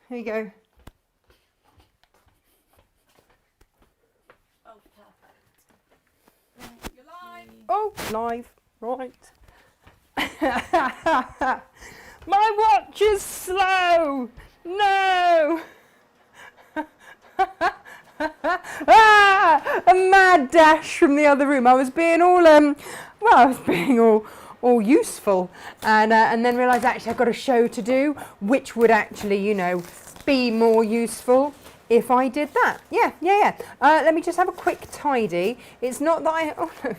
Here you go. Oh, perfect. You're live. Oh, live. Right. My watch is slow. No. A mad dash from the other room. I was being all useful, and then realised actually I've got a show to do, which would actually, be more useful if I did that. Yeah. Let me just have a quick tidy. It's not that I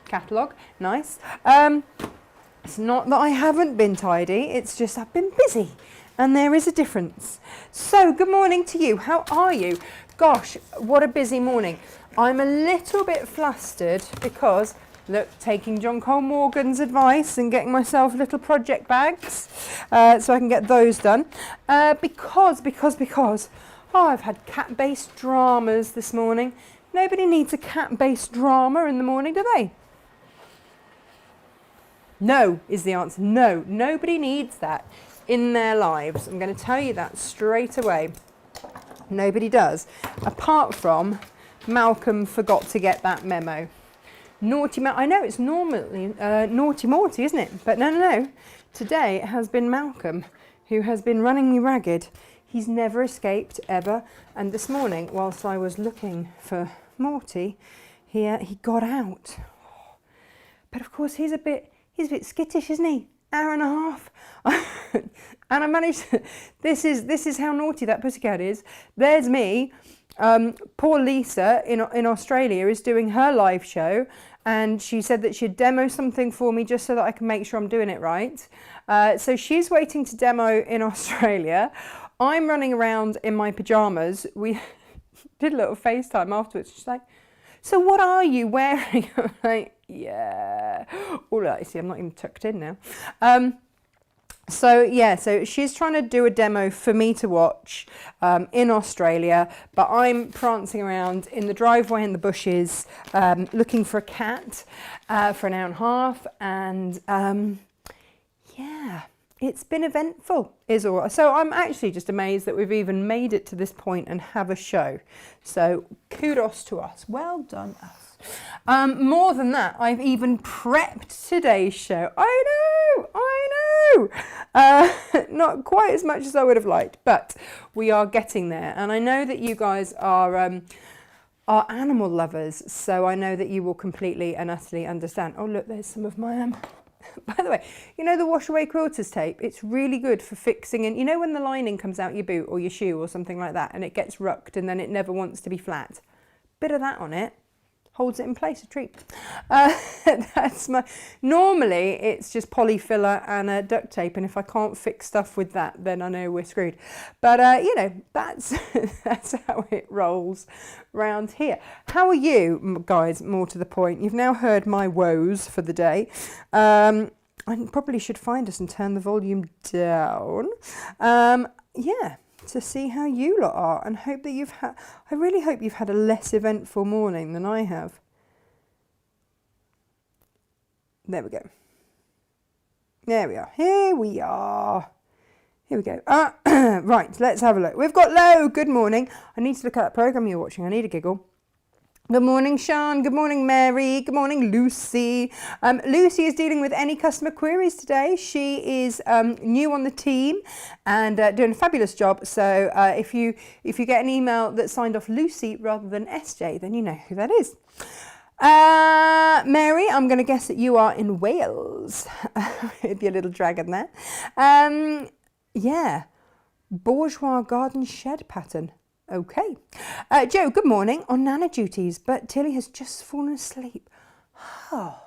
catalogue, nice. It's not that I haven't been tidy. It's just I've been busy, and there is a difference. So good morning to you. How are you? Gosh, what a busy morning. I'm a little bit flustered because, look, taking John Cole Morgan's advice and getting myself little project bags so I can get those done. Because, I've had cat-based dramas this morning. Nobody needs a cat-based drama in the morning, do they? No is the answer. No, nobody needs that in their lives. I'm going to tell you that straight away. Nobody does, apart from Malcolm forgot to get that memo. I know it's normally Naughty Morty, isn't it? But no. Today it has been Malcolm who has been running me ragged. He's never escaped, ever. And this morning, whilst I was looking for Morty, he got out. But of course, he's a bit skittish, isn't he? Hour and a half. And I managed to, this is how naughty that pussycat is. There's me. Poor Lisa in Australia is doing her live show, and she said that she'd demo something for me just so that I can make sure I'm doing it right. So she's waiting to demo in Australia. I'm running around in my pajamas. We did a little FaceTime afterwards. She's like, so what are you wearing? I'm like, yeah. All right, see, I'm not even tucked in now. So she's trying to do a demo for me to watch in Australia, but I'm prancing around in the driveway in the bushes looking for a cat for an hour and a half, and yeah, it's been eventful, is all. So I'm actually just amazed that we've even made it to this point and have a show. So kudos to us. Well done, us. More than that, I've even prepped today's show. I know. Not quite as much as I would have liked, but we are getting there. And I know that you guys are animal lovers, so I know that you will completely and utterly understand. Oh, look, there's some of my by the way, you know the wash away quilters tape? It's really good for fixing, and you know when the lining comes out your boot or your shoe or something like that and it gets rucked and then it never wants to be flat? Bit of that on it. Holds it in place, a treat. Normally it's just polyfiller and duct tape, and if I can't fix stuff with that, then I know we're screwed. But that's how it rolls round here. How are you guys, more to the point? You've now heard my woes for the day. I probably should find us and turn the volume down. To see how you lot are, and hope that I really hope you've had a less eventful morning than I have. There we go. There we are. Here we go. Right, let's have a look. We've got Lo. Good morning. I need to look at that programme you're watching. I need a giggle. Good morning, Sean. Good morning, Mary. Good morning, Lucy. Lucy is dealing with any customer queries today. She is new on the team and doing a fabulous job. So if you get an email that's signed off Lucy rather than SJ, then you know who that is. Mary, I'm going to guess that you are in Wales with your little dragon there. Yeah, bourgeois garden shed pattern. Okay. Joe, good morning. On Nana duties, but Tilly has just fallen asleep. Oh,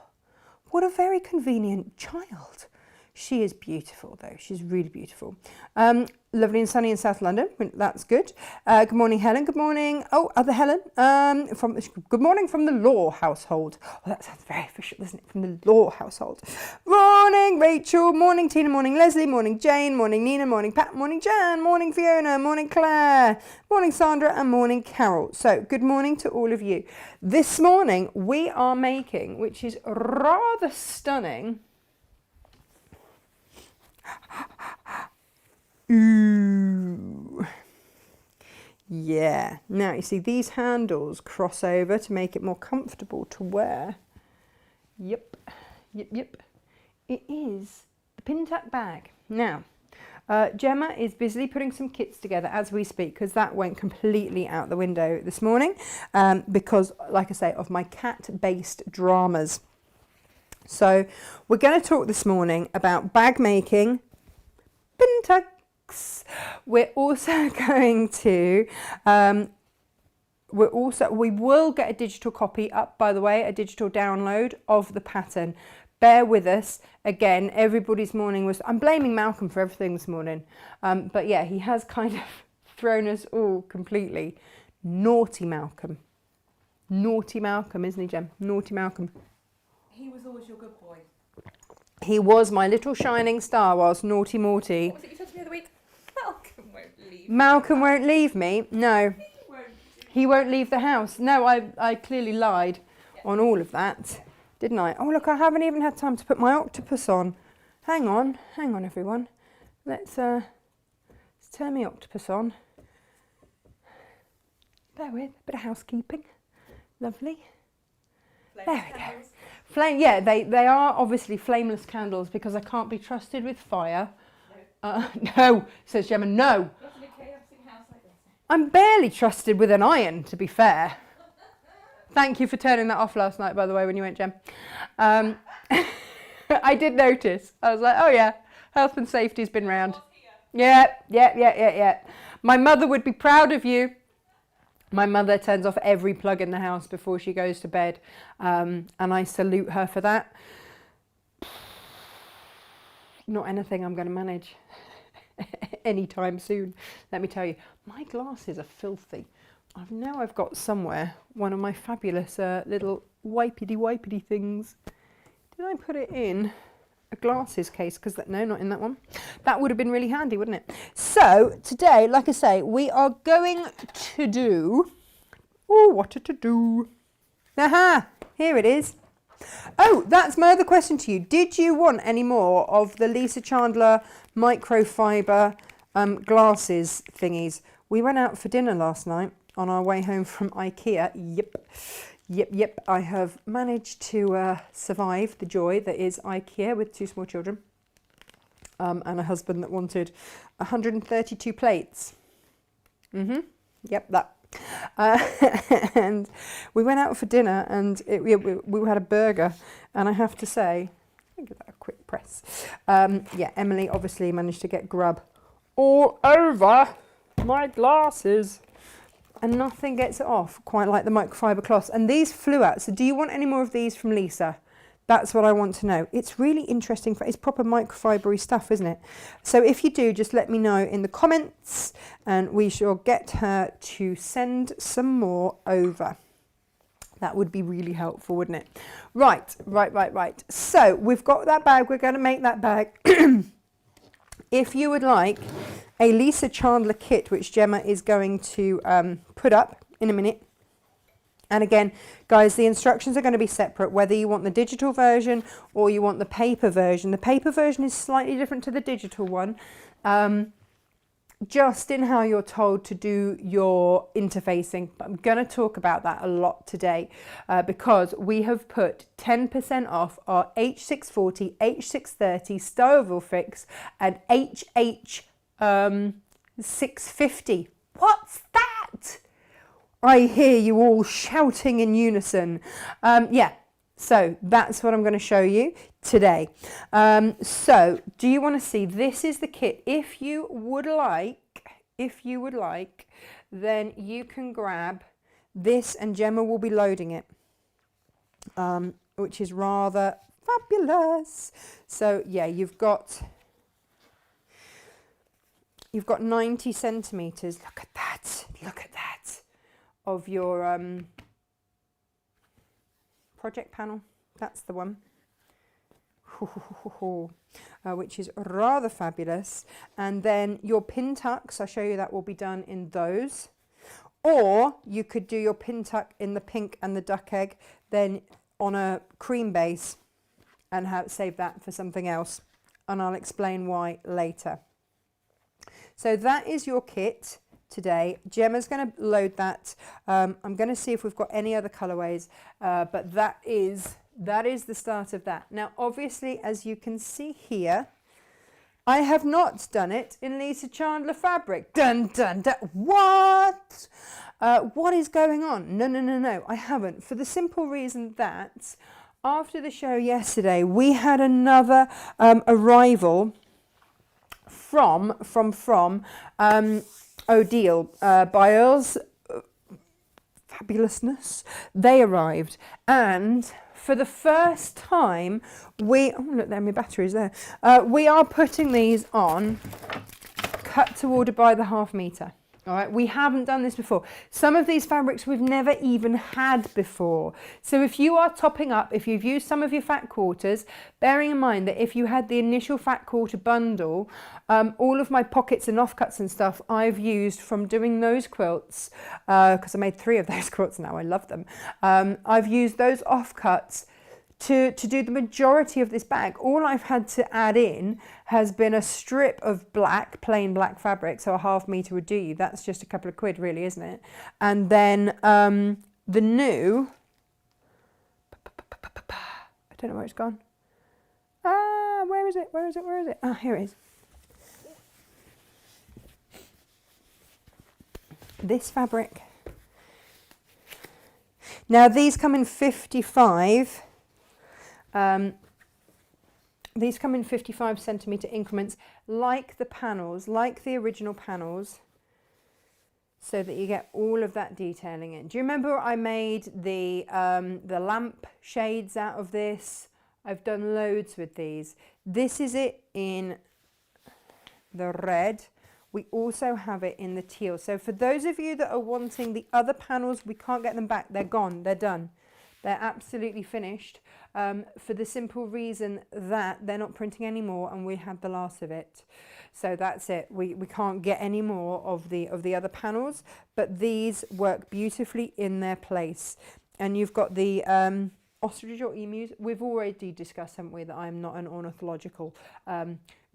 what a very convenient child. She is beautiful, though. She's really beautiful. Lovely and sunny in South London. That's good. Good morning, Helen. Good morning. Oh, other Helen. Good morning from the Law household. Oh, that sounds very official, doesn't it? From the Law household. Morning, Rachel. Morning, Tina. Morning, Leslie. Morning, Jane. Morning, Nina. Morning, Pat. Morning, Jan. Morning, Fiona. Morning, Claire. Morning, Sandra. And morning, Carol. So, good morning to all of you. This morning, we are making, which is rather stunning, ooh, Yeah. Now you see these handles cross over to make it more comfortable to wear. Yep. Yep, yep. It is the pin tuck bag. Now, Gemma is busily putting some kits together as we speak, because that went completely out the window this morning because, like I say, of my cat-based dramas. So we're going to talk this morning about bag making, pin tucks. We're also going to, we will get a digital copy up, by the way, a digital download of the pattern. Bear with us. Again, everybody's morning was, I'm blaming Malcolm for everything this morning. But yeah, he has kind of thrown us all completely. Naughty Malcolm. Naughty Malcolm, isn't he, Jem? Naughty Malcolm. He was always your good boy. He was my little shining star whilst naughty Morty. What was it you said to me the other week? Malcolm won't leave. Malcolm won't leave me? No. He won't. He won't leave the house. No, I clearly lied on all of that, didn't I? Oh, look, I haven't even had time to put my octopus on. Hang on, everyone. Let's turn my octopus on. Bear with, a bit of housekeeping. Lovely. There we go. Flame, yeah, they are obviously flameless candles because I can't be trusted with fire. No, no, says Gemma, no. I'm barely trusted with an iron, to be fair. Thank you for turning that off last night, by the way, when you went, Gem. I did notice. I was like, oh yeah, health and safety's been round. Yeah. My mother would be proud of you. My mother turns off every plug in the house before she goes to bed, and I salute her for that. Not anything I'm going to manage anytime soon, let me tell you. My glasses are filthy. I know I've got somewhere one of my fabulous little wipey things. Did I put it in a glasses case? Because no, not in that one. That would have been really handy, wouldn't it? So today, like I say, we are going to do, what to do? Aha, here it is. Oh, that's my other question to you. Did you want any more of the Lisa Chandler microfiber glasses thingies? We went out for dinner last night on our way home from IKEA. Yep. I have managed to survive the joy that is IKEA with 2 small children and a husband that wanted 132 plates. Yep, that. And we went out for dinner and we had a burger, and I have to say, I'll give that a quick press. Yeah, Emily obviously managed to get grub all over my glasses. And nothing gets it off, quite like the microfiber cloths. And these flew out. So do you want any more of these from Lisa? That's what I want to know. It's really interesting. It's proper microfibery stuff, isn't it? So if you do, just let me know in the comments and we shall get her to send some more over. That would be really helpful, wouldn't it? Right. So we've got that bag. We're going to make that bag. If you would like a Lisa Chandler kit, which Gemma is going to put up in a minute. And again, guys, the instructions are going to be separate, whether you want the digital version or you want the paper version. The paper version is slightly different to the digital one, just in how you're told to do your interfacing. But I'm going to talk about that a lot today because we have put 10% off our H640, H630, Styleville Fix and HH650. What's that? I hear you all shouting in unison. Yeah, so that's what I'm going to show you today. So do you want to see? This is the kit. If you would like, then you can grab this and Gemma will be loading it, which is rather fabulous. So yeah, you've got 90 centimeters. Look at that. Of your project panel. That's the one. Which is rather fabulous. And then your pin tucks, I'll show you that will be done in those. Or you could do your pin tuck in the pink and the duck egg, then on a cream base and save that for something else. And I'll explain why later. So that is your kit today. Gemma's going to load that. I'm going to see if we've got any other colourways, but that is the start of that. Now, obviously, as you can see here, I have not done it in Lisa Chandler fabric. Dun, dun, dun. What? What is going on? No, I haven't. For the simple reason that after the show yesterday, we had another arrival from Odile Biles Fabulousness. They arrived, and for the first time, oh look, there, my battery's there. We are putting these on cut to order by the ½ metre. All right, we haven't done this before. Some of these fabrics we've never even had before. So if you are topping up, if you've used some of your fat quarters, bearing in mind that if you had the initial fat quarter bundle, all of my pockets and offcuts and stuff I've used from doing those quilts, because I made 3 of those quilts now, I love them. I've used those offcuts to do the majority of this bag. All I've had to add in has been a strip of black, plain black fabric, so a ½ metre would do you. That's just a couple of quid really, isn't it? And then the new, I don't know where it's gone. Where is it? Here it is. This fabric. Now these come in 55. These come in 55 centimetre increments, like the panels, like the original panels, so that you get all of that detailing in. Do you remember I made the lamp shades out of this? I've done loads with these. This is it in the red. We also have it in the teal. So for those of you that are wanting the other panels, we can't get them back. They're gone. They're done. They're absolutely finished, for the simple reason that they're not printing anymore, and we had the last of it. So that's it. We can't get any more of the other panels, but these work beautifully in their place. And you've got the ostrich or emus. We've already discussed, haven't we, that I'm not an ornithological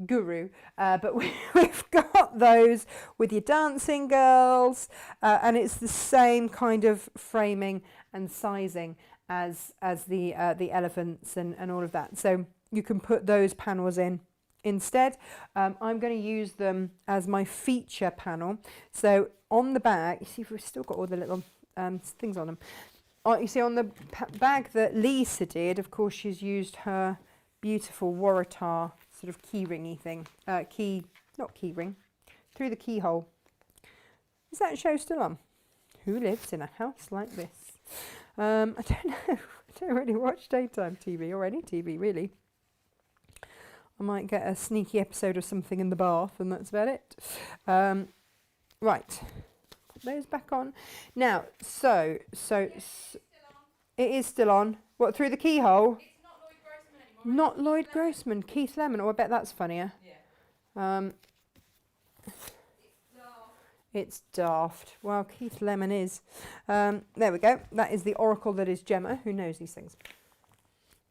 guru, but we've got those with your dancing girls, and it's the same kind of framing and sizing as the elephants and all of that. So you can put those panels in instead. I'm going to use them as my feature panel. So on the bag, you see we've still got all the little things on them. You see on the bag that Lisa did, of course, she's used her beautiful Waratah sort of key ringy thing, not key ring, through the keyhole. Is that show still on? Who lives in a house like this? I don't know. I don't really watch daytime TV or any TV really. I might get a sneaky episode of something in the bath, and that's about it. Right, put those back on. Now, so it is still on. What, through the keyhole? It's not Lloyd Grossman anymore. Not Lloyd Grossman, Keith Lemon. Oh, I bet that's funnier. Yeah. It's daft. Well, Keith Lemon is. There we go. That is the oracle that is Gemma, who knows these things.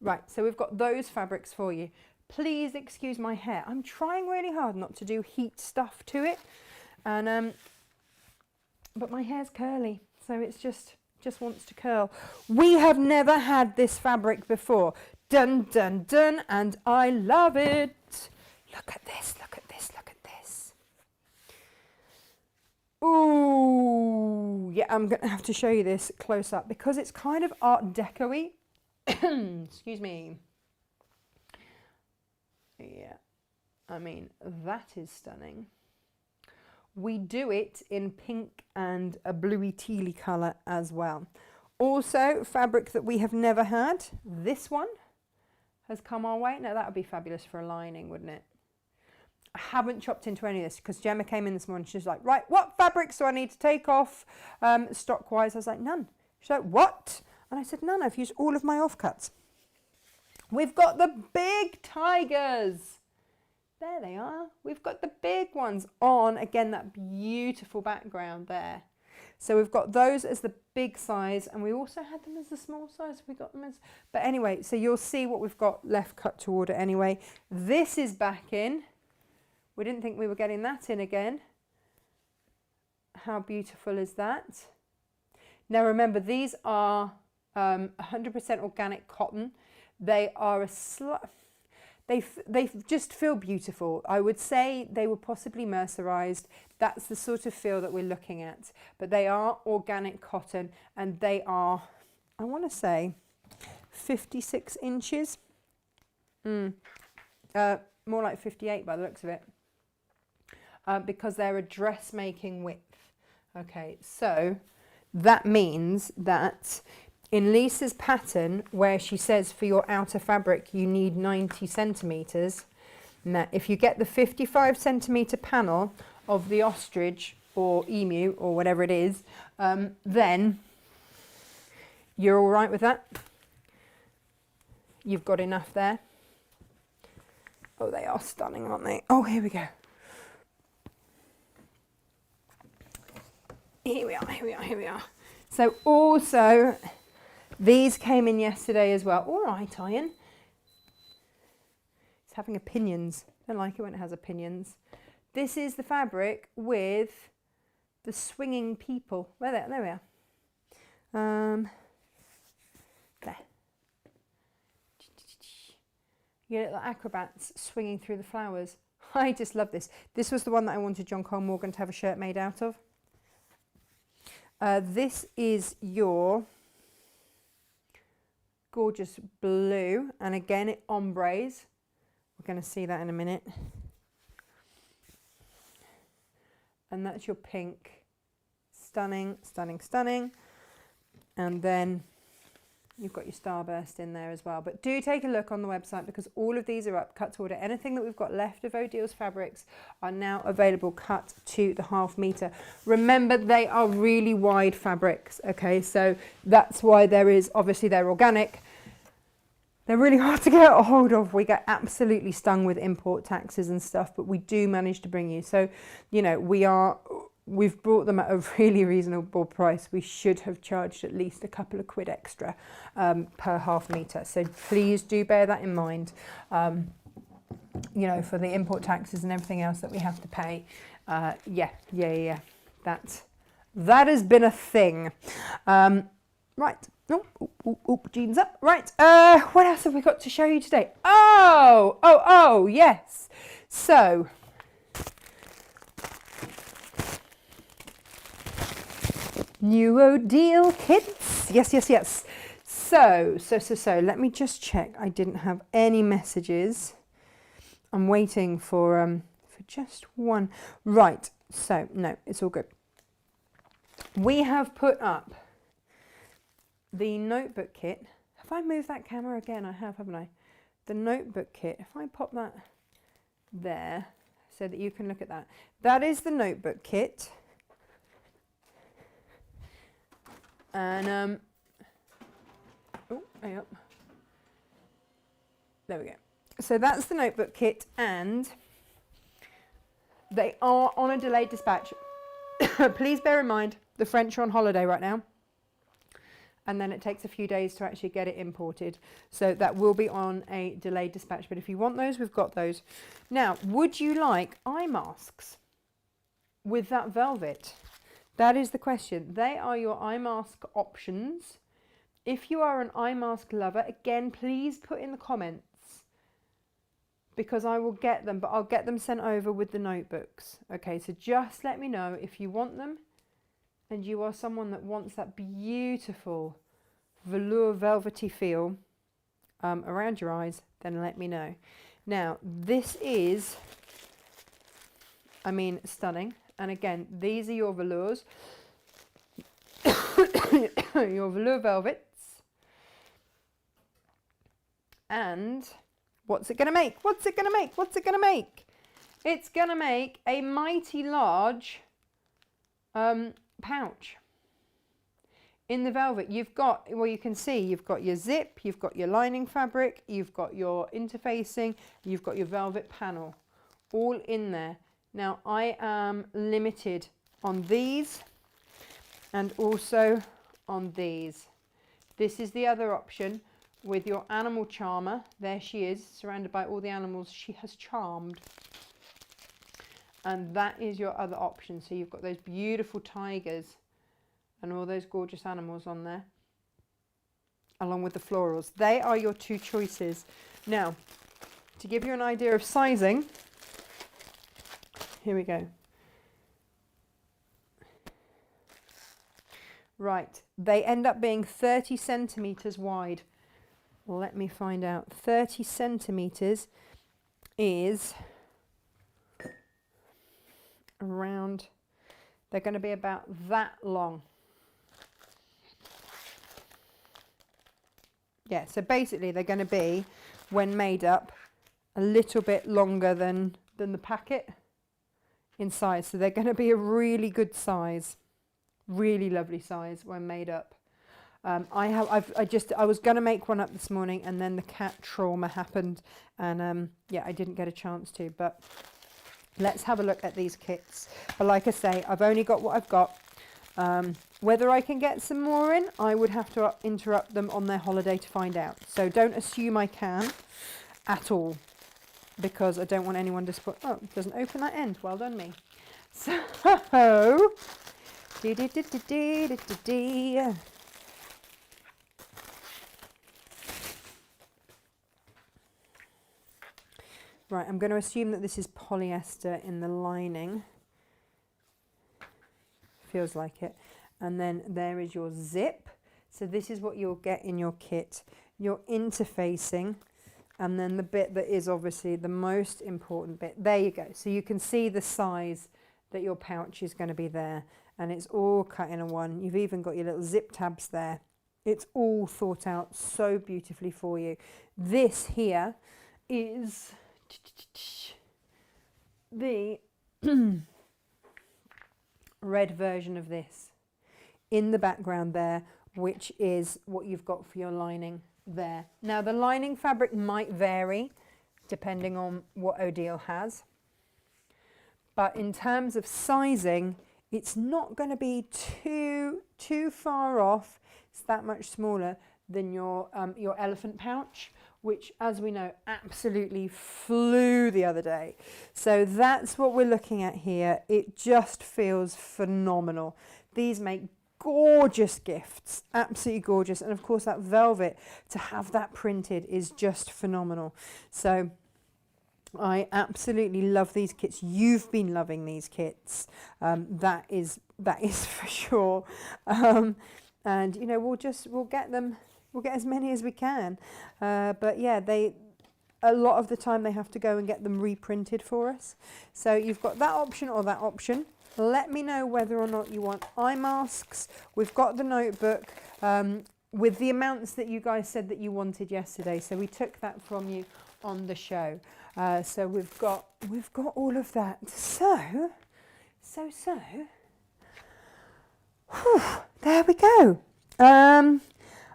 Right, so we've got those fabrics for you. Please excuse my hair. I'm trying really hard not to do heat stuff to it, and but my hair's curly, so it's just wants to curl. We have never had this fabric before. Dun dun dun, and I love it. Look at this. Look at this. Look at this. Ooh, yeah, I'm going to have to show you this close up because it's kind of Art Deco-y. Excuse me. Yeah, I mean, that is stunning. We do it in pink and a bluey tealy colour as well. Also, fabric that we have never had. This one has come our way. Now, that would be fabulous for a lining, wouldn't it? I haven't chopped into any of this because Gemma came in this morning. She's like, right, what fabrics do I need to take off stock-wise? I was like, none. She's like, what? And I said, none. I've used all of my offcuts. We've got the big tigers. There they are. We've got the big ones on, again, that beautiful background there. So we've got those as the big size, and we also had them as the small size. We got them as, but anyway, so you'll see what we've got left cut to order anyway. This is back in. We didn't think we were getting that in again. How beautiful is that? Now remember, these are 100% organic cotton. They are they just feel beautiful. I would say they were possibly mercerized. That's the sort of feel that we're looking at. But they are organic cotton, and they are, I want to say, 56 inches. More like 58 by the looks of it. Because they're a dressmaking width. Okay, so that means that in Lisa's pattern, where she says for your outer fabric you need 90 centimetres, now if you get the 55 centimetre panel of the ostrich or emu or whatever it is, then you're all right with that. You've got enough there. Oh, they are stunning, aren't they? Oh, here we go. Here we are, here we are, here we are. So also, these came in yesterday as well. All right, Iron. It's having opinions. I don't like it when it has opinions. This is the fabric with the swinging people. There we are. There. You get little acrobats swinging through the flowers. I just love this. This was the one that I wanted John Cole Morgan to have a shirt made out of. This is your gorgeous blue, and again it ombres. We're going to see that in a minute. And that's your pink. Stunning, stunning, stunning. And then you've got your starburst in there as well. But do take a look on the website, because all of these are up, cut to order. Anything that we've got left of Odil's fabrics are now available cut to the 1/2 metre. Remember, they are really wide fabrics, okay? So that's why there is, obviously they're organic. They're really hard to get a hold of. We get absolutely stung with import taxes and stuff, but we do manage to bring you. So, you know, we've brought them at a really reasonable price. We should have charged at least a couple of quid extra per 1/2 metre. So please do bear that in mind, you know, for the import taxes and everything else that we have to pay. Yeah. That has been a thing. Right. Jeans up. Right. What else have we got to show you today? Oh, yes. So, new Odile kits. Yes. So, let me just check. I didn't have any messages. I'm waiting for just one. Right. So, no, it's all good. We have put up the notebook kit. Have I moved that camera again? I have, haven't I? The notebook kit. If I pop that there so that you can look at that. That is the notebook kit. And there we go. So that's the notebook kit, and they are on a delayed dispatch. Please bear in mind the French are on holiday right now, and then it takes a few days to actually get it imported. So that will be on a delayed dispatch. But if you want those, we've got those. Now, would you like eye masks with that velvet? That is the question. They are your eye mask options. If you are an eye mask lover, again, please put in the comments, because I will get them, but I'll get them sent over with the notebooks. Okay, so just let me know if you want them and you are someone that wants that beautiful velour velvety feel around your eyes, then let me know. Now, this is, I mean, stunning. And again, these are your velours, your velour velvets. And what's it going to make? What's it going to make? What's it going to make? It's going to make a mighty large pouch. In the velvet, you've got, well, you can see you've got your zip, you've got your lining fabric, you've got your interfacing, you've got your velvet panel, all in there. Now, I am limited on these and also on these. This is the other option with your animal charmer. There she is, surrounded by all the animals she has charmed. And that is your other option. So you've got those beautiful tigers and all those gorgeous animals on there, along with the florals. They are your two choices. Now, to give you an idea of sizing, here we go. Right, they end up being 30 centimetres wide. Let me find out. 30 centimetres is around, they're going to be about that long. Yeah, so basically they're going to be, when made up, a little bit longer than the packet in size. So they're going to be a really good size, really lovely size when made up. I was going to make one up this morning, and then the cat trauma happened, and yeah, I didn't get a chance to. But let's have a look at these kits. But like I say, I've only got what I've got. Whether I can get some more in, I would have to interrupt them on their holiday to find out. So don't assume I can at all, because I don't want anyone to spot. Oh, it doesn't open that end. Well done, me. So, right, I'm going to assume that this is polyester in the lining. Feels like it. And then there is your zip. So this is what you'll get in your kit. Your interfacing, and then the bit that is obviously the most important bit. There you go. So you can see the size that your pouch is going to be there, and it's all cut in a one. You've even got your little zip tabs there. It's all thought out so beautifully for you. This here is the red version of this in the background there, which is what you've got for your lining there. Now the lining fabric might vary depending on what Odile has, but in terms of sizing, it's not going to be too far off. It's that much smaller than your elephant pouch, which, as we know, absolutely flew the other day. So that's what we're looking at here. It just feels phenomenal. These make gorgeous gifts, absolutely gorgeous. And of course that velvet, to have that printed is just phenomenal. So I absolutely love these kits. You've been loving these kits. That is for sure. And you know, we'll get as many as we can. But yeah, a lot of the time they have to go and get them reprinted for us. So you've got that option or that option. Let me know whether or not you want eye masks. We've got the notebook with the amounts that you guys said that you wanted yesterday. So we took that from you on the show. So we've got all of that. So whew, there we go.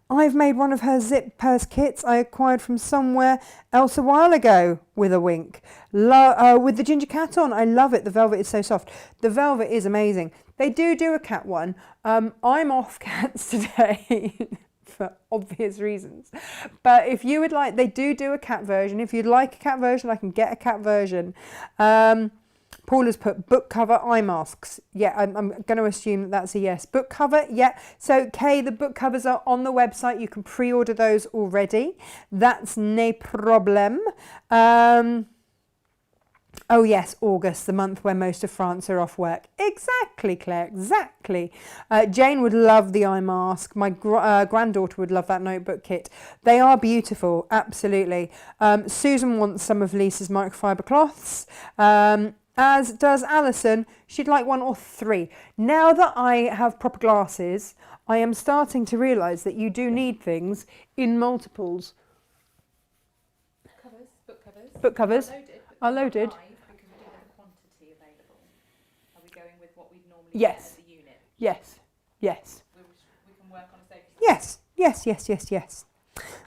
I've made one of her zip purse kits I acquired from somewhere else a while ago, with a wink. With the ginger cat on. I love it. The velvet is so soft. The velvet is amazing. They do a cat one. I'm off cats today for obvious reasons. But if you would like, they do a cat version. If you'd like a cat version, I can get a cat version. Paula's put book cover eye masks. Yeah, I'm going to assume that's a yes. Book cover, yeah. So, Kay, the book covers are on the website. You can pre-order those already. That's no problem. Oh, yes, August, the month where most of France are off work. Exactly, Claire, exactly. Jane would love the eye mask. My granddaughter would love that notebook kit. They are beautiful, absolutely. Susan wants some of Lisa's microfiber cloths. As does Alison. She'd like one or three. Now that I have proper glasses, I am starting to realise that you do need things in multiples. Book covers are loaded. Because we do have a quantity available. Are we going with what we'd normally Yes. get at the unit? Yes. We can work on a safety. Yes.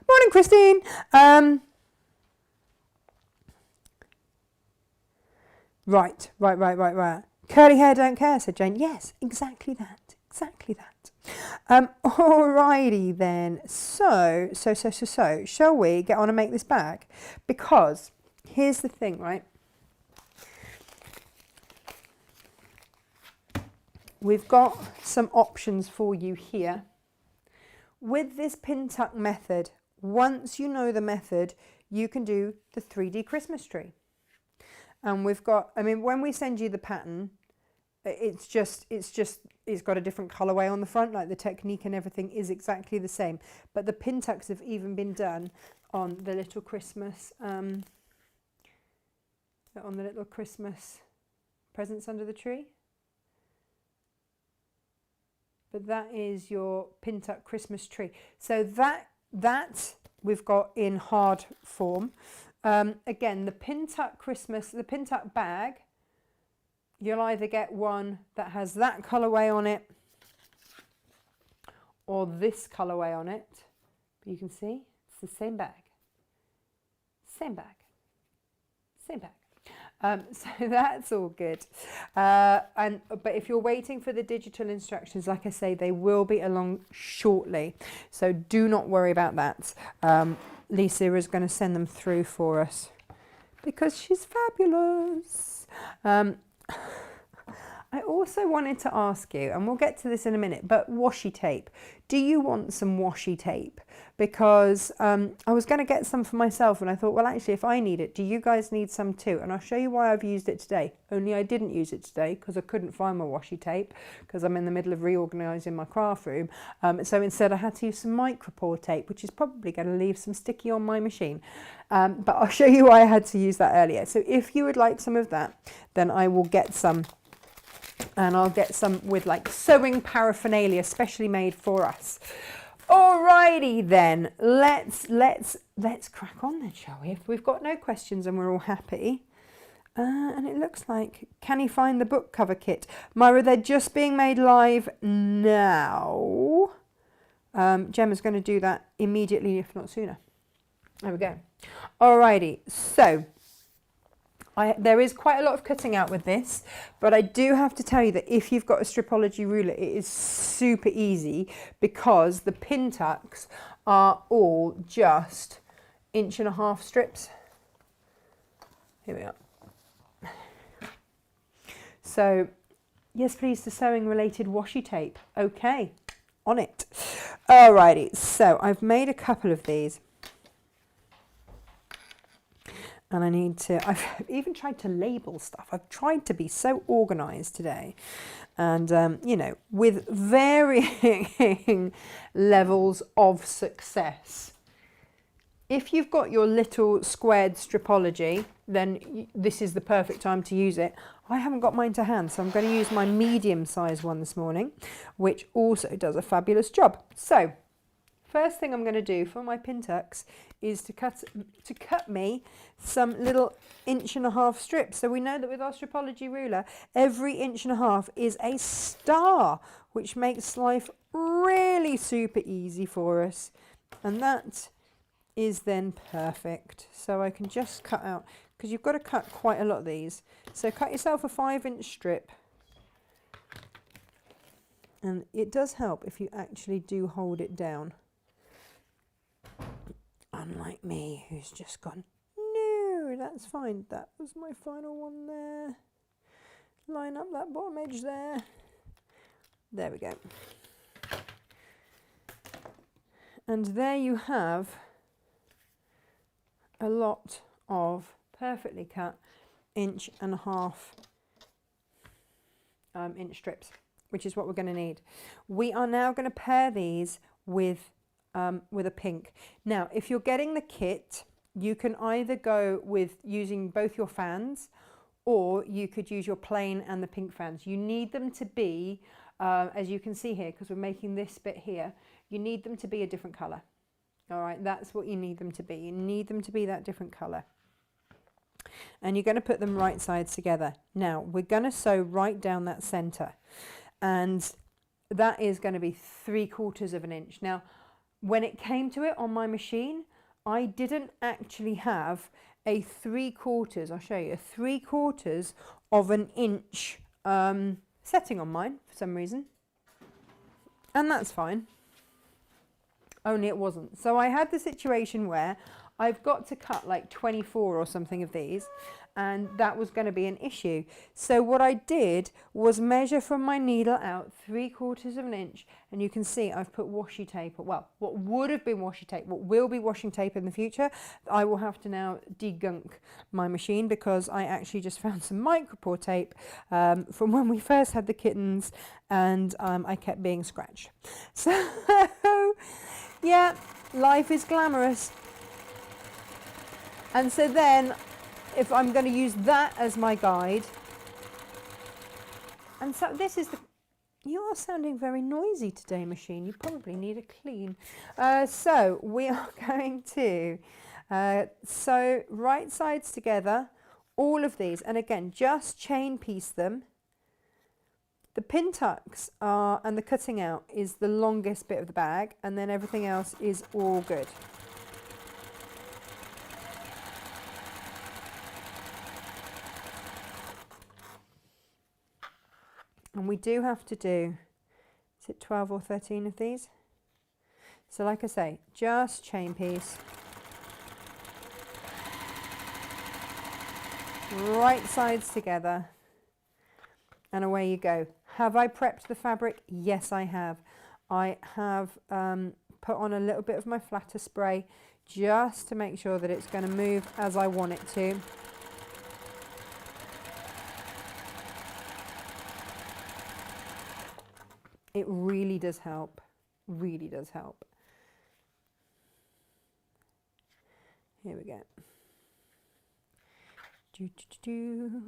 Morning, Christine. Right. Curly hair don't care, said Jane. Yes, exactly that. Alrighty then. So, shall we get on and make this bag? Because here's the thing, right? we've got some options for you here. With this pin tuck method, once you know the method, you can do the 3D Christmas tree. And we've got, I mean, when we send you the pattern, it's got a different colorway on the front, like the technique and everything is exactly the same. But the pin tucks have even been done on the little Christmas, presents under the tree. But that is your pin tuck Christmas tree. So that we've got in hard form. Again, the pin tuck bag, you'll either get one that has that colorway on it or this colorway on it. But you can see it's the same bag. Same bag. Same bag. So that's all good. But if you're waiting for the digital instructions, like I say, they will be along shortly. So do not worry about that. Lisa is going to send them through for us because she's fabulous. I also wanted to ask you, and we'll get to this in a minute, but washi tape. Do you want some washi tape? Because I was going to get some for myself and I thought, well, actually, if I need it, do you guys need some too? And I'll show you why I've used it today. Only I didn't use it today because I couldn't find my washi tape because I'm in the middle of reorganising my craft room. So instead I had to use some micropore tape, which is probably going to leave some sticky on my machine. But I'll show you why I had to use that earlier. So if you would like some of that, then I will get some. And I'll get some with like sewing paraphernalia specially made for us. Alrighty then, let's crack on then, shall we? If we've got no questions and we're all happy. And it looks like, can you find the book cover kit? Myra, they're just being made live now. Gemma's going to do that immediately, if not sooner. There we go. Alrighty, so there is quite a lot of cutting out with this, but I do have to tell you that if you've got a stripology ruler, it is super easy because the pin tucks are all just 1.5 inch strips. Here we are. So, yes please, the sewing related washi tape. Okay, on it. Alrighty, so I've made a couple of these. And I've even tried to label stuff. I've tried to be so organised today. And, you know, with varying levels of success. If you've got your little squared stripology, then this is the perfect time to use it. I haven't got mine to hand, so I'm going to use my medium size one this morning, which also does a fabulous job. So, first thing I'm going to do for my pin tucks is to cut me some little 1.5 inch strips. So we know that with our stripology ruler, every 1.5 inch is a star, which makes life really super easy for us. And that is then perfect. So I can just cut out, because you've got to cut quite a lot of these. So cut yourself a 5-inch strip. And it does help if you actually do hold it down. Unlike me, who's just gone, no, that's fine. That was my final one there. Line up that bottom edge there. There we go. And there you have a lot of perfectly cut 1.5 inch strips, which is what we're going to need. We are now going to pair these with a pink. Now, if you're getting the kit, you can either go with using both your fans, or you could use your plain and the pink fans. You need them to be, as you can see here, because we're making this bit here, you need them to be a different colour. All right, that's what you need them to be. You need them to be that different colour. And you're going to put them right sides together. Now, we're going to sew right down that centre. And that is going to be 3/4 inch. Now, when it came to it on my machine, I didn't actually have a 3/4, I'll show you, a 3/4 inch setting on mine for some reason. And that's fine. Only it wasn't. So I had the situation where I've got to cut like 24 or something of these, and that was going to be an issue. So what I did was measure from my needle out 3/4 of an inch, and you can see I've put washi tape, well, what would have been washi tape, what will be washing tape in the future. I will have to now degunk my machine because I actually just found some micropore tape from when we first had the kittens, and I kept being scratched. So yeah, life is glamorous. And so then, if I'm going to use that as my guide, and so this is the, you are sounding very noisy today, machine. You probably need a clean. So we are going to sew right sides together, all of these, and again, just chain piece them. The pin tucks are, and the cutting out is the longest bit of the bag, and then everything else is all good. And we do have to do, is it 12 or 13 of these? So like I say, just chain piece. Right sides together. And away you go. Have I prepped the fabric? Yes, I have. I have put on a little bit of my flatter spray just to make sure that it's going to move as I want it to. It really does help, really does help. Here we go. Do, do, do, do.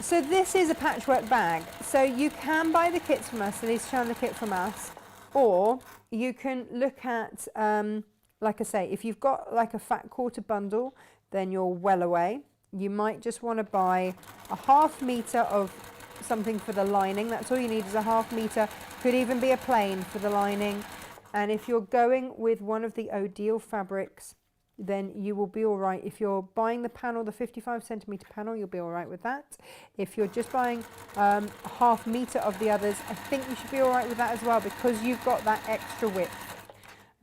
So this is a patchwork bag. So you can buy the kits from us, so these shown the kit from us, or you can look at, like I say, if you've got like a fat quarter bundle, then you're well away. You might just want to buy a 1/2 meter of something for the lining. That's all you need is a 1/2 meter. Could even be a plain for the lining. And if you're going with one of the Odile fabrics, then you will be all right. If you're buying the panel, the 55 centimeter panel, you'll be all right with that. If you're just buying a 1/2 meter of the others, I think you should be all right with that as well, because you've got that extra width.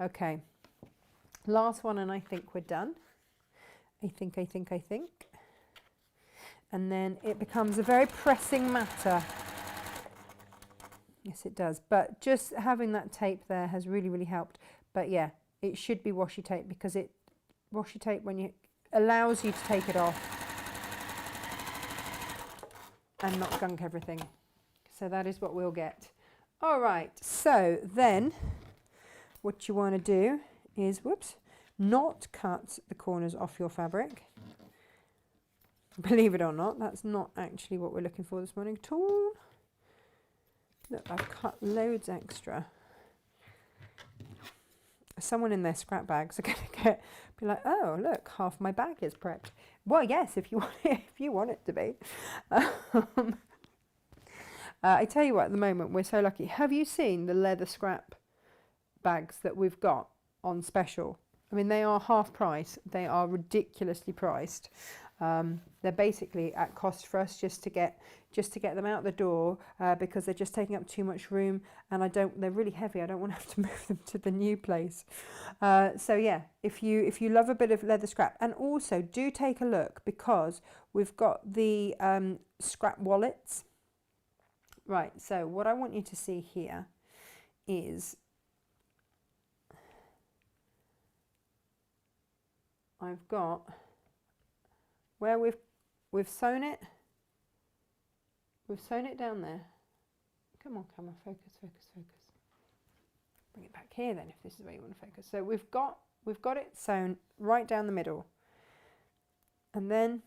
Okay, last one, and I think we're done. I think. And then it becomes a very pressing matter. Yes, it does. But just having that tape there has really, really helped. But yeah, it should be washi tape, because washi tape, when you allows you to take it off and not gunk everything. So that is what we'll get. All right. So then what you want to do is, whoops, not cut the corners off your fabric. Believe it or not, that's not actually what we're looking for this morning at all. Look, I've cut loads extra. Someone in their scrap bags are going to be like, oh, look, half my bag is prepped. Well, yes, if you want it, if you want it to be. I tell you what, at the moment, we're so lucky. Have you seen the leather scrap bags that we've got on special? I mean, they are half price. They are ridiculously priced. They're basically at cost for us just to get them out the door, because they're just taking up too much room, and they're really heavy. I don't want to have to move them to the new place. So yeah, if you love a bit of leather scrap, and also do take a look, because we've got the scrap wallets. Right, so what I want you to see here is I've got where we've sewn it. We've sewn it down there. Come on, camera, focus. Bring it back here then, if this is where you want to focus. So we've got it sewn right down the middle, and then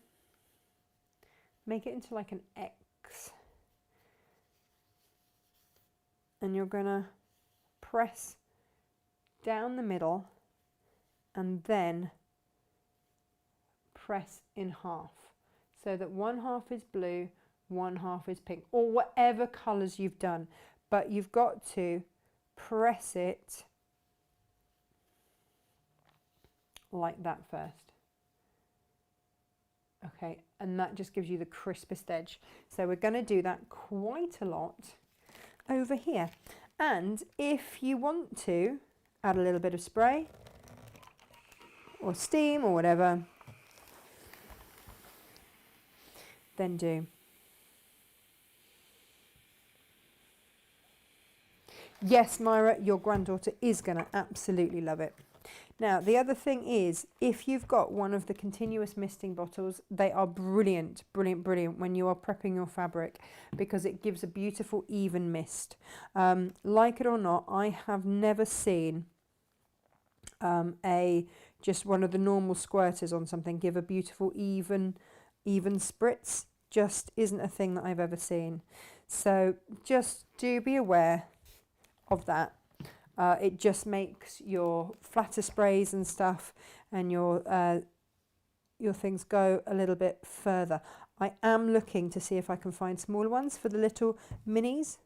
make it into like an X, and you're gonna press down the middle, and then press in half, so that 1/2 is blue, 1/2 is pink, or whatever colours you've done, but you've got to press it like that first. Okay, and that just gives you the crispest edge. So we're going to do that quite a lot over here. And if you want to, add a little bit of spray or steam or whatever, then do. Yes, Myra, your granddaughter is going to absolutely love it. Now, the other thing is, if you've got one of the continuous misting bottles, they are brilliant, brilliant, brilliant when you are prepping your fabric, because it gives a beautiful even mist. Like it or not, I have never seen just one of the normal squirters on something give a beautiful even spritz. Just isn't a thing that I've ever seen. So just do be aware of that. It just makes your flatter sprays and stuff and your things go a little bit further. I am looking to see if I can find smaller ones for the little minis,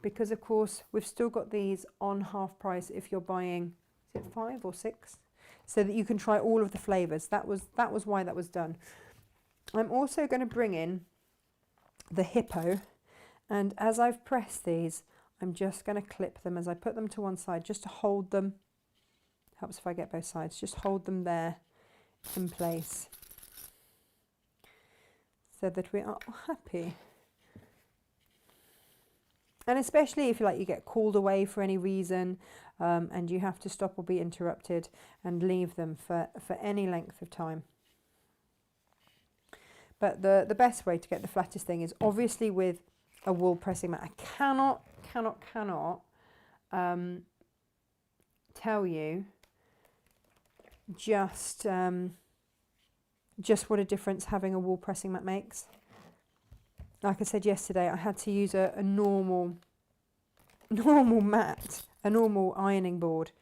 because of course we've still got these on half price if you're buying, is it 5 or 6, so that you can try all of the flavors. That was why that was done. I'm also going to bring in the hippo, and as I've pressed these, I'm just going to clip them as I put them to one side, just to hold them. Helps if I get both sides. Just hold them there in place so that we are happy. And especially if you get called away for any reason, and you have to stop or be interrupted, and leave them for any length of time. But the best way to get the flattest thing is obviously with a wool pressing mat. I cannot tell you just what a difference having a wool pressing mat makes. Like I said yesterday, I had to use a normal mat, a normal ironing board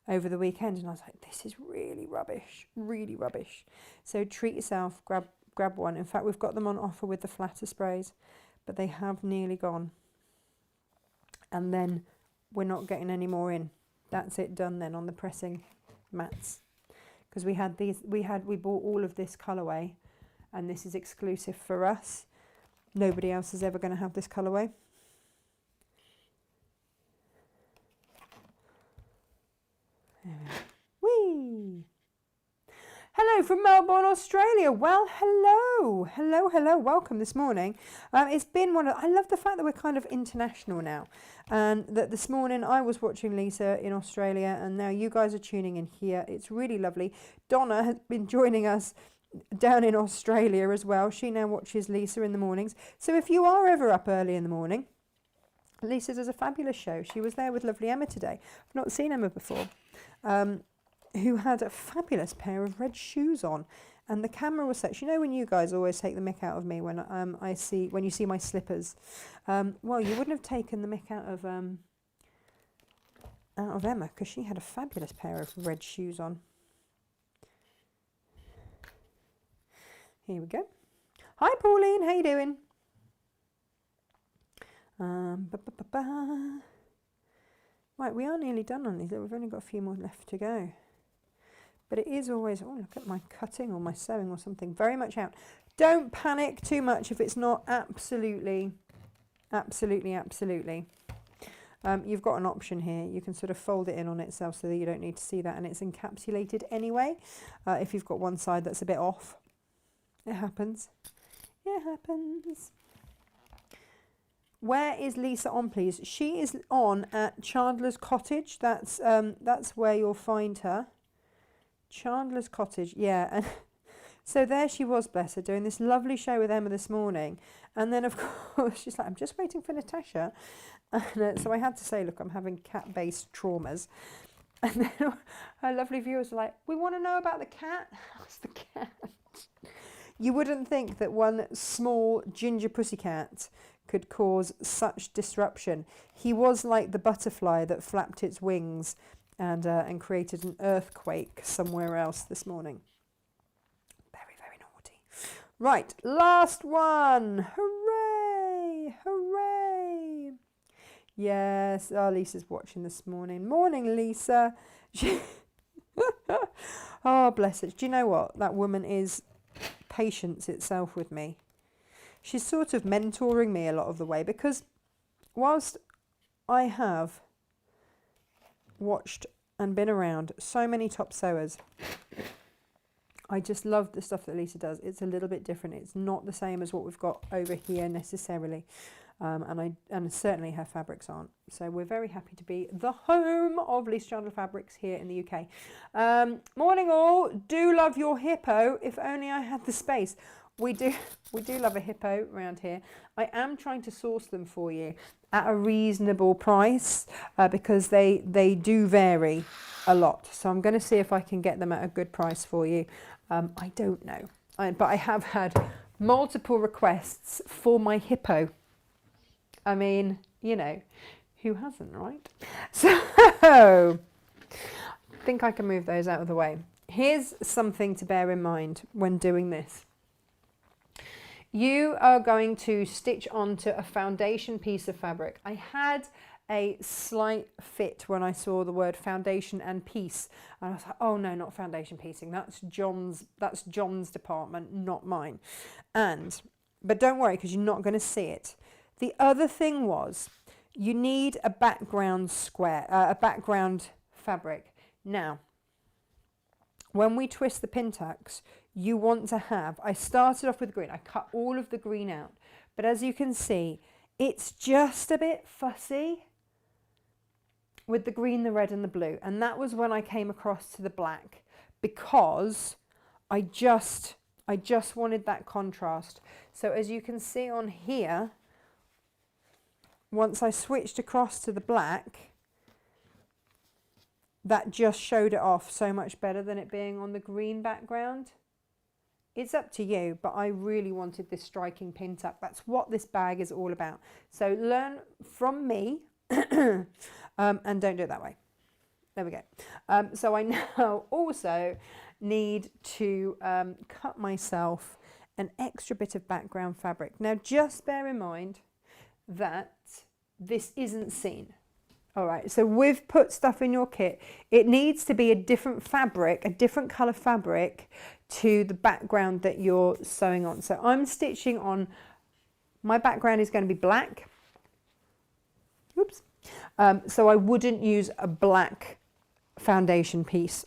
over the weekend, and I was like, this is really rubbish, really rubbish. So treat yourself, grab one. In fact, we've got them on offer with the flatter sprays, but they have nearly gone. And then we're not getting any more in. That's it, done then on the pressing mats. Because we bought all of this colourway, and this is exclusive for us. Nobody else is ever going to have this colourway. Whee! Hello from Melbourne, Australia. Well, hello, welcome this morning. It's been I love the fact that we're kind of international now, and that this morning I was watching Lisa in Australia, and now you guys are tuning in here. It's really lovely. Donna has been joining us down in Australia as well. She now watches Lisa in the mornings. So if you are ever up early in the morning, Lisa does a fabulous show. She was there with lovely Emma today. I've not seen Emma before. Who had a fabulous pair of red shoes on, and the camera was set. You know when you guys always take the mick out of me when when you see my slippers. Well, you wouldn't have taken the mick out of Emma, because she had a fabulous pair of red shoes on. Here we go. Hi Pauline, how you doing? Right, we are nearly done on these. We've only got a few more left to go. But it is always, oh, look at my cutting or my sewing or something, very much out. Don't panic too much if it's not absolutely. You've got an option here. You can sort of fold it in on itself so that you don't need to see that, and it's encapsulated anyway. If you've got one side that's a bit off, it happens. It happens. Where is Lisa on, please? She is on at Chandler's Cottage. That's where you'll find her. Chandler's Cottage, yeah. And so there she was, bless her, doing this lovely show with Emma this morning. And then, of course, she's like, I'm just waiting for Natasha. And so I had to say, look, I'm having cat-based traumas. And then her lovely viewers were like, we want to know about the cat. How's the cat? You wouldn't think that one small ginger pussycat could cause such disruption. He was like the butterfly that flapped its wings and created an earthquake somewhere else this morning. Very, very naughty. Right, last one. Hooray! Hooray! Yes, Lisa's watching this morning. Morning, Lisa. Oh, bless it. Do you know what? That woman is patience itself with me. She's sort of mentoring me a lot of the way, because whilst I have watched and been around so many top sewers. I just love the stuff that Lisa does. It's a little bit different. It's not the same as what we've got over here necessarily. And certainly her fabrics aren't. So we're very happy to be the home of Lisa Chandler Fabrics here in the UK. Morning all. Do love your hippo. If only I had the space. We do love a hippo around here. I am trying to source them for you at a reasonable price because they do vary a lot. So I'm going to see if I can get them at a good price for you. I don't know, but I have had multiple requests for my hippo. I mean, you know, who hasn't, right? So I think I can move those out of the way. Here's something to bear in mind when doing this. You are going to stitch onto a foundation piece of fabric. I had a slight fit when I saw the word foundation and piece, and I was like, oh no, not foundation piecing. That's John's department, not mine. But don't worry, because you're not going to see it. The other thing was, you need a background fabric. Now, when we twist the pin tucks, you want to have, I started off with green, I cut all of the green out, but as you can see, it's just a bit fussy with the green, the red and the blue. And that was when I came across to the black, because I just wanted that contrast. So as you can see on here, once I switched across to the black, that just showed it off so much better than it being on the green background. It's up to you, but I really wanted this striking pin tuck. That's what this bag is all about. So learn from me and don't do it that way. There we go. So I now also need to cut myself an extra bit of background fabric. Now just bear in mind that this isn't seen. All right, so we've put stuff in your kit. It needs to be a different fabric, a different colour fabric to the background that you're sewing on. So I'm stitching on, my background is going to be black. Oops. So I wouldn't use a black foundation piece,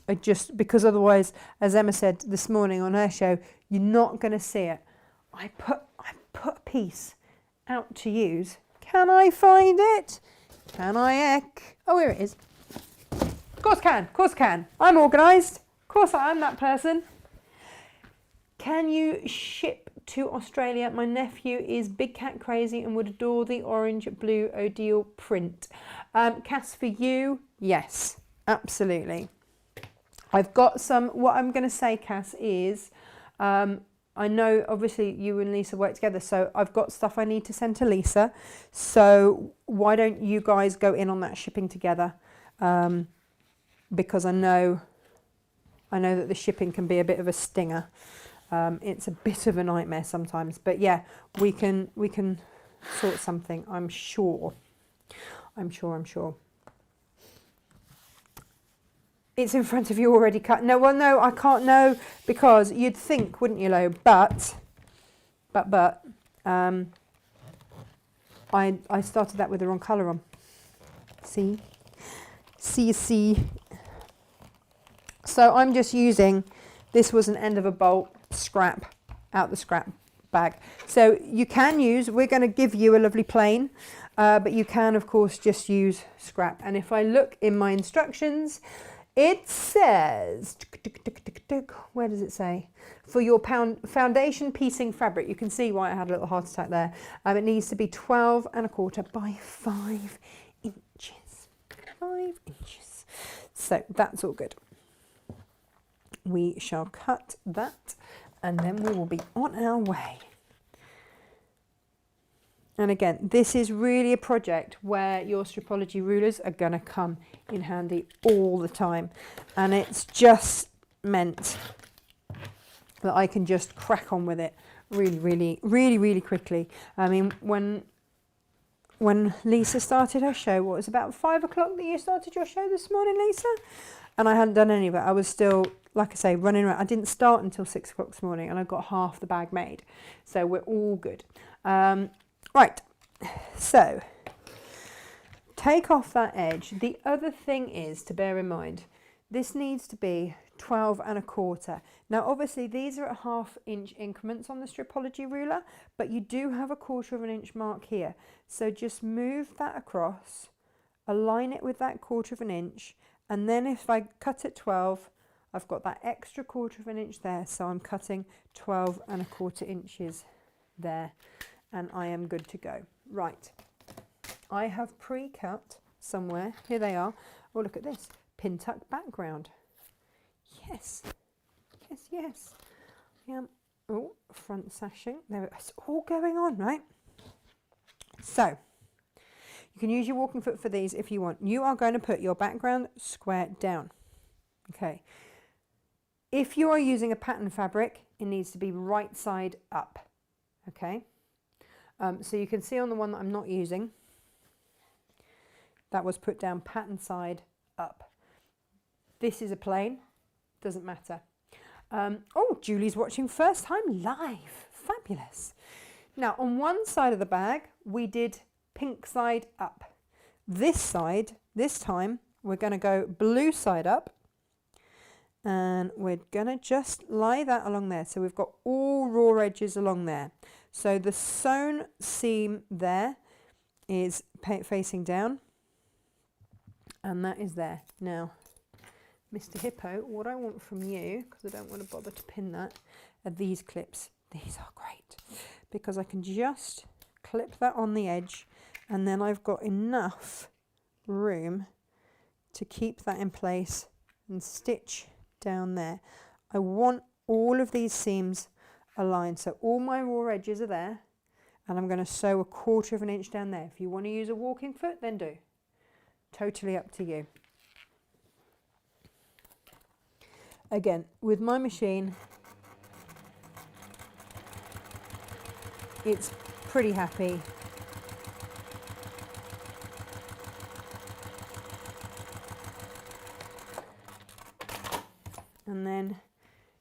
because otherwise, as Emma said this morning on her show, you're not going to see it. I put a piece out to use. Can I find it? Can I eck? Oh, here it is. Of course can. I'm organised. Of course I'm that person. Can you ship to Australia? My nephew is big cat crazy and would adore the orange blue Odile print. Cass, for you, yes, absolutely. I've got some, what I'm going to say, Cass, is I know obviously you and Lisa work together, so I've got stuff I need to send to Lisa. So why don't you guys go in on that shipping together? Because I know that the shipping can be a bit of a stinger. It's a bit of a nightmare sometimes, but yeah, we can sort something. I'm sure. It's in front of you already cut. No, well, no, I can't know, because you'd think, wouldn't you, Lo? But I started that with the wrong colour on. See. So I'm just using, this was an end of a bolt scrap out the scrap bag. So you can use, we're going to give you a lovely plain, but you can of course just use scrap. And if I look in my instructions, it says, where does it say? For your foundation piecing fabric, you can see why I had a little heart attack there. It needs to be 12 1/4 by 5 inches. 5 inches. So that's all good. We shall cut that and then we will be on our way. And again, this is really a project where your stripology rulers are going to come in handy all the time. And it's just meant that I can just crack on with it really quickly. I mean, when Lisa started her show, what was about 5 o'clock that you started your show this morning, Lisa? And I hadn't done any of it. I was still, like I say, running around. I didn't start until 6 o'clock this morning and I got half the bag made. So we're all good. Right, so take off that edge. The other thing is to bear in mind, this needs to be 12 1/4. Now obviously these are at 1/2 inch increments on the Stripology ruler, but you do have a 1/4 inch mark here. So just move that across, align it with that 1/4 inch, and then if I cut at 12, I've got that extra 1/4 inch there, so I'm cutting 12 1/4 inches there, and I am good to go. Right, I have pre-cut somewhere, here they are. Oh, look at this, pin tuck background. Yes, yes, yes. Oh, front sashing, there it's all going on, right? So, you can use your walking foot for these if you want. You are going to put your background square down, okay? If you are using a pattern fabric, it needs to be right side up, okay? So you can see on the one that I'm not using, that was put down pattern side up. This is a plain, doesn't matter. Oh, Julie's watching first time live, fabulous. Now on one side of the bag, we did pink side up. This side, this time, we're gonna go blue side up, and we're gonna just lie that along there. So we've got all raw edges along there. So the sewn seam there is facing down, and that is there. Now, Mr. Hippo, what I want from you, because I don't want to bother to pin that, are these clips. These are great, because I can just clip that on the edge, and then I've got enough room to keep that in place and stitch down there. I want all of these seams aligned, so all my raw edges are there, and I'm going to sew a 1/4 inch down there. If you want to use a walking foot, then do. Totally up to you. Again, with my machine, it's pretty happy. And then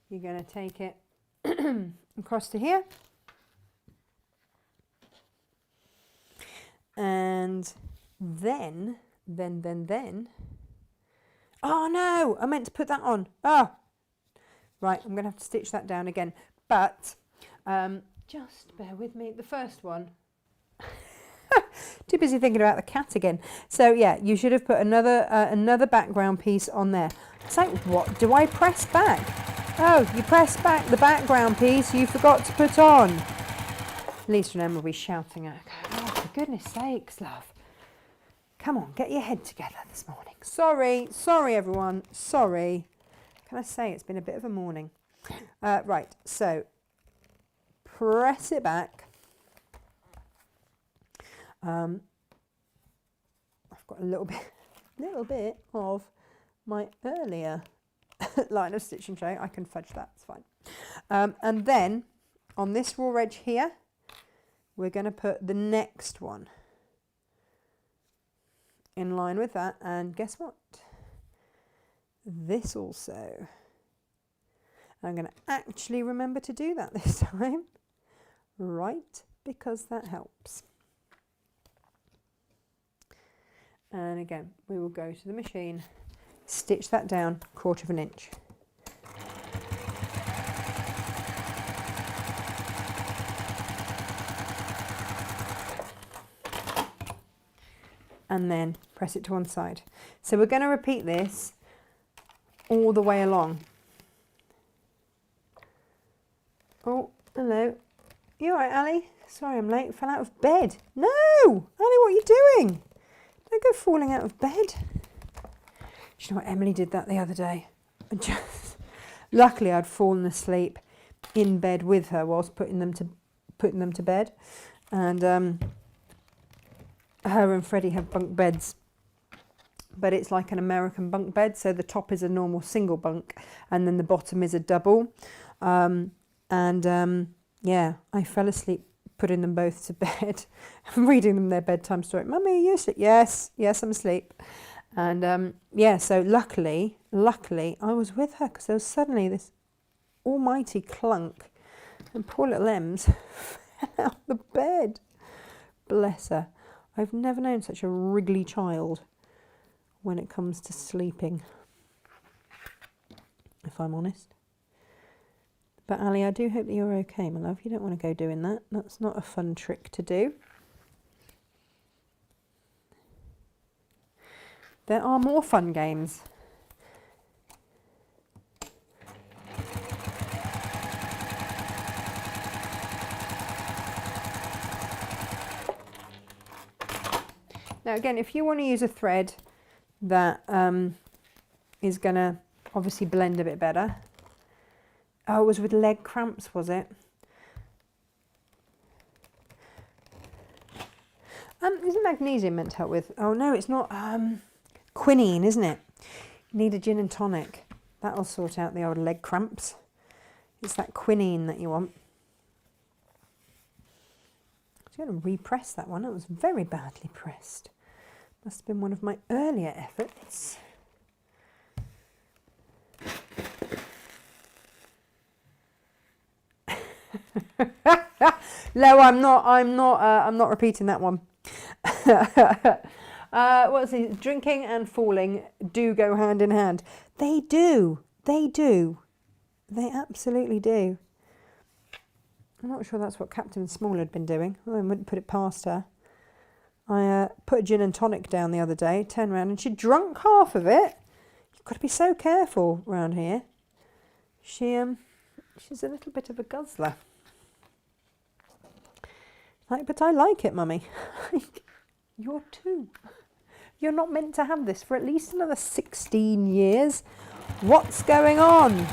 you're going to take it across to here, and then oh no, I meant to put that on. Oh right, I'm gonna have to stitch that down again, but just bear with me. The first one, too busy thinking about the cat again. So yeah, you should have put another background piece on there. It's like, what do I press back? Oh, you press back the background piece you forgot to put on. Lisa and Emma will be shouting at her. Oh, for goodness sakes, love. Come on, get your head together this morning. Sorry everyone, sorry. Can I say it's been a bit of a morning? Right, so press it back. I've got a little bit of my earlier line of stitching tray. I can fudge that, it's fine. And then on this raw edge here, we're going to put the next one in line with that, and guess what? This also. I'm going to actually remember to do that this time, right? Because that helps. And again, we will go to the machine, stitch that down 1/4 inch. And then press it to one side. So we're going to repeat this all the way along. Oh, hello. You all right, Ali? Sorry I'm late. Fell out of bed. No! Ali, what are you doing? Don't go falling out of bed. Do you know what? Emily did that the other day. Luckily, I'd fallen asleep in bed with her whilst putting them to bed. And her and Freddie have bunk beds, but it's like an American bunk bed, so the top is a normal single bunk and then the bottom is a double. Yeah, I fell asleep putting them both to bed. I'm reading them their bedtime story. Mummy, are you asleep? Yes, I'm asleep. And yeah, so luckily I was with her, because there was suddenly this almighty clunk and poor little Ems fell out the bed. Bless her. I've never known such a wriggly child when it comes to sleeping, if I'm honest. But Ali, I do hope that you're okay, my love. You don't want to go doing that. That's not a fun trick to do. There are more fun games. Now again, if you want to use a thread that is going to obviously blend a bit better. Oh, it was with leg cramps, was it? Isn't magnesium meant to help with? Oh no, it's not. Quinine, isn't it? You need a gin and tonic. That'll sort out the old leg cramps. It's that quinine that you want. I'm going to repress that one. It was very badly pressed. Must have been one of my earlier efforts. No, I'm not repeating that one. What's it? Drinking and falling do go hand in hand. They do. They do. They absolutely do. I'm not sure that's what Captain Small had been doing. I wouldn't put it past her. I put a gin and tonic down the other day, turned around and she drunk half of it. You've got to be so careful around here. She's a little bit of a guzzler. But I like it, Mummy. You're too. You're not meant to have this for at least another 16 years. What's going on?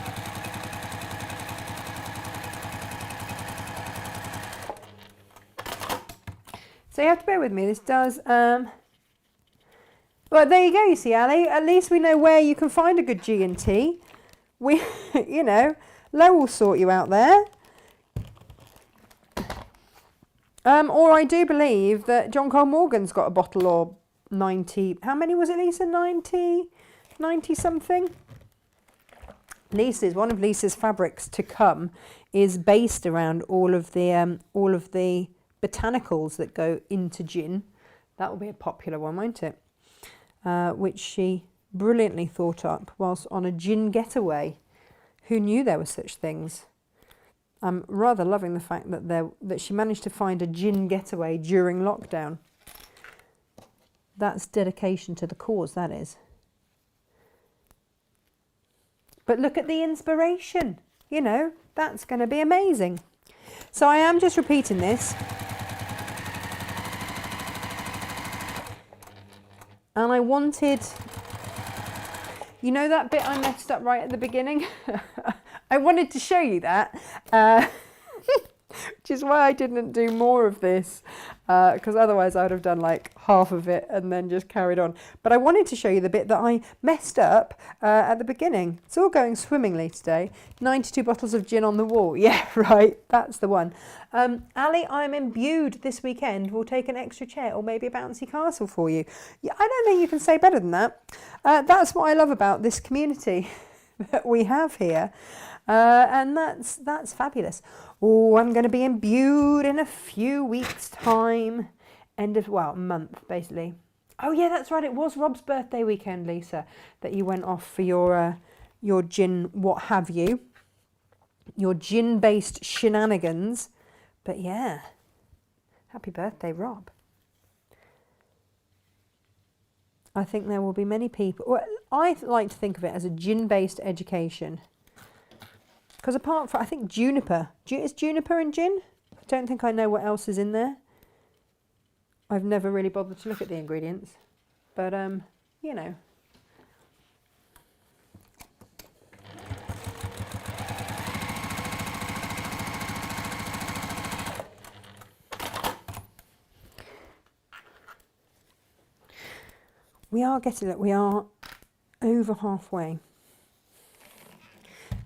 So you have to bear with me. This does... Well, there you go, you see, Ali. At least we know where you can find a good G&T. We, you know, Lo will sort you out there. Or I do believe that John Cole Morgan's got a bottle or 90... How many was it, Lisa? 90 something? One of Lisa's fabrics to come is based around all of the botanicals that go into gin. That will be a popular one, won't it? Which she brilliantly thought up whilst on a gin getaway. Who knew there were such things? I'm rather loving the fact that she managed to find a gin getaway during lockdown. That's dedication to the cause, that is. But look at the inspiration. You know, that's going to be amazing. So I am just repeating this. And I wanted, you know that bit I messed up right at the beginning? I wanted to show you that, which is why I didn't do more of this, because otherwise I would have done like half of it and then just carried on. But I wanted to show you the bit that I messed up at the beginning. It's all going swimmingly today. 92 bottles of gin on the wall. Yeah, right, that's the one. Ali, I'm imbued this weekend. We'll take an extra chair or maybe a bouncy castle for you. Yeah, I don't think you can say better than that. That's what I love about this community that we have here. And that's fabulous. Oh, I'm going to be imbued in a few weeks' time. Month, basically. Oh, yeah, that's right. It was Rob's birthday weekend, Lisa, that you went off for your gin, what have you. Your gin-based shenanigans. But, yeah, happy birthday, Rob. I think there will be many people. Well, I like to think of it as a gin-based education. Because apart from, I think juniper. Is juniper in gin? I don't think I know what else is in there. I've never really bothered to look at the ingredients. But, you know. We are getting it. We are over halfway.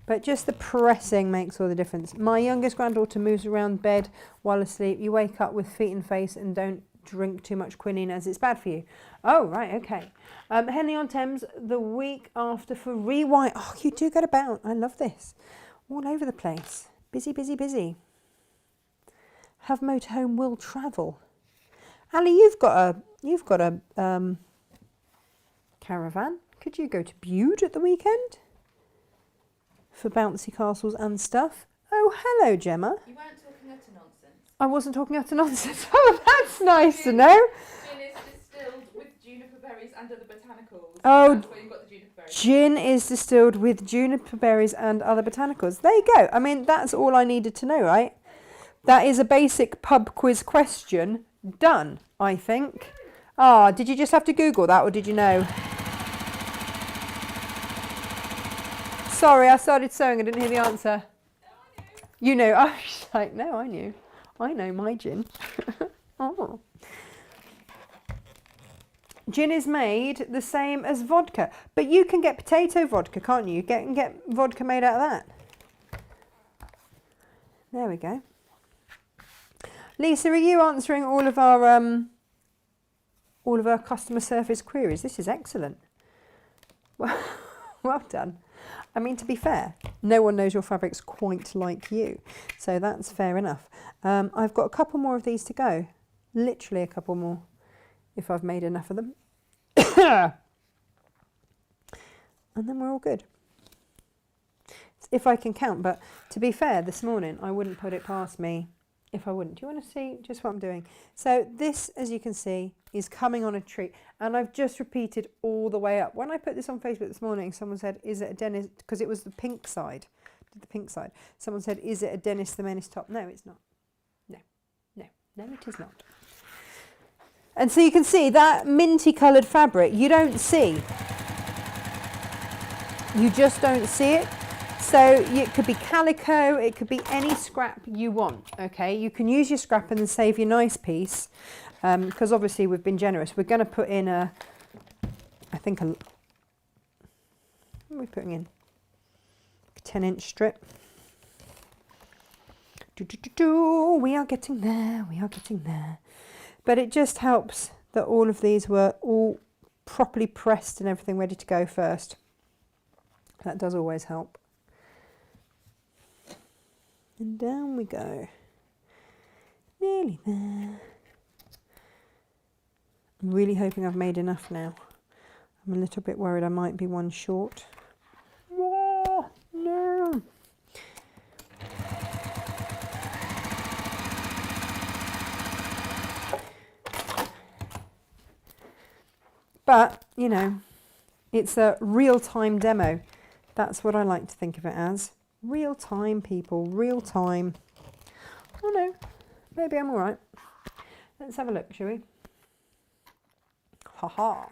But just the pressing makes all the difference. My youngest granddaughter moves around bed while asleep. You wake up with feet and face and don't drink too much quinine as it's bad for you. Oh, right, okay. Henley on Thames, the week after for Rewind. Oh, you do get about. I love this. All over the place. Busy, busy, busy. Have motorhome will travel. Ali, you've got a caravan. Could you go to Bude at the weekend for bouncy castles and stuff? Oh, hello, Gemma. You weren't talking utter nonsense. I wasn't talking utter nonsense. Oh, that's nice to know. Gin is distilled with juniper berries and other botanicals. Oh, That's where you've got the juniper berries. gin is distilled with juniper berries and other botanicals. There you go. I mean, that's all I needed to know, right? That is a basic pub quiz question done, I think. Ah, did you just have to Google that or did you know? Sorry, I started sewing. I didn't hear the answer. You know, I was like, no, I knew. I know my gin. Oh. Gin is made the same as vodka, but you can get potato vodka, can't you? You can get vodka made out of that. There we go. Lisa, are you answering all of our customer service queries? This is excellent. Well, well done. I mean, to be fair, no one knows your fabrics quite like you, so that's fair enough. I've got a couple more of these to go, literally a couple more, if I've made enough of them. And then we're all good. If I can count, but to be fair, this morning I wouldn't put it past me if I wouldn't. Do you want to see just what I'm doing? So this, as you can see, is coming on a tree, and I've just repeated all the way up. When I put this on Facebook this morning, someone said, is it a Dennis, because it was the pink side, the pink side. Someone said, is it a Dennis the Menace top? No, it's not. No, it is not. And so you can see that minty coloured fabric, you don't see. You just don't see it. So it could be calico, it could be any scrap you want, okay? You can use your scrap and then save your nice piece, because obviously we've been generous. We're going to put in what are we putting in? A 10-inch strip. We are getting there, we are getting there. But it just helps that all of these were all properly pressed and everything ready to go first. That does always help. And down we go. Nearly there. I'm really hoping I've made enough now. I'm a little bit worried I might be one short. Oh, no. But, you know, it's a real-time demo. That's what I like to think of it as. Real time, people, real time. Oh no, maybe I'm all right. Let's have a look, shall we? Ha ha.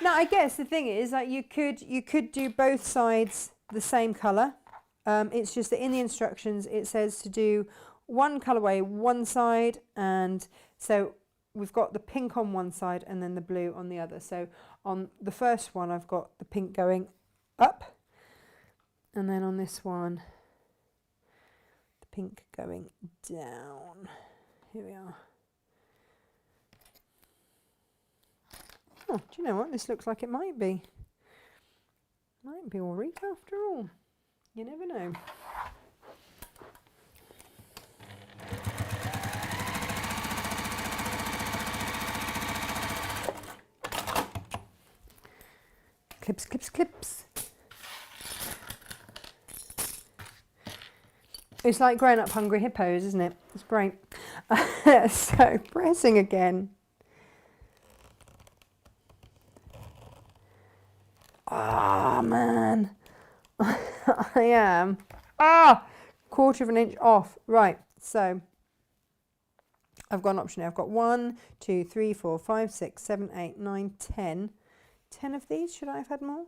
Now, I guess the thing is that you could do both sides the same colour. It's just that in the instructions it says to do one colourway one side, and so we've got the pink on one side and then the blue on the other. So on the first one I've got the pink going up, and then on this one the pink going down. Here we are. Oh, do you know what? This looks like it might be all right after all. You never know. Clips, clips, clips. It's like growing up hungry hippos, isn't it? It's great. So, pressing again. Ah, man. I am. Quarter of an inch off. Right, so I've got an option here. I've got 1, 2, 3, 4, 5, 6, 7, 8, 9, 10. 10 of these. Should I have had more?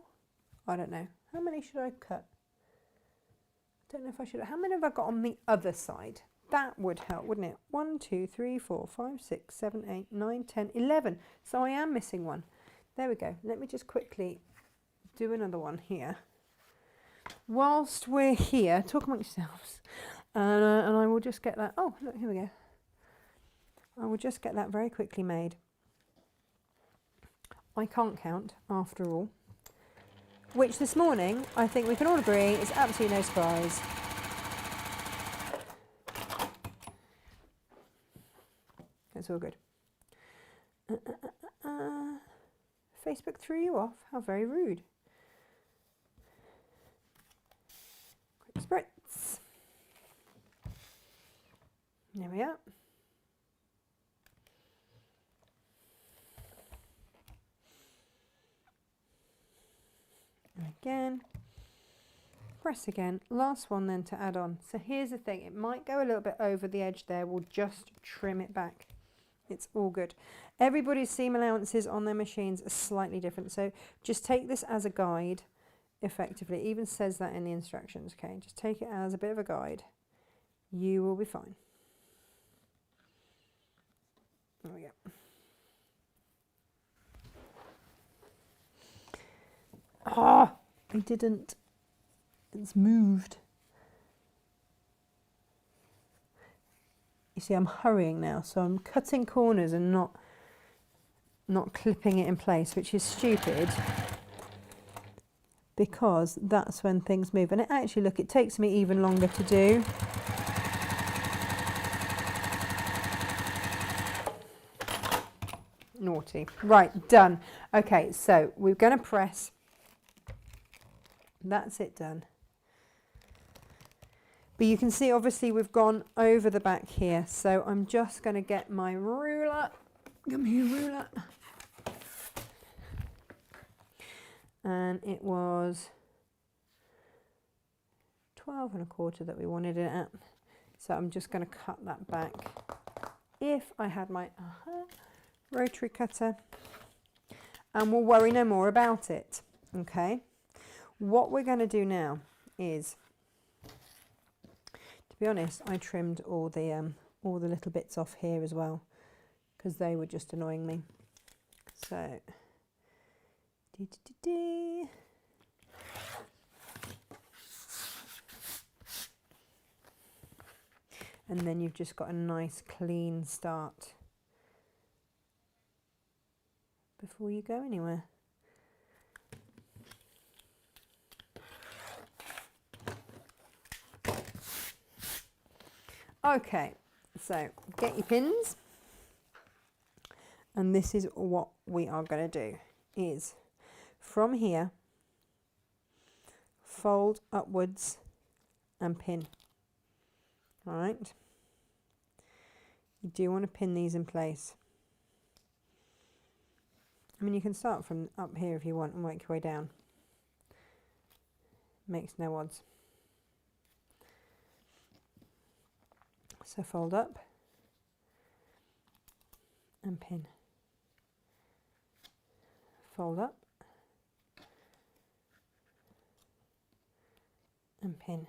I don't know. How many should I cut? I don't know if I should. How many have I got on the other side? That would help, wouldn't it? 1, 2, 3, 4, 5, 6, 7, 8, 9, 10, 11. So I am missing one. There we go. Let me just quickly do another one here. Whilst we're here, talk amongst yourselves. And I will just get that. Oh, look, here we go. I will just get that very quickly made. I can't count, after all. Which this morning, I think we can all agree, is absolutely no surprise. It's all good. Facebook threw you off? How very rude. Quick spritz. There we are. Again. Press again. Last one then to add on. So here's the thing. It might go a little bit over the edge there. We'll just trim it back. It's all good. Everybody's seam allowances on their machines are slightly different. So just take this as a guide, effectively. It even says that in the instructions, okay? Just take it as a bit of a guide. You will be fine. There we go. Ah, I didn't. It's moved. You see, I'm hurrying now, so I'm cutting corners and not clipping it in place, which is stupid because that's when things move. And it actually, look, it takes me even longer to do. Naughty. Right, done. Okay, so we're going to press. That's it done. But you can see obviously we've gone over the back here, so I'm just going to get my ruler. Come here, ruler. And it was 12 1/4 that we wanted it at. So I'm just going to cut that back. If I had my rotary cutter, and we'll worry no more about it. Okay. What we're going to do now is, to be honest, I trimmed all the little bits off here as well because they were just annoying me. So, and then you've just got a nice clean start before you go anywhere. Okay, so get your pins, and this is what we are going to do, is from here, fold upwards and pin. All right, you do want to pin these in place. I mean, you can start from up here if you want and work your way down. Makes no odds. So fold up and pin. Fold up and pin.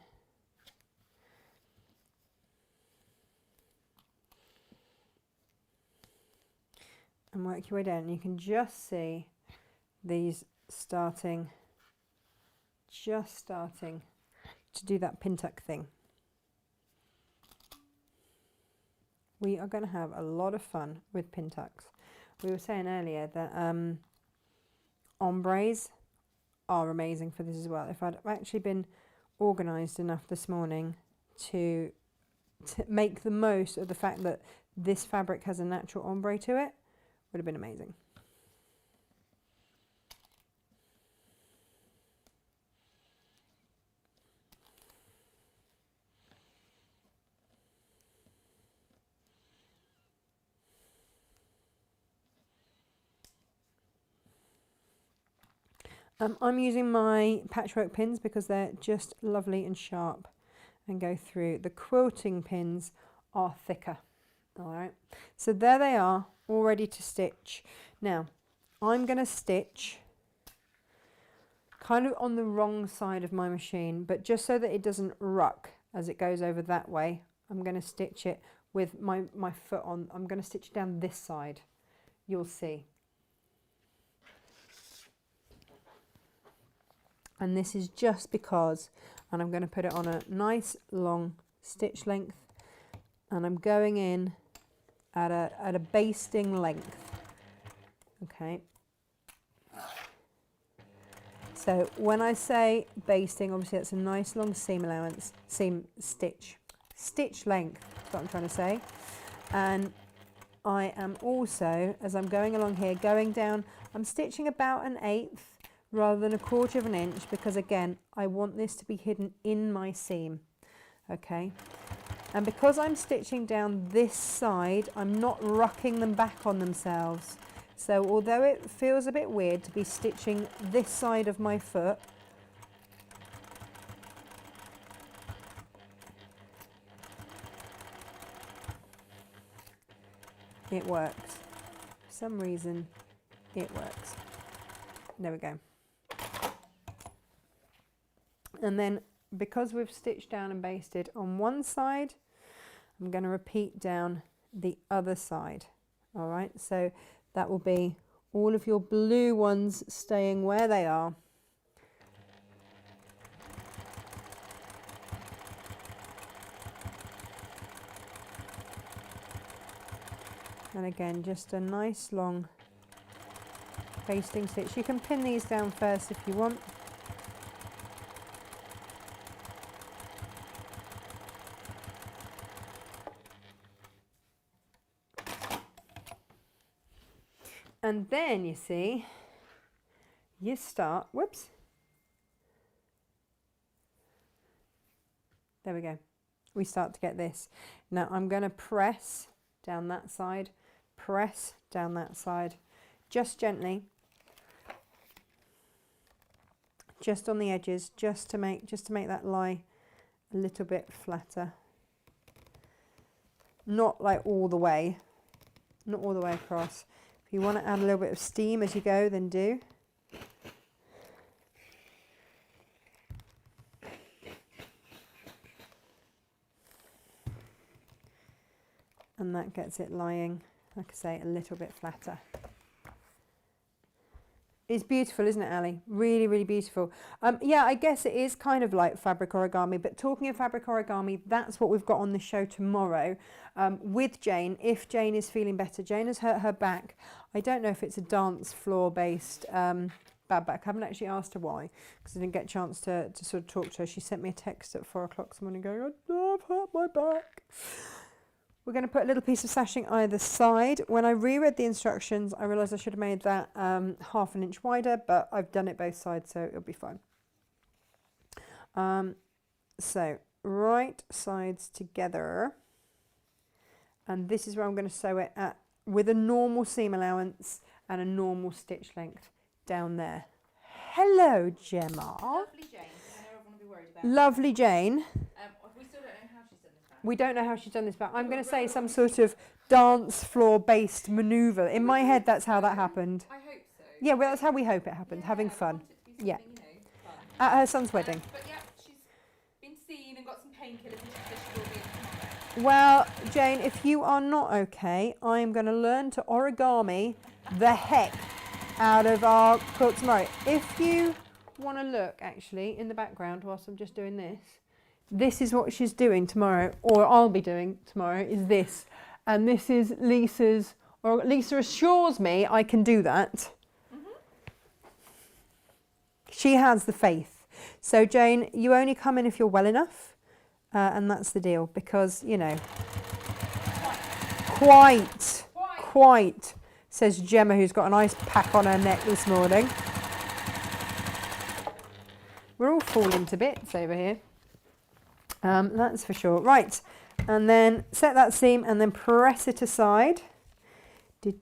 And work your way down. You can just see these just starting to do that pin tuck thing. We are going to have a lot of fun with pin tucks. We were saying earlier that ombres are amazing for this as well. If I'd actually been organised enough this morning to make the most of the fact that this fabric has a natural ombre to it, would have been amazing. I'm using my patchwork pins because they're just lovely and sharp and go through. The quilting pins are thicker. All right, so there they are, all ready to stitch. Now, I'm going to stitch kind of on the wrong side of my machine, but just so that it doesn't ruck as it goes over that way, I'm going to stitch it with my foot on. I'm going to stitch down this side. You'll see. And this is just because, and I'm going to put it on a nice long stitch length, and I'm going in at a basting length. Okay. So when I say basting, obviously that's a nice long seam allowance, stitch length, that's what I'm trying to say. And I am also, as I'm going along here, going down, I'm stitching about 1/8 rather than 1/4 of an inch, because again, I want this to be hidden in my seam, okay? And because I'm stitching down this side, I'm not rucking them back on themselves. So although it feels a bit weird to be stitching this side of my foot, it works. For some reason, it works. There we go. And then because we've stitched down and basted on one side, I'm going to repeat down the other side. All right, so that will be all of your blue ones staying where they are. And again, just a nice long basting stitch. You can pin these down first if you want. And then you see, you start, whoops. There we go. We start to get this. Now I'm going to press down that side, press down that side, just gently, just on the edges, just to make that lie a little bit flatter. Not like all the way, not all the way across. If you want to add a little bit of steam as you go, then do. And that gets it lying, like I say, a little bit flatter. It's beautiful, isn't it, Ali? Really, really beautiful. Yeah, I guess it is kind of like fabric origami, but talking of fabric origami, that's what we've got on the show tomorrow with Jane, if Jane is feeling better. Jane has hurt her back. I don't know if it's a dance floor based bad back. I haven't actually asked her why, because I didn't get a chance to sort of talk to her. She sent me a text at 4 o'clock this morning going, I've hurt my back. We're going to put a little piece of sashing either side. When I reread the instructions, I realised I should have made that 1/2 an inch wider, but I've done it both sides, so it'll be fine. So right sides together, and this is where I'm going to sew it at with a normal seam allowance and a normal stitch length down there. Hello, Gemma. Lovely Jane. I know everyone will be worried about. Lovely Jane. We still don't know how she's done this back. We don't know how she's done this back. I'm going to say some sort of dance floor based manoeuvre. In my head, that's how that happened. I hope so. Yeah, well, that's how we hope it happened, having fun. Yeah. Something, you know, fun. At her son's wedding. But yeah, she's been seen and got some painkillers, and she says she will be in tomorrow. Well, Jane, if you are not okay, I'm going to learn to origami the heck out of our quilt tomorrow. If you want to look, actually, in the background whilst I'm just doing this, this is what she's doing tomorrow, or I'll be doing tomorrow, is this. And this is Lisa's, or Lisa assures me I can do that. She has the faith. So, Jane, you only come in if you're well enough, and that's the deal, because, you know, quite, says Gemma, who's got an ice pack on her neck this morning. We're all falling to bits over here. That's for sure. Right, and then set that seam and then press it aside. There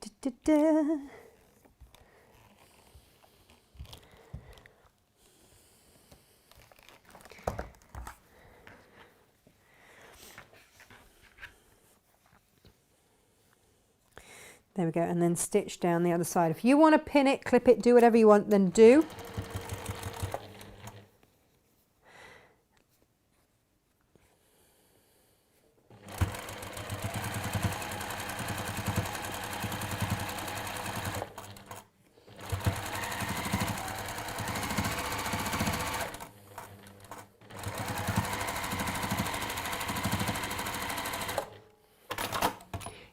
we go, and then stitch down the other side. If you want to pin it, clip it, do whatever you want, then do.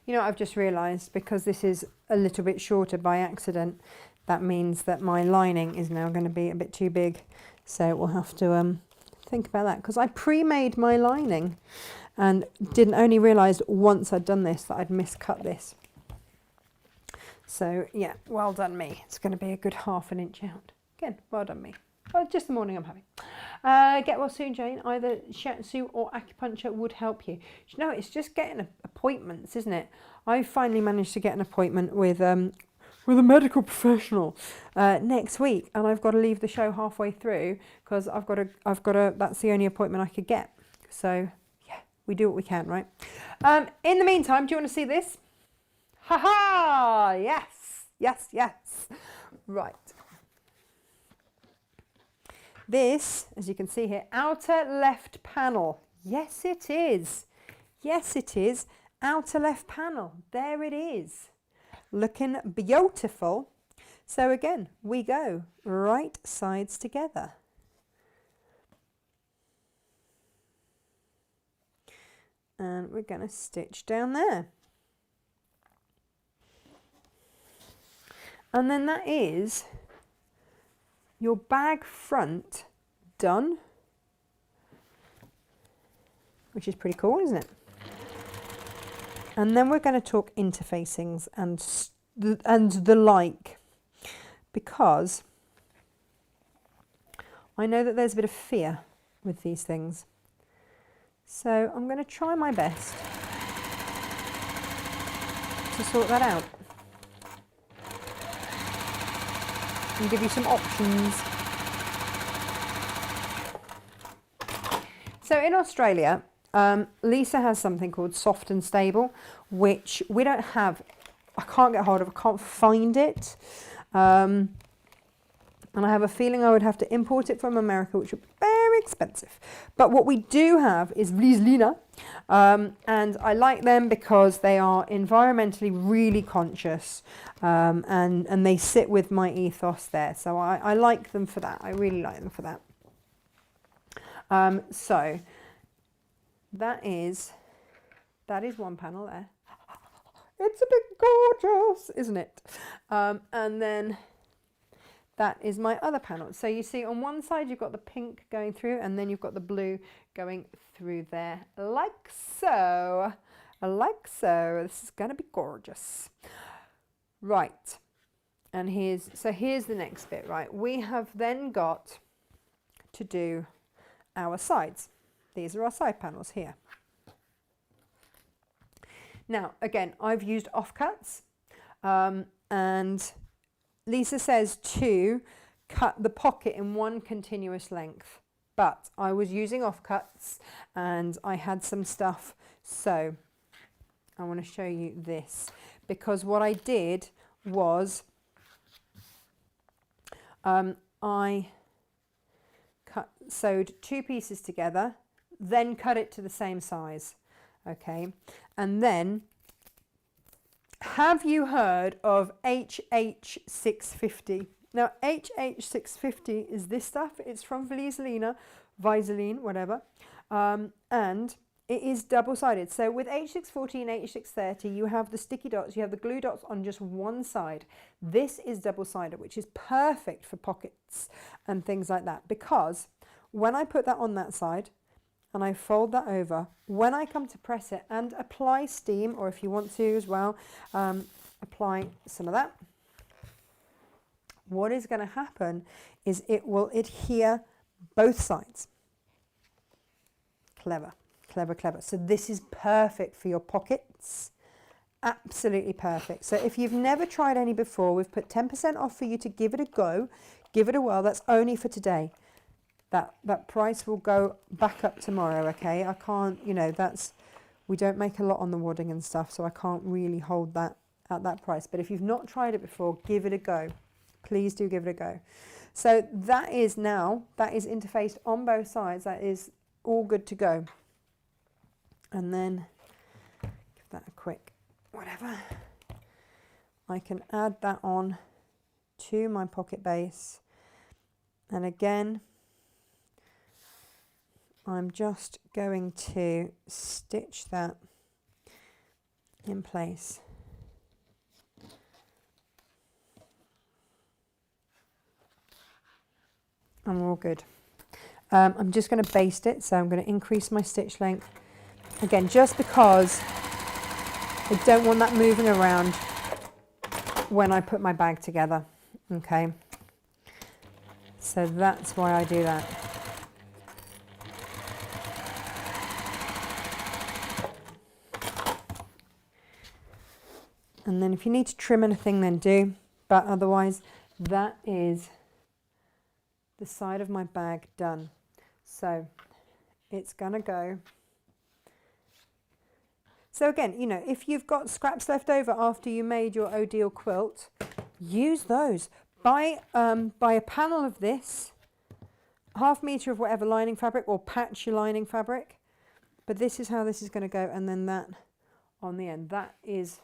You know what I've just realised, because this is a little bit shorter by accident, that means that my lining is now going to be a bit too big. So we'll have to think about that, because I pre-made my lining and didn't only realise once I'd done this that I'd miscut this. So yeah, well done me. It's going to be a good ½ inch out. Again, well done me. Well, just the morning I'm having. Get well soon, Jane. Either shiatsu or acupuncture would help you. You know, it's just getting appointments, isn't it? I finally managed to get an appointment with a medical professional next week, and I've got to leave the show halfway through because I've got to. That's the only appointment I could get. So yeah, we do what we can, right? In the meantime, do you want to see this? Ha ha! Yes, yes, yes. Right. This, as you can see here, outer left panel. Yes, it is. Yes, it is. Outer left panel. There it is. Looking beautiful. So again, we go right sides together. And we're going to stitch down there. And then that is your bag front done, which is pretty cool, isn't it? And then we're going to talk interfacings and the like, because I know that there's a bit of fear with these things. So I'm going to try my best to sort that out and give you some options. So in Australia, Lisa has something called Soft and Stable, which we don't have. I can't get hold of. I can't find it. And I have a feeling I would have to import it from America, which would be very expensive. But what we do have is Vlieslina, and I like them because they are environmentally really conscious, and they sit with my ethos there. So I like them for that. I really like them for that. So that is one panel there. It's a bit gorgeous, isn't it? And then that is my other panel. So you see on one side you've got the pink going through, and then you've got the blue going through there, like so. Like so. This is going to be gorgeous. Right. And here's the next bit, right? We have then got to do our sides. These are our side panels here. Now, again, I've used offcuts, and Lisa says to cut the pocket in one continuous length, but I was using offcuts and I had some stuff, so I want to show you this, because what I did was I sewed two pieces together, then cut it to the same size, okay? And then, have you heard of HH650? Now, HH650 is this stuff. It's from Vlieslina, Visaline, whatever. And it is double-sided. So with H640 and H630, you have the sticky dots, you have the glue dots on just one side. This is double-sided, which is perfect for pockets and things like that, because when I put that on that side, and I fold that over, when I come to press it and apply steam, or if you want to as well, apply some of that, what is going to happen is it will adhere both sides. Clever, clever, clever. So this is perfect for your pockets. Absolutely perfect. So if you've never tried any before, we've put 10% off for you to give it a go, give it a whirl. That's only for today. That price will go back up tomorrow, okay? I can't, you know, we don't make a lot on the wadding and stuff, so I can't really hold that at that price. But if you've not tried it before, give it a go. Please do give it a go. So that is interfaced on both sides. That is all good to go. And then give that a quick whatever. I can add that on to my pocket base. And again, I'm just going to stitch that in place. And we're all good. I'm just going to baste it, so I'm going to increase my stitch length. Again, just because I don't want that moving around. when I put my bag together. Okay, so that's why I do that. And then if you need to trim anything, then do, but otherwise that is the side of my bag done. So it's gonna go. So again, you know, if you've got scraps left over after you made your Odile quilt, use those. Buy a panel of this, 1/2 metre of whatever lining fabric, or patch your lining fabric. But this is how this is going to go, and then that on the end. That is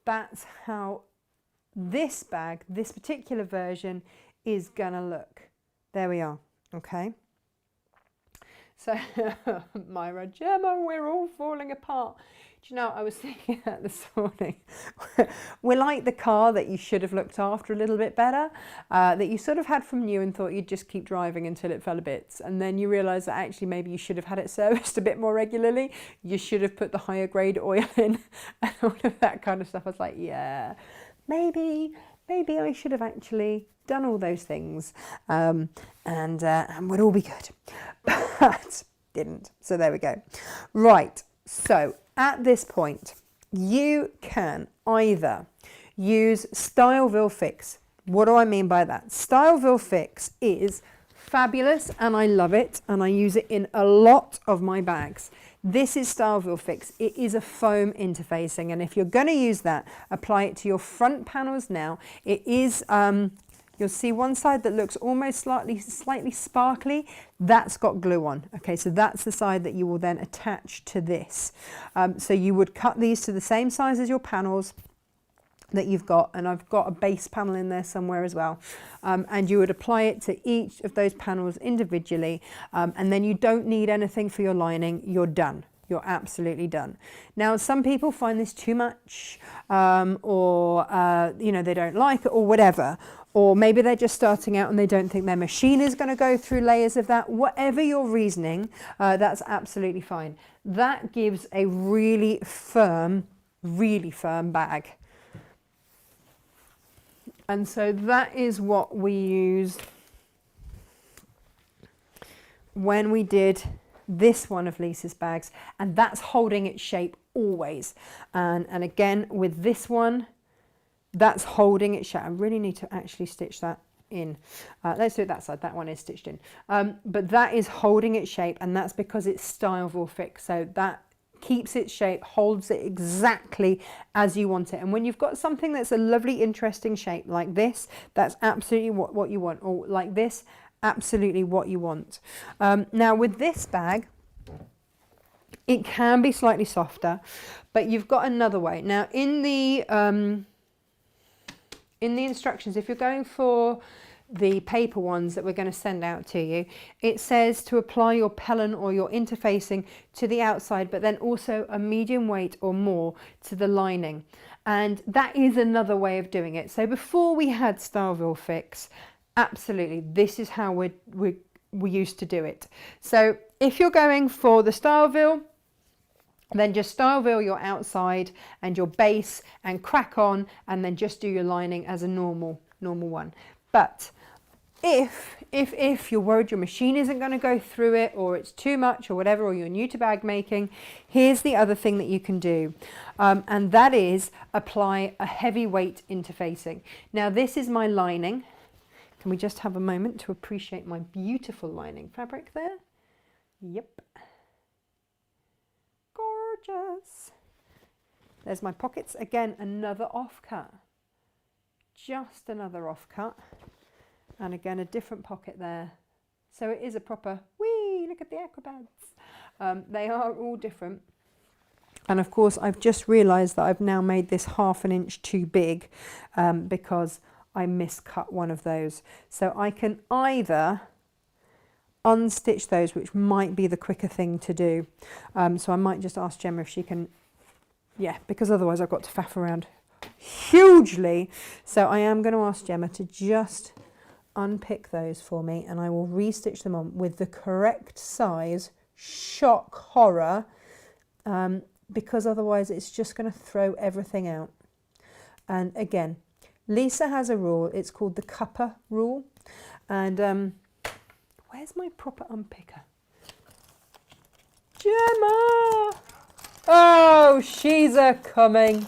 that's how this bag, this particular version, is gonna look. There we are. Okay, so Myra, Gemma, we're all falling apart. Do you know, I was thinking that this morning. We're like the car that you should have looked after a little bit better, that you sort of had from new and thought you'd just keep driving until it fell a bit, and then you realise that actually maybe you should have had it serviced a bit more regularly. You should have put the higher grade oil in and all of that kind of stuff. I was like, yeah, maybe I should have actually done all those things, and we'd all be good, but didn't. So there we go. Right. So at this point, you can either use Styleville Fix. What do I mean by that? Styleville Fix is fabulous and I love it, and I use it in a lot of my bags. This is Styleville Fix. It is a foam interfacing, and if you're going to use that, apply it to your front panels now. It is, you'll see one side that looks almost slightly sparkly. That's got glue on. Okay, so that's the side that you will then attach to this. So you would cut these to the same size as your panels that you've got, and I've got a base panel in there somewhere as well, and you would apply it to each of those panels individually, and then you don't need anything for your lining. You're done. You're absolutely done. Now, some people find this too much, or you know, they don't like it or whatever, or maybe they're just starting out and they don't think their machine is going to go through layers of that. Whatever your reasoning, that's absolutely fine. That gives a really firm bag. And so that is what we used when we did this one of Lisa's bags, and that's holding its shape always. And again with this one, that's holding its shape. I really need to actually stitch that in. Let's do it that side. That one is stitched in, but that is holding its shape, and that's because it's Styleville Fix. So that keeps its shape, holds it exactly as you want it. And when you've got something that's a lovely, interesting shape like this, that's absolutely what you want. Or like this, absolutely what you want. Now with this bag, it can be slightly softer, but you've got another way. Now in the instructions, if you're going for the paper ones that we're going to send out to you, it says to apply your pellon or your interfacing to the outside, but then also a medium weight or more to the lining. And that is another way of doing it. So before we had Styleville Fix, absolutely, this is how we used to do it. So if you're going for the Styleville, then just Styleville your outside and your base and crack on, and then just do your lining as a normal one. But if you're worried your machine isn't going to go through it, or it's too much or whatever, or you're new to bag making, here's the other thing that you can do, and that is apply a heavyweight interfacing. Now this is my lining. Can we just have a moment to appreciate my beautiful lining fabric there? Yep. Gorgeous. There's my pockets. Again, another offcut. Just another offcut. And again, a different pocket there. So it is a proper, whee, look at the acrobats. They are all different. And of course, I've just realised that I've now made this 1/2 inch too big, because I miscut one of those. So I can either unstitch those, which might be the quicker thing to do. So I might just ask Gemma if she can, yeah, because otherwise I've got to faff around hugely. So I am going to ask Gemma to just unpick those for me and I will restitch them on with the correct size. Shock horror, because otherwise it's just going to throw everything out. And again, Lisa has a rule, it's called the cuppa rule. And where's my proper unpicker? Gemma! Oh, she's a coming.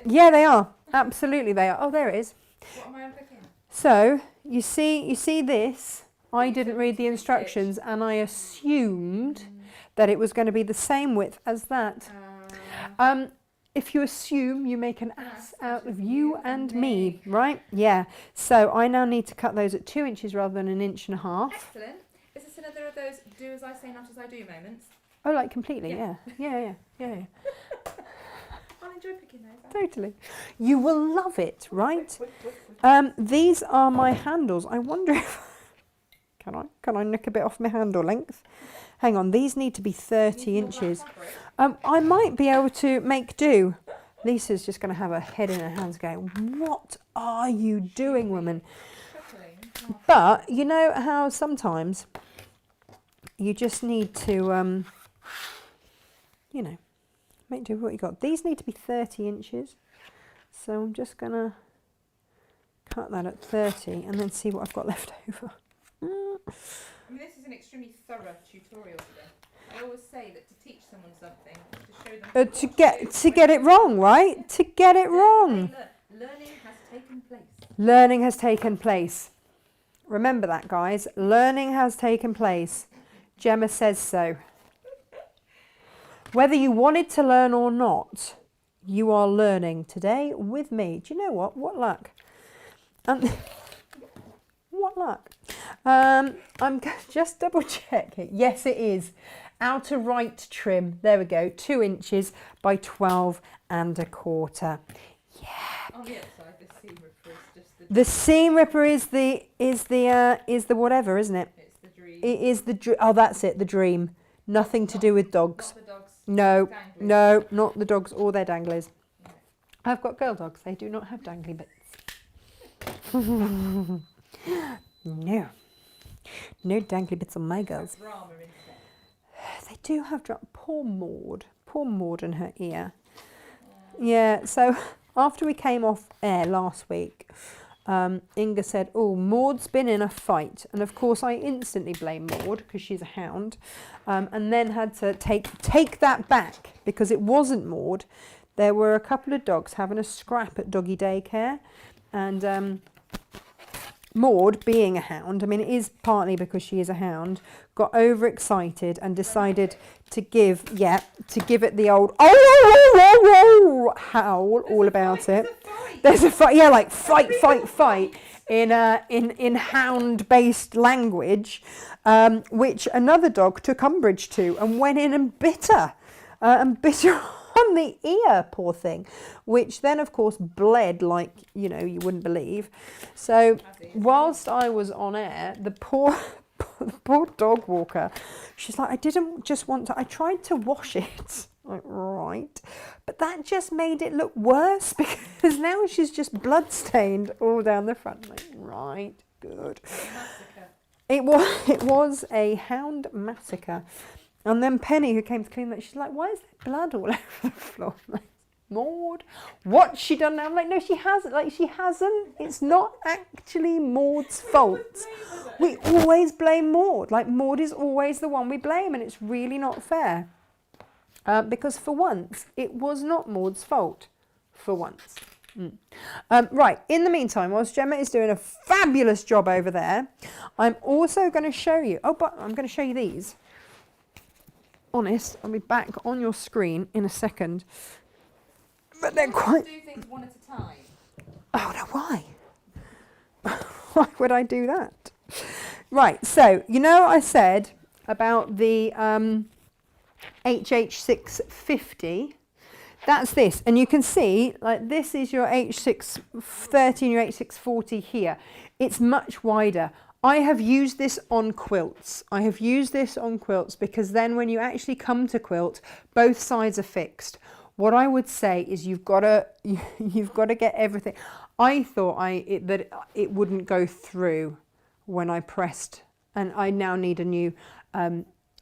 Yeah, they are. Absolutely they are. Oh, there it is. What am I unpicking? So, you see this? I didn't read the instructions and I assumed that it was going to be the same width as that. If you assume, you make an ass out of you and me, right? Yeah. So I now need to cut those at 2 inches rather than 1.5 inches. Excellent. Is this another of those do as I say, not as I do moments? Oh, like completely, yeah. Yeah. I'll enjoy picking those. Totally. You will love it, right? These are my handles. I wonder if... Can I nick a bit off my handle length? Hang on, these need to be 30 inches. I might be able to make do. Lisa's just going to have her head in her hands going, what are you doing, woman? But you know how sometimes you just need to, you know, make do with what you got. These need to be 30 inches. So I'm just going to cut that at 30 and then see what I've got left over. I mean, this is an extremely thorough tutorial today. I always say that to teach someone something, to show them to get it wrong, right? To get it wrong. Learning has taken place. Learning has taken place. Remember that, guys. Learning has taken place. Gemma says so. Whether you wanted to learn or not, you are learning today with me. Do you know what? What luck. What luck. I'm just double check it. Yes, it is. Outer right trim. There we go. 2 inches by 12 1/4. Yeah. On the outside, the seam ripper is just the seam ripper is the whatever, isn't it? It's the dream. It is the oh, that's it. The dream. Nothing to do with dogs. Not the dogs. No, Danglers. no, not the dogs or their danglers. No. I've got girl dogs. They do not have dangly bits. No. No dangly bits on my girls. Drama instead. They do have drama. Poor Maud and her ear. Yeah, so after we came off air last week, Inga said, oh, Maud's been in a fight. And of course I instantly blamed Maud because she's a hound, and then had to take that back because it wasn't Maud. There were a couple of dogs having a scrap at doggy daycare, and Maud, being a hound, I mean it is partly because she is a hound, got overexcited and decided to give it the old howl all about it. There's a fight, yeah, like fight in hound-based language, which another dog took umbrage to and went in and bit her on the ear, poor thing, which then of course bled like, you know, you wouldn't believe. So whilst I was on air, the poor dog walker, she's like, I didn't just want to, I tried to wash it. Like, right, but that just made it look worse because now she's just blood stained all down the front. Like, right, good. It was a hound massacre. And then Penny, who came to clean that, she's like, why is there blood all over the floor? I'm like, Maud, what's she done now? I'm like, no, she hasn't. Like, she hasn't. It's not actually Maud's fault. We always blame Maud. Like, Maud is always the one we blame, and it's really not fair. Because for once, it was not Maud's fault. For once. Right, in the meantime, whilst Gemma is doing a fabulous job over there, I'm also going to show you, but I'm going to show you these. Honest, I'll be back on your screen in a second. But they're quite... Do things one at a time. Oh, no, why? Why would I do that? Right, so, you know I said about the HH650? That's this. And you can see, like, this is your H630 and your H640 here. It's much wider. I have used this on quilts. Because then when you actually come to quilt, both sides are fixed. What I would say is you've got to get everything. I thought that it wouldn't go through when I pressed, and I now need a new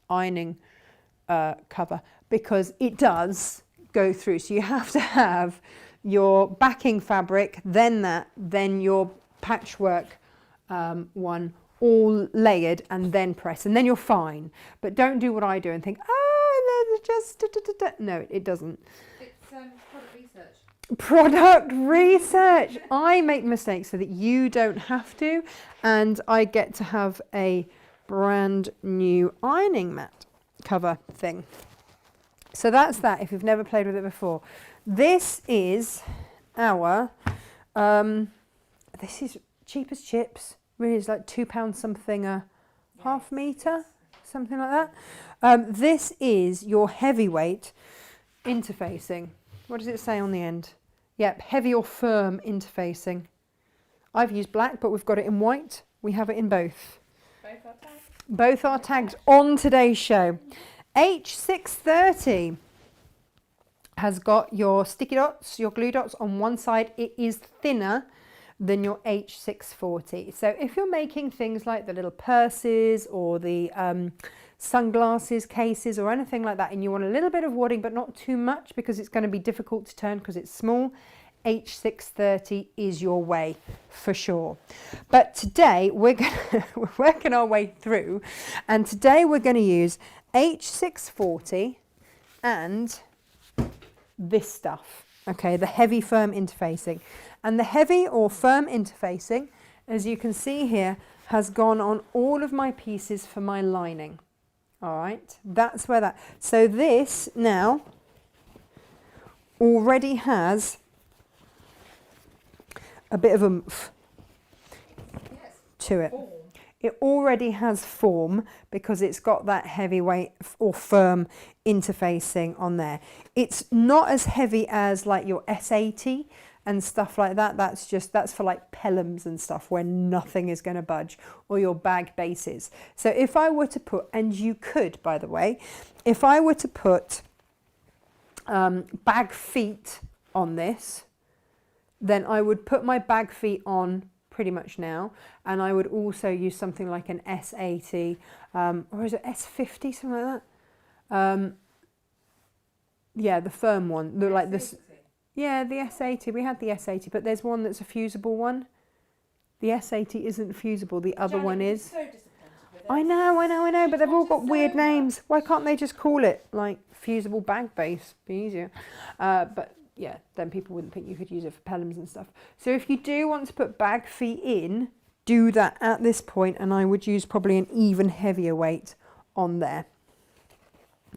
ironing cover, because it does go through. So you have to have your backing fabric, then your patchwork one all layered, and then press, and then you're fine. But don't do what I do and think, oh, just no, it doesn't. It's product research. Product research. I make mistakes so that you don't have to, and I get to have a brand new ironing mat cover thing. So that's that, if you've never played with it before. This is our, this is cheap as chips. Really, it's like £2 something a half metre, something like that. This is your heavyweight interfacing. What does it say on the end? Yep, heavy or firm interfacing. I've used black, but we've got it in white. We have it in both. Both our tags. Both our tags on today's show. H630 has got your sticky dots, your glue dots on one side. It is thinner than your H640. So if you're making things like the little purses or the sunglasses cases or anything like that, and you want a little bit of wadding but not too much because it's going to be difficult to turn because it's small, H630 is your way for sure. But today we're working our way through, and today we're going to use H640 and this stuff, okay, the heavy firm interfacing. And the heavy or firm interfacing, as you can see here, has gone on all of my pieces for my lining. All right, that's where that. So this now already has a bit of oomph to it. It already has form because it's got that heavyweight or firm interfacing on there. It's not as heavy as like your S80 and stuff like that. That's for like pellums and stuff where nothing is going to budge, or your bag bases. So if I were to put, and you could, by the way, if I were to put bag feet on this, then I would put my bag feet on pretty much now, and I would also use something like an S80 or is it S50, something like that. Yeah, the firm one, like this. Yeah, the S80. We had the S80, but there's one that's a fusible one. The S80 isn't fusible. The other one is. So disappointed with it. I know, but they've all got weird names. Why can't they just call it like fusible bag base? Be easier. But yeah, then people wouldn't think you could use it for pellums and stuff. So if you do want to put bag feet in, do that at this point, and I would use probably an even heavier weight on there.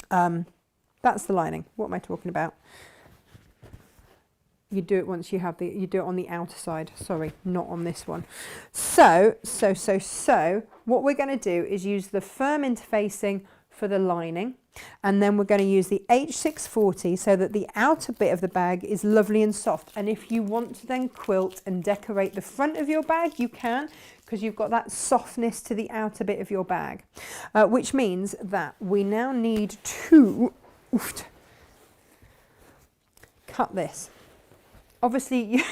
That's the lining. What am I talking about? You do it once you have you do it on the outer side. Sorry, not on this one. So what we're going to do is use the firm interfacing for the lining, and then we're going to use the H640 so that the outer bit of the bag is lovely and soft. And if you want to then quilt and decorate the front of your bag, you can, because you've got that softness to the outer bit of your bag, which means that we now need to cut this. Obviously,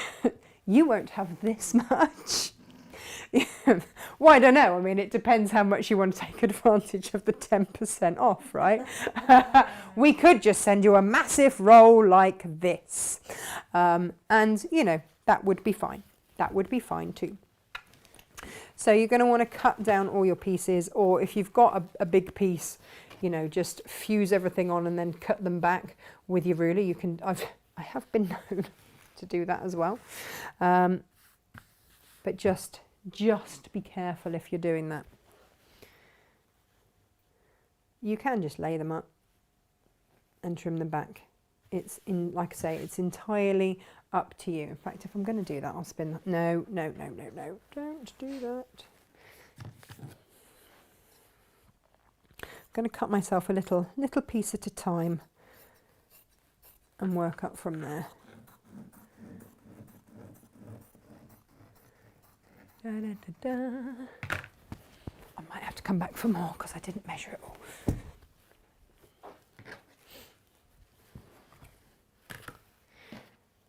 you won't have this much. Well, I don't know. I mean, it depends how much you want to take advantage of the 10% off, right? We could just send you a massive roll like this. And, you know, that would be fine. That would be fine too. So you're going to want to cut down all your pieces, or if you've got a big piece, you know, just fuse everything on and then cut them back with your ruler. You can, I have been known to do that as well. But just be careful if you're doing that. You can just lay them up and trim them back. It's like I say, it's entirely up to you. In fact, if I'm going to do that, I'll spin that. No, don't do that. I'm going to cut myself a little piece at a time and work up from there. Da, da, da, da. I might have to come back for more because I didn't measure it all.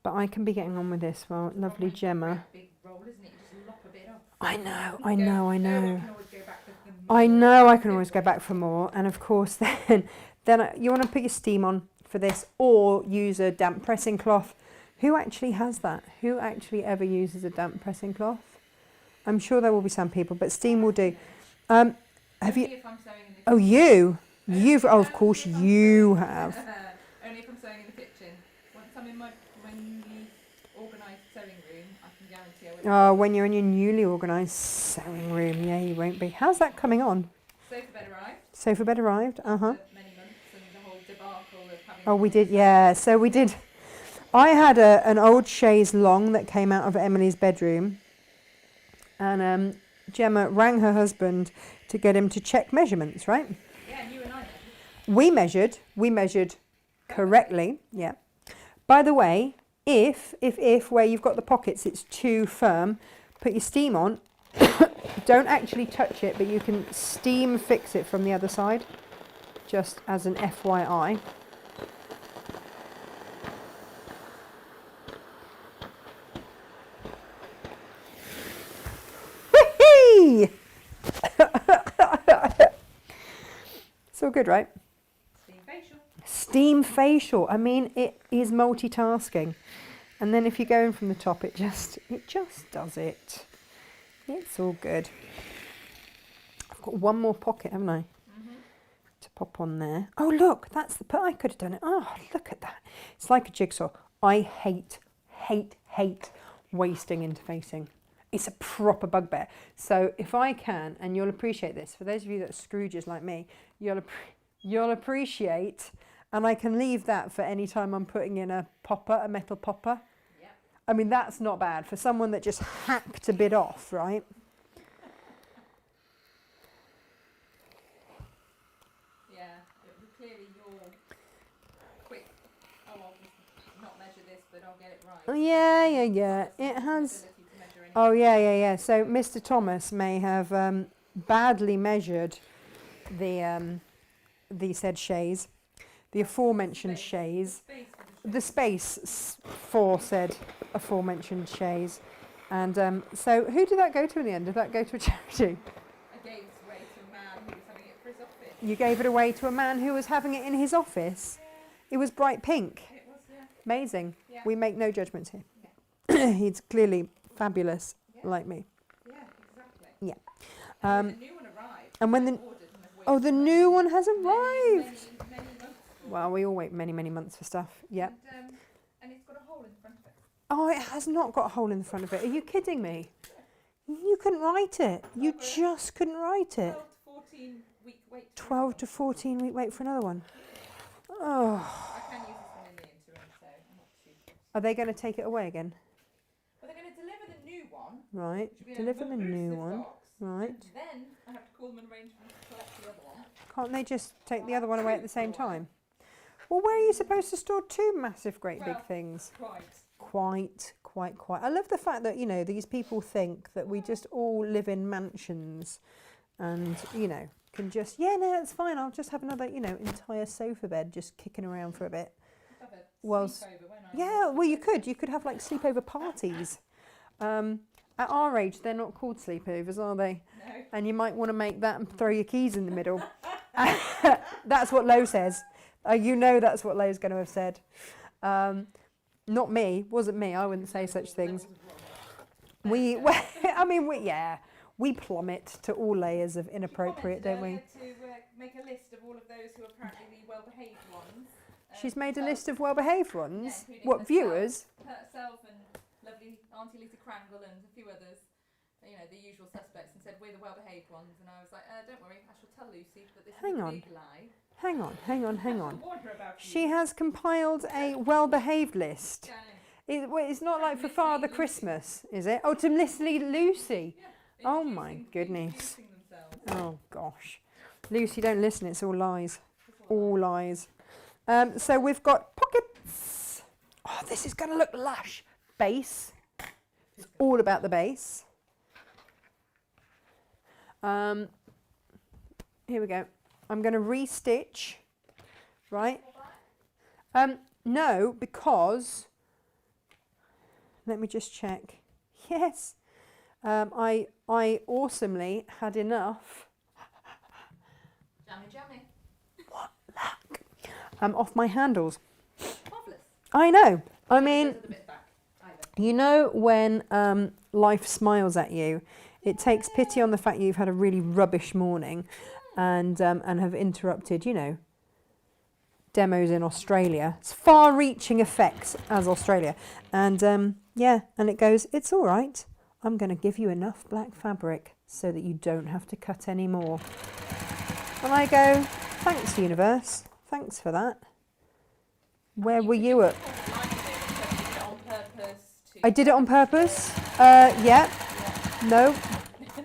But I can be getting on with this while lovely Gemma. Big roll, isn't it? You just lop a bit off. I know. I can always go back for I know I can always go back for more. And of course then you want to put your steam on for this, or use a damp pressing cloth. Who actually has that? Who actually ever uses a damp pressing cloth? I'm sure there will be some people, but steam will do. Have you? If I'm sewing in the Oh, you've. Oh, of course you have. Only if I'm sewing in the kitchen. Once I'm in my newly organised sewing room, I can guarantee I will. Oh, when you're in your newly organised sewing room, yeah, you won't be. How's that coming on? Sofa bed arrived. Sofa bed arrived. Many months and the whole debacle of having. Oh, we did. Yeah. So we did. I had an old chaise longue that came out of Emily's bedroom, and Gemma rang her husband to get him to check measurements, right? Yeah, you and I measured. We measured correctly, yeah. By the way, if where you've got the pockets it's too firm, put your steam on. Don't actually touch it, but you can steam fix it from the other side, just as an FYI. It's all good, right? steam facial. Steam facial. I mean, it is multitasking. And then if you go in from the top, it just does it. It's all good. I've got one more pocket, haven't I? To pop on there. Oh, look, that's the I could have done it. Oh, look at that. It's like a jigsaw. I hate wasting interfacing. It's a proper bugbear. So if I can, and you'll appreciate this, for those of you that are Scrooges like me, you'll appreciate, and I can leave that for any time I'm putting in a metal popper. Yep. I mean, that's not bad for someone that just hacked a bit off, right? Yeah, clearly you're quick. Oh, I'll just not measure this, but I'll get it right. Oh, yeah. It has. Oh, yeah. So Mr. Thomas may have badly measured the said chaise, the aforementioned chaise, the space for said aforementioned chaise. And so who did that go to in the end? Did that go to a charity? I gave it away to a man who was having it for his office. You gave it away to a man who was having it in his office? It was bright pink. It was, yeah. Amazing. Yeah. We make no judgments here. Yeah. He's clearly fabulous, like me. Yeah, exactly. Yeah. And when the new one arrived, and when I the ordered and I've waited the new one has arrived. many months for Well, we all wait many months for stuff. Yeah. and it's got a hole in the front of it. Oh, it has not got a hole in the front of it. Are you kidding me? You couldn't write it. You just couldn't write it. 12 to 14 week wait. 12 to 14 week wait for another one. Oh. I can use this one in the interim, so I'm not too fussed. Are they going to take it away again? But they're going to deliver the new one. Right. Which will be Deliver in the a new massive one. box. Right. Then I have to call them and arrange for them to collect the other one. Can't they just take the other one away at the same time? Well, where are you supposed to store two massive, great big things? Quite. I love the fact that, these people think that we just all live in mansions and, can just, it's fine. I'll just have another, entire sofa bed just kicking around for a bit. Have a Well, sleepover, won't I? Yeah, well, you could have like sleepover parties. At our age, they're not called sleepovers, are they? No. And you might want to make that and throw your keys in the middle. That's what Lo says. That's what Lo's going to have said. Not me. Wasn't me. I wouldn't say such things. We plummet to all layers of inappropriate, don't we? To make a list of all of those who are apparently the well-behaved ones. She's made a list of well-behaved ones. Yeah, What, viewers? Herself and lovely Auntie Lisa Crangle and a few others, the usual suspects, and said we're the well-behaved ones. And I was like, don't worry, I shall tell Lucy that this is a big lie. Hang on. Warn her about She has compiled a well-behaved list. It's not like for Father Christmas, is it? Oh, to mislead Lucy. Yeah, Oh my goodness. introducing themselves. Oh gosh. Lucy, don't listen, it's all lies. All lies. So we've got pockets. Oh, this is going to look lush. Base. It's all about the base. Here we go. I'm going to restitch. Right? No, because Let me just check. Yes. I awesomely had enough. Jammy, jammy. What luck. Off my handles. Marvellous. I know. I mean, Those are the bits back, either. you know when life smiles at you, it takes pity on the fact you've had a really rubbish morning and have interrupted, you know, demos in Australia. It's far-reaching effects as Australia. And yeah, and it goes, it's all right. I'm going to give you enough black fabric so that you don't have to cut any more. And I go, thanks, universe. Thanks for that. Where were you at? I did it on purpose. Yeah. No,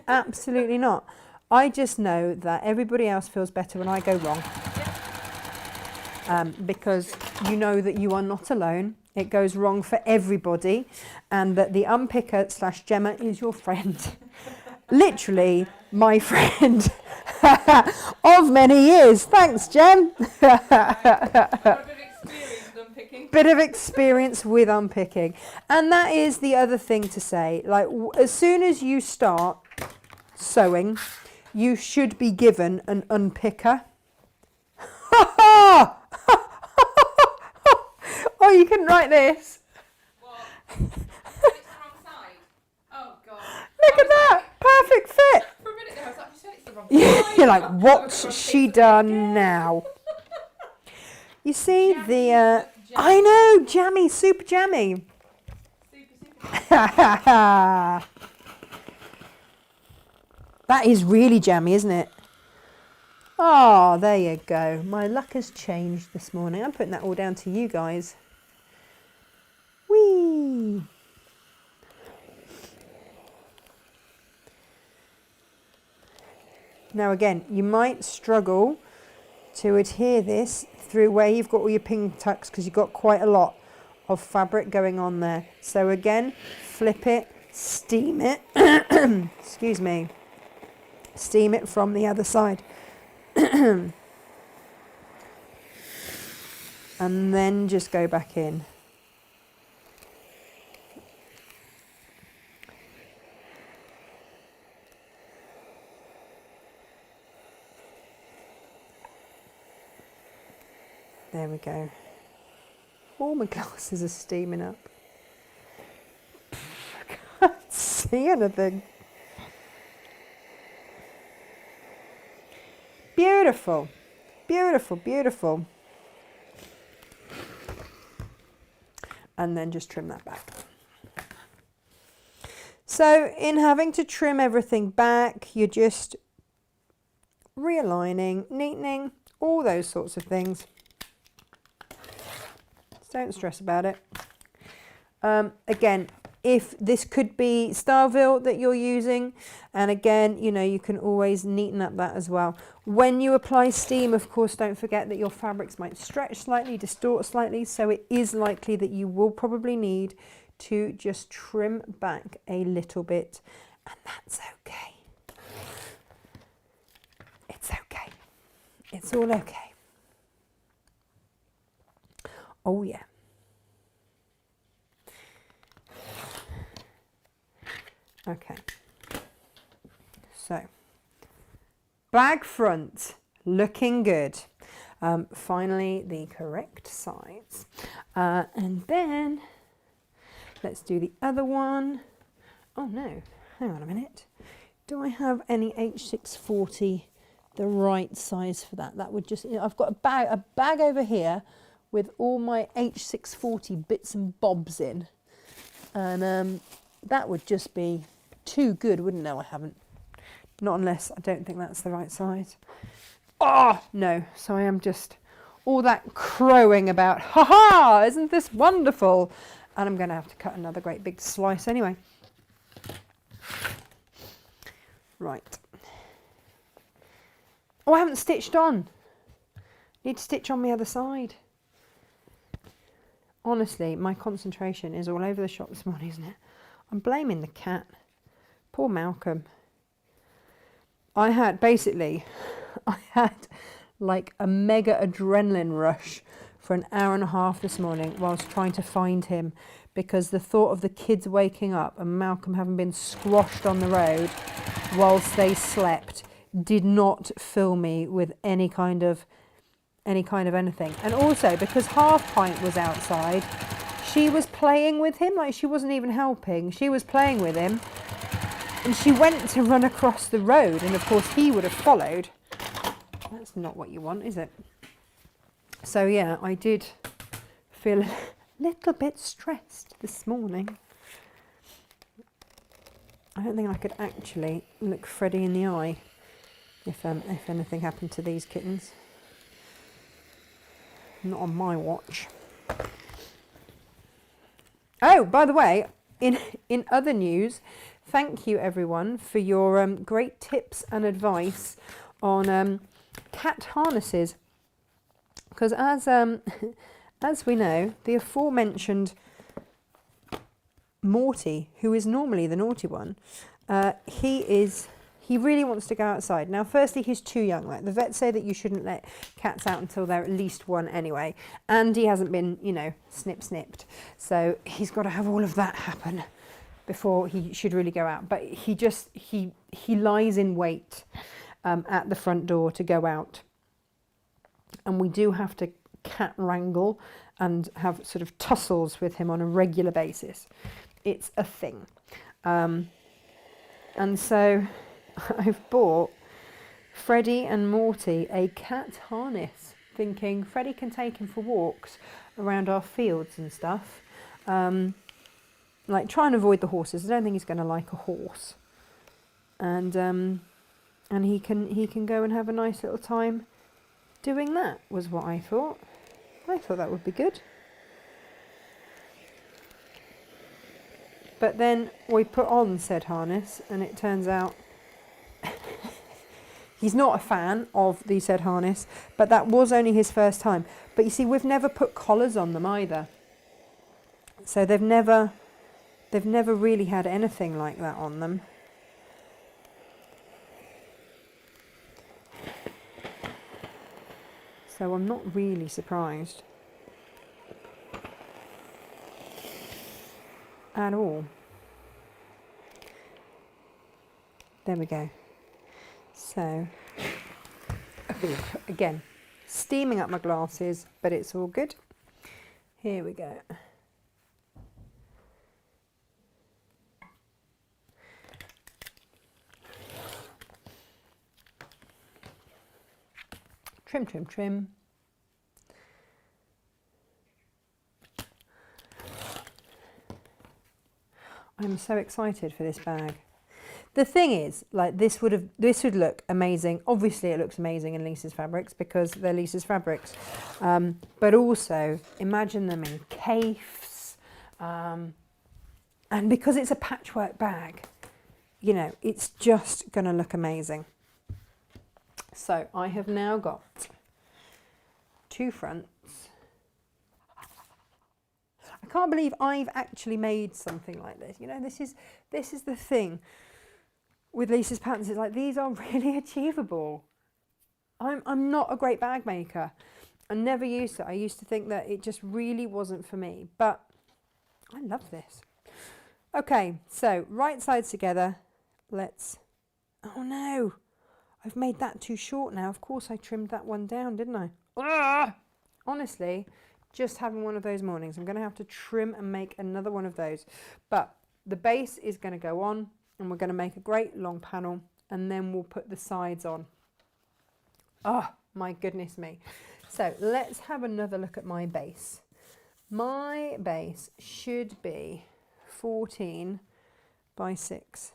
absolutely not. I just know that everybody else feels better when I go wrong. Because you know that you are not alone. It goes wrong for everybody, and that the unpicker / Gemma is your friend. Literally my friend of many years. Thanks, Gem. Bit of experience with unpicking. And that is the other thing to say. Like, as soon as you start sewing, you should be given an unpicker. Oh, you can write this. What? It's the wrong side. Oh, God. Look at that. Perfect fit. For a minute there, I was like, you said it's the wrong side. You're like, what's she done now? You see the... I know, jammy, super jammy. That is really jammy, isn't it? Oh, there you go. My luck has changed this morning. I'm putting that all down to you guys. Whee! Now again, you might struggle to adhere this through where you've got all your pin tucks because you've got quite a lot of fabric going on there. So again, flip it, steam it, excuse me, steam it from the other side. And then just go back in. There we go. All my glasses are steaming up. I can't see anything. Beautiful, beautiful, beautiful. And then just trim that back. So in having to trim everything back, you're just realigning, neatening, all those sorts of things. Don't stress about it. Again, if this could be Styleville that you're using, and again, you know, you can always neaten up that as well. When you apply steam, of course, don't forget that your fabrics might stretch slightly, distort slightly, so it is likely that you will probably need to just trim back a little bit, and that's okay. It's okay. It's all okay. Oh yeah. Okay. So, bag front, looking good. Finally, the correct size. And then, let's do the other one. Oh no, hang on a minute. Do I have any H640 the right size for that? That would just, I've got a bag over here with all my H640 bits and bobs in, and that would just be too good, wouldn't it? No, I haven't. Not unless I don't think that's the right size. Oh no, so I am just all that crowing about, haha, isn't this wonderful? And I'm going to have to cut another great big slice anyway. Right. Oh, I haven't stitched on. Need to stitch on the other side. Honestly, my concentration is all over the shop this morning, isn't it? I'm blaming the cat. Poor Malcolm. I had like a mega adrenaline rush for an hour and a half this morning whilst trying to find him, because the thought of the kids waking up and Malcolm having been squashed on the road whilst they slept did not fill me with any kind of anything. And also because Half Pint was outside, she was playing with him, like she wasn't even helping. She was playing with him, and she went to run across the road, and of course he would have followed. That's not what you want, is it? So yeah, I did feel a little bit stressed this morning. I don't think I could actually look Freddie in the eye if anything happened to these kittens. Not on my watch. Oh, by the way, in other news, thank you everyone for your great tips and advice on cat harnesses. Because as we know, the aforementioned Morty, who is normally the naughty one, he really wants to go outside. Now, firstly, he's too young. Like the vets say that you shouldn't let cats out until they're at least one anyway. And he hasn't been, you know, snipped. So he's got to have all of that happen before he should really go out. But he lies in wait at the front door to go out. And we do have to cat wrangle and have sort of tussles with him on a regular basis. It's a thing. And so I've bought Freddie and Morty a cat harness, thinking Freddie can take him for walks around our fields and stuff. Like try and avoid the horses. I don't think he's going to like a horse. And he can go and have a nice little time doing that, was what I thought. I thought that would be good. But then we put on said harness, and it turns out he's not a fan of the said harness, but that was only his first time. But you see, we've never put collars on them either. So they've never really had anything like that on them. So I'm not really surprised at all. There we go. So, again, steaming up my glasses, but it's all good. Here we go. Trim, trim, trim. I'm so excited for this bag. The thing is, like this would look amazing. Obviously it looks amazing in Lisa's fabrics because they're Lisa's fabrics. But also imagine them in caifs. And because it's a patchwork bag, you know, it's just gonna look amazing. So I have now got two fronts. I can't believe I've actually made something like this. You know, this is the thing with Lisa's patterns. It's like these are really achievable. I'm not a great bag maker. I never used to. I used to think that it just really wasn't for me. But I love this. Okay, so right sides together. Let's. Oh no. I've made that too short now. Of course I trimmed that one down, didn't I? Ah! Honestly, just having one of those mornings. I'm going to have to trim and make another one of those. But the base is going to go on, and we're going to make a great long panel, and then we'll put the sides on. Oh, my goodness me. So let's have another look at my base. My base should be 14 by 6.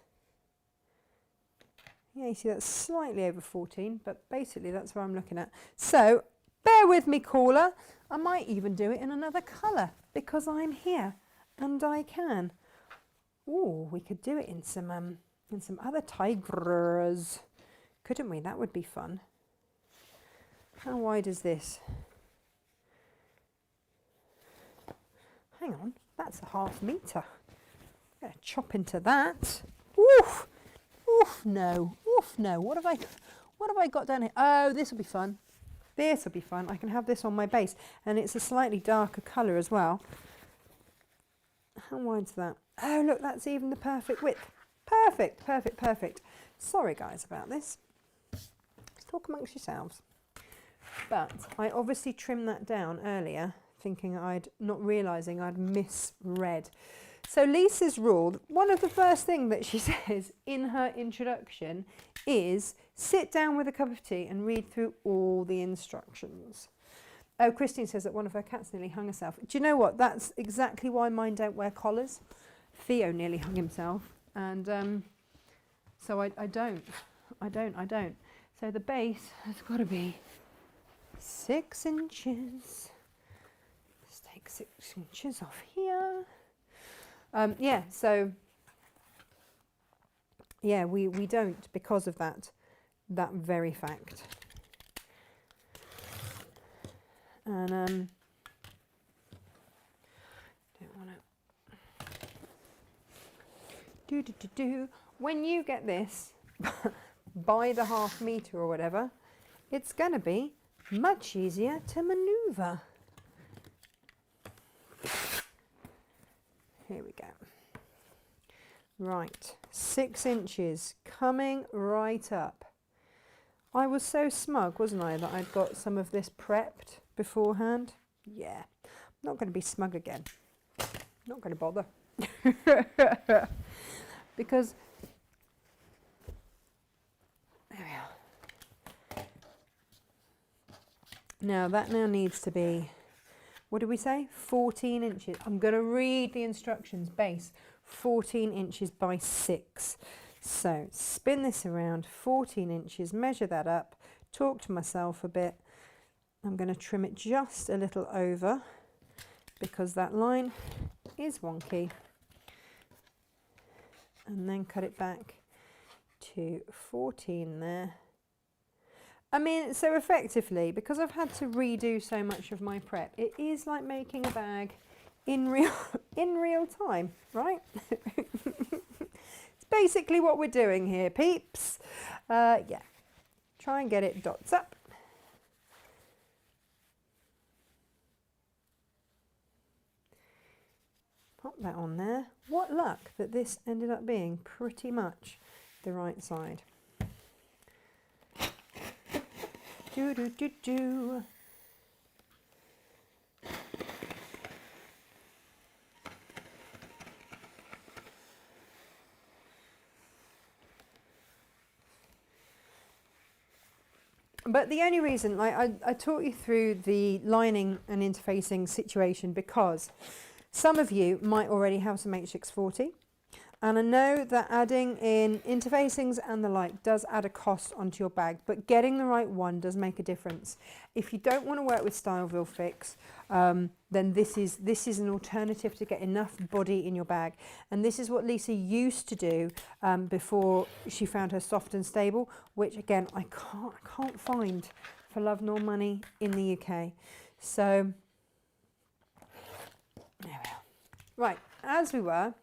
Yeah, you see that's slightly over 14, but basically that's what I'm looking at. So bear with me, caller. I might even do it in another colour because I'm here and I can. Oh, we could do it in some other tigers, couldn't we? That would be fun. How wide is this? Hang on, that's a ½ metre. I'm going to chop into that. Oof, oof, no, oof, no. What have I got down here? Oh, this will be fun. This will be fun. I can have this on my base, and it's a slightly darker colour as well. How wide's that? Oh, look, that's even the perfect width. Perfect, perfect, perfect. Sorry, guys, about this. Let's talk amongst yourselves. But I obviously trimmed that down earlier, thinking not realising I'd misread. So Lisa's rule, one of the first things that she says in her introduction is sit down with a cup of tea and read through all the instructions. Oh, Christine says that one of her cats nearly hung herself. Do you know what? That's exactly why mine don't wear collars. Theo nearly hung himself, and so I don't. So the base has got to be 6 inches. Let's take 6 inches off here. Yeah, so yeah, we don't, because of that very fact. And don't want to when you get this by the ½ meter or whatever, it's going to be much easier to maneuver. Here we go. Right, 6 inches coming right up. I was so smug, wasn't I, that I'd got some of this prepped beforehand. Yeah, I'm not going to be smug again. Not going to bother. Because, there we are. Now that now needs to be, what did we say? 14 inches. I'm going to read the instructions. Base, 14 inches by 6. So spin this around, 14 inches, measure that up, talk to myself a bit. I'm going to trim it just a little over because that line is wonky. And then cut it back to 14 there. I mean, so effectively, because I've had to redo so much of my prep, it is like making a bag in real time, right? It's basically what we're doing here, peeps. Yeah, try and get it dots up. Pop that on there. What luck that this ended up being pretty much the right side. Do do do do. But the only reason, like I taught you through the lining and interfacing situation because some of you might already have some H640, and I know that adding in interfacings and the like does add a cost onto your bag, but getting the right one does make a difference. If you don't want to work with Styleville Fix, then this is an alternative to get enough body in your bag. And this is what Lisa used to do before she found her soft and stable, which again I can't find for love nor money in the UK. So there we are. Right, as we were,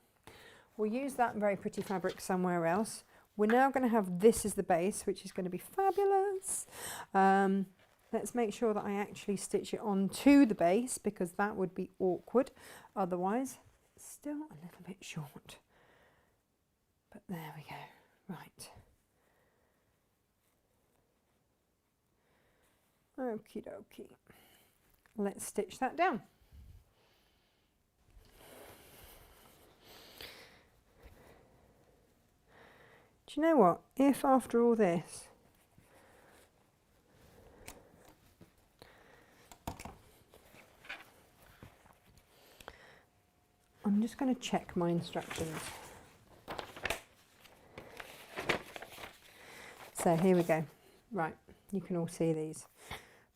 we'll use that very pretty fabric somewhere else. We're now going to have this as the base, which is going to be fabulous. Let's make sure that I actually stitch it onto the base because that would be awkward. Otherwise, still a little bit short. But there we go. Right. Okie dokie. Let's stitch that down. Do you know what? If after all this, I'm just going to check my instructions. So here we go. Right, you can all see these.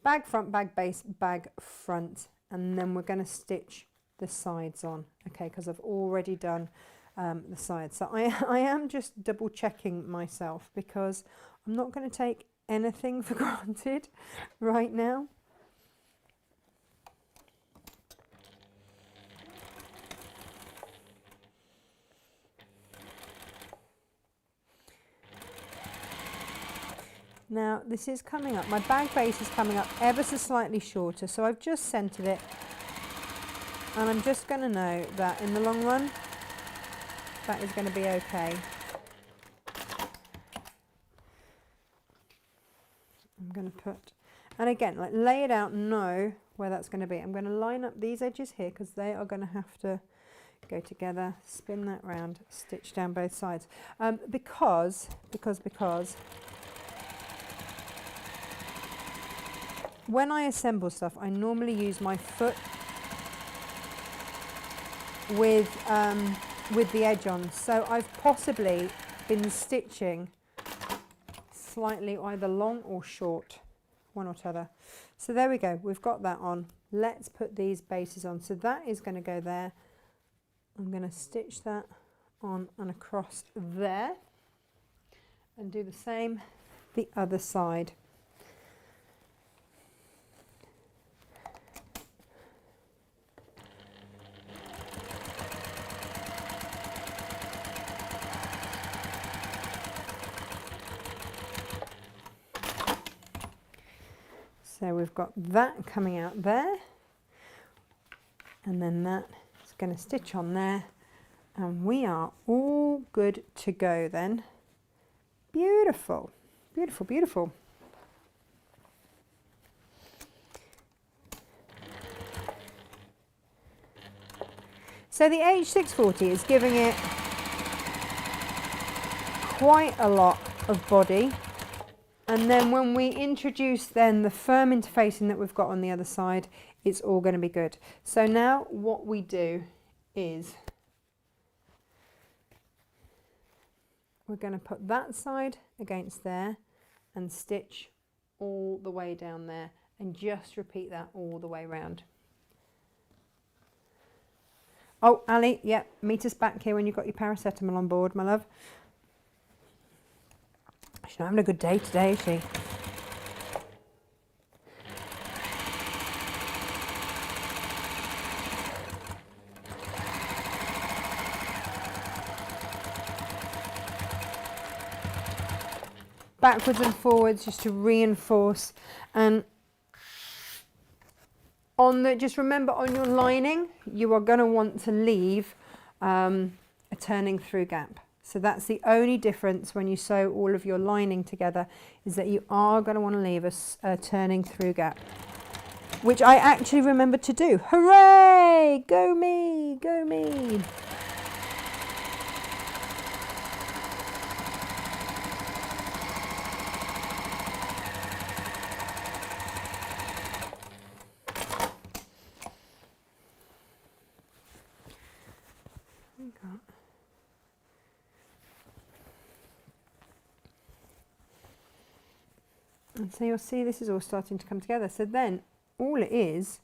Bag front, bag base, bag front, and then we're going to stitch the sides on, okay, because I've already done the sides. So I am just double checking myself because I'm not going to take anything for granted right now. Now this is coming up, my bag base is coming up ever so slightly shorter, so I've just centered it And I'm just going to know that in the long run, that is going to be okay. I'm going to put, and again, like lay it out, know where that's going to be. I'm going to line up these edges here because they are going to have to go together, spin that round, stitch down both sides. Because when I assemble stuff, I normally use my foot with the edge on. So I've possibly been stitching slightly either long or short, one or t'other. So there we go, we've got that on. Let's put these bases on. So that is going to go there. I'm going to stitch that on and across there and do the same the other side. So we've got that coming out there, and then that is going to stitch on there, and we are all good to go then. Beautiful, beautiful, beautiful. So the H640 is giving it quite a lot of body. And then when we introduce then the firm interfacing that we've got on the other side, it's all going to be good. So now what we do is we're going to put that side against there and stitch all the way down there and just repeat that all the way around. Oh, Ali, yeah, meet us back here when you've got your paracetamol on board, my love. She's not having a good day today, is she? Backwards and forwards just to reinforce. And on the, just remember on your lining, you are going to want to leave a turning through gap. So that's the only difference when you sew all of your lining together, is that you are going to want to leave a turning through gap, which I actually remembered to do. Hooray! Go me! Go me! And so you'll see this is all starting to come together. So then all it is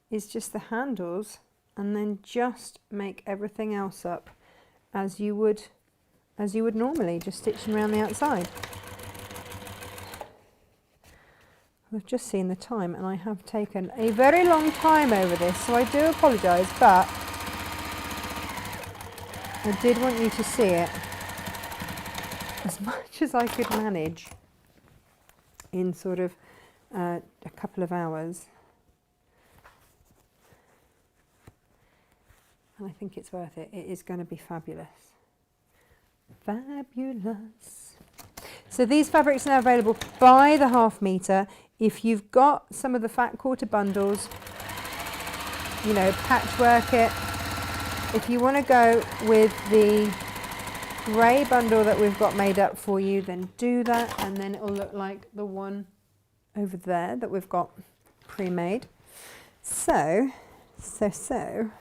just the handles, and then just make everything else up as you would normally, just stitching around the outside. I've just seen the time, and I have taken a very long time over this, so I do apologise, but I did want you to see it as much as I could manage in sort of a couple of hours. And I think it's worth it. It is going to be fabulous. Fabulous. So these fabrics are now available by the ½ metre. If you've got some of the fat quarter bundles, you know, patchwork it. If you want to go with the grey bundle that we've got made up for you, then do that, and then it will look like the one over there that we've got pre-made. So I'm going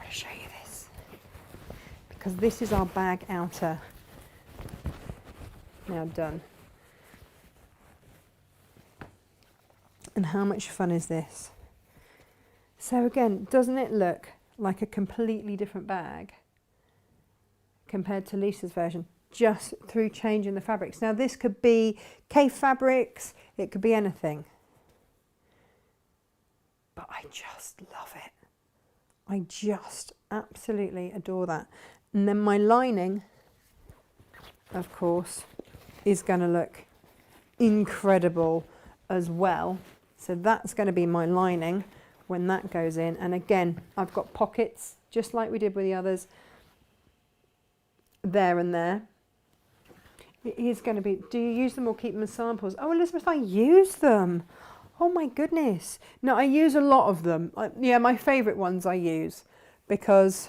to show you this, because this is our bag outer now done. And how much fun is this? So again, doesn't it look like a completely different bag compared to Lisa's version, just through changing the fabrics? Now this could be K fabrics, it could be anything, but I just love it. I just absolutely adore that. And then my lining, of course, is going to look incredible as well. So that's going to be my lining when that goes in. And again, I've got pockets, just like we did with the others, there and there. It is going to be, do you use them or keep them as samples? Oh, Elizabeth, I use them. Oh my goodness. No, I use a lot of them. Yeah, my favourite ones I use, because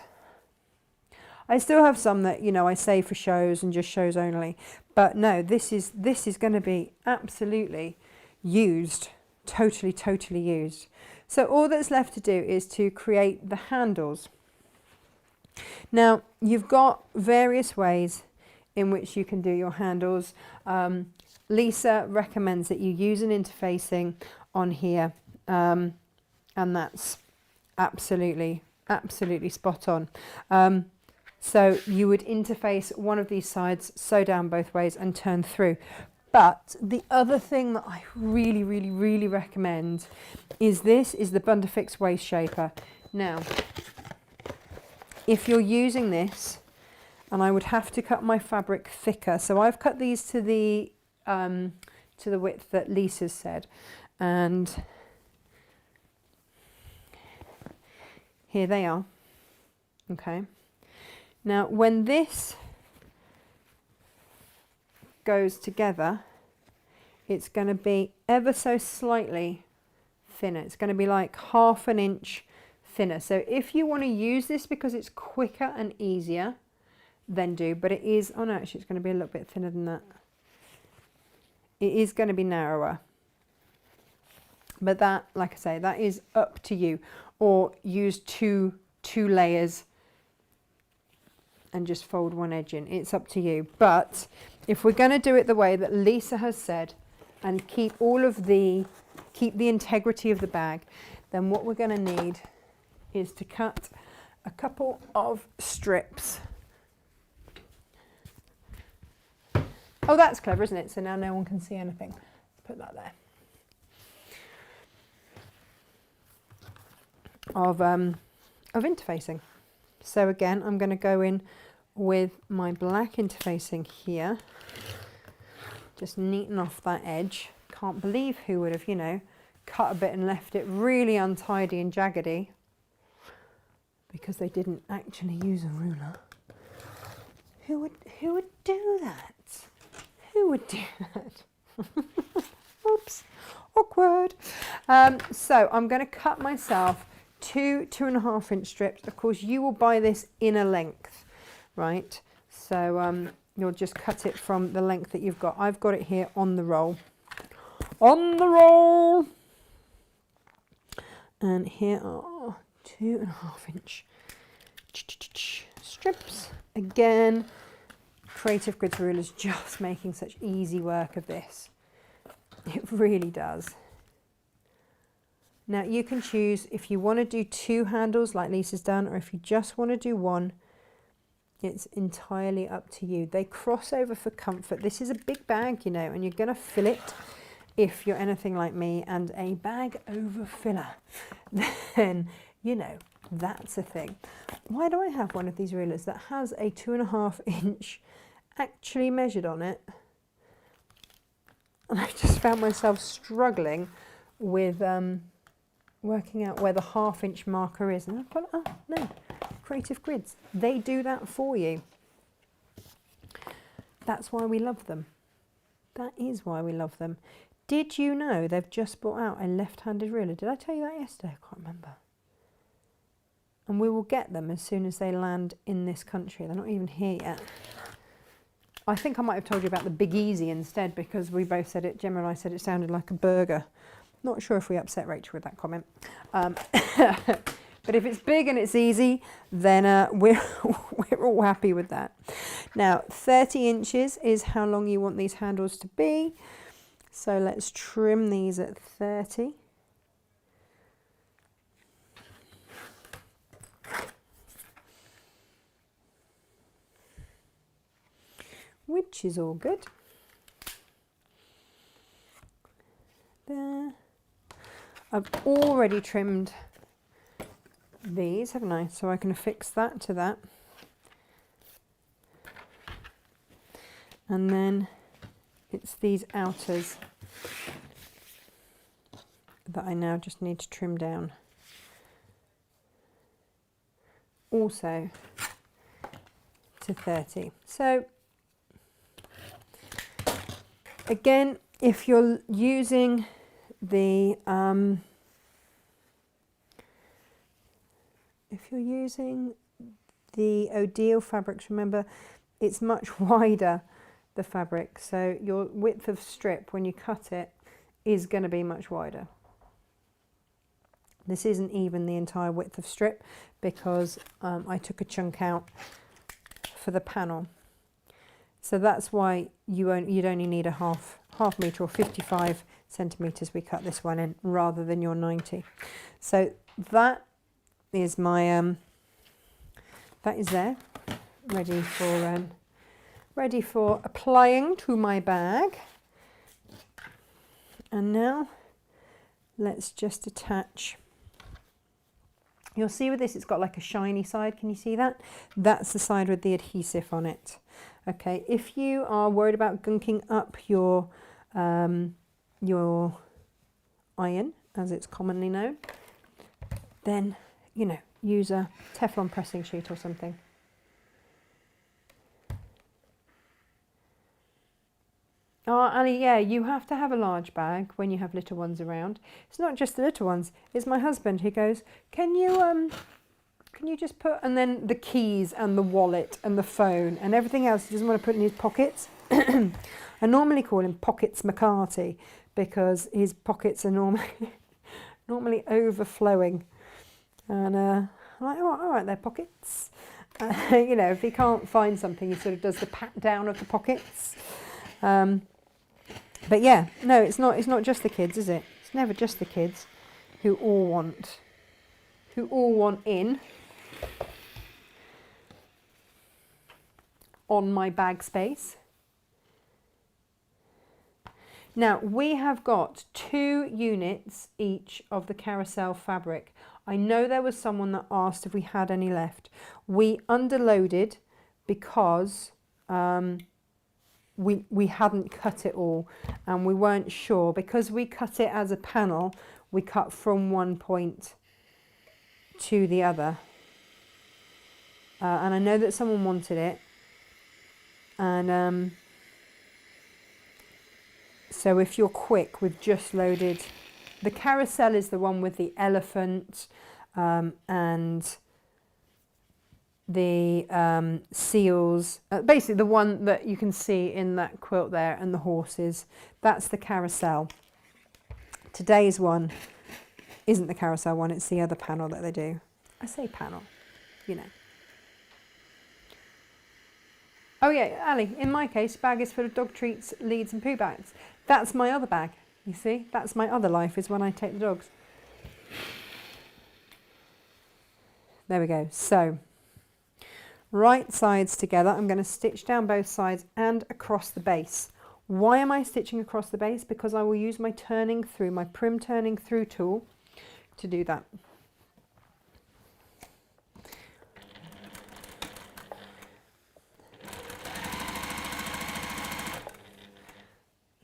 I still have some that, you know, I save for shows and just shows only. But no, this is going to be absolutely used, totally used. So all that's left to do is to create the handles. Now, you've got various ways in which you can do your handles. Lisa recommends that you use an interfacing on here, and that's absolutely spot on. So you would interface one of these sides, sew down both ways and turn through. But the other thing that I really recommend is the Bunda Fix Waist Shaper. Now, if you're using this, and I would have to cut my fabric thicker, so I've cut these to the width that Lisa's said, and here they are. Okay. Now, when this goes together, it's going to be ever so slightly thinner. It's going to be like 1/2 inch thinner. So if you want to use this because it's quicker and easier, then do. But it is, oh no, actually it's going to be a little bit thinner than that. It is going to be narrower. But that, like I say, that is up to you. Or use two layers and just fold one edge in. It's up to you. But if we're going to do it the way that Lisa has said and keep the integrity of the bag, then what we're going to need is to cut a couple of strips. Oh, that's clever, isn't it? So now no one can see anything. Let's put that there. Of interfacing. So again, I'm going to go in with my black interfacing here. Just neaten off that edge. Can't believe who would have, you know, cut a bit and left it really untidy and jaggedy because they didn't actually use a ruler. Who would do that? Who would do that? Oops, awkward. So I'm going to cut myself 2.5 inch strips. Of course, you will buy this in a length, right? So you'll just cut it from the length that you've got. I've got it here on the roll. On the roll! And here are 2.5 inch strips. Again, Creative Grids Rulers just making such easy work of this. It really does. Now you can choose if you want to do 2 handles like Lisa's done, or if you just want to do 1. It's entirely up to you. They cross over for comfort. This is a big bag, you know, and you're going to fill it if you're anything like me and a bag overfiller. Then, you know, that's a thing. Why do I have one of these rulers that has a 2.5 inch actually measured on it? And I just found myself struggling with working out where the 1/2 inch marker is. And I thought, oh no, Creative Grids, they do that for you. That's why we love them. That is why we love them. Did you know they've just brought out a left-handed ruler? Did I tell you that yesterday? I can't remember. And we will get them as soon as they land in this country. They're not even here yet. I think I might have told you about the Big Easy instead, because we both said it, Gemma and I said it sounded like a burger. Not sure if we upset Rachel with that comment. But if it's big and it's easy, then we're all happy with that. Now, 30 inches is how long you want these handles to be. So let's trim these at 30. Which is all good. There. I've already trimmed these, haven't I? So I can affix that to that. And then it's these outers that I now just need to trim down. also to 30. So again, if you're using the Odile fabrics, remember it's much wider, the fabric, so your width of strip when you cut it is going to be much wider. This isn't even the entire width of strip because I took a chunk out for the panel, so that's why you'd only need a half metre or 55 centimetres. We cut this one in rather than your 90. So that is my that is there, ready for applying to my bag. And now let's just attach. You'll see with this it's got like a shiny side, can you see that? That's the side with the adhesive on it. Okay, if you are worried about gunking up your iron, as it's commonly known, then, you know, use a Teflon pressing sheet or something. Oh, Ali, yeah, you have to have a large bag when you have little ones around. It's not just the little ones. It's my husband who goes, can you just put, and then the keys and the wallet and the phone and everything else he doesn't want to put in his pockets. I normally call him Pockets McCarty because his pockets are normally overflowing. And I'm like, oh, all right, they're pockets. You know, if he can't find something, he sort of does the pat down of the pockets. But yeah, no, it's not just the kids, is it? It's never just the kids who all want in on my bag space. Now we have got 2 units each of the carousel fabric. I know there was someone that asked if we had any left. We underloaded because we hadn't cut it all and we weren't sure, because we cut it as a panel. We cut from one point to the other, and I know that someone wanted it, and so if you're quick, we've just loaded. The carousel is the one with the elephant and the seals, basically the one that you can see in that quilt there, and the horses. That's the carousel. Today's one isn't the carousel one, it's the other panel that they do. I say panel, you know. Oh yeah, Ali, in my case, bag is full of dog treats, leads and poo bags. That's my other bag, you see? That's my other life, is when I take the dogs. There we go. So, right sides together. I'm going to stitch down both sides and across the base. Why am I stitching across the base? Because I will use my prim turning through tool to do that.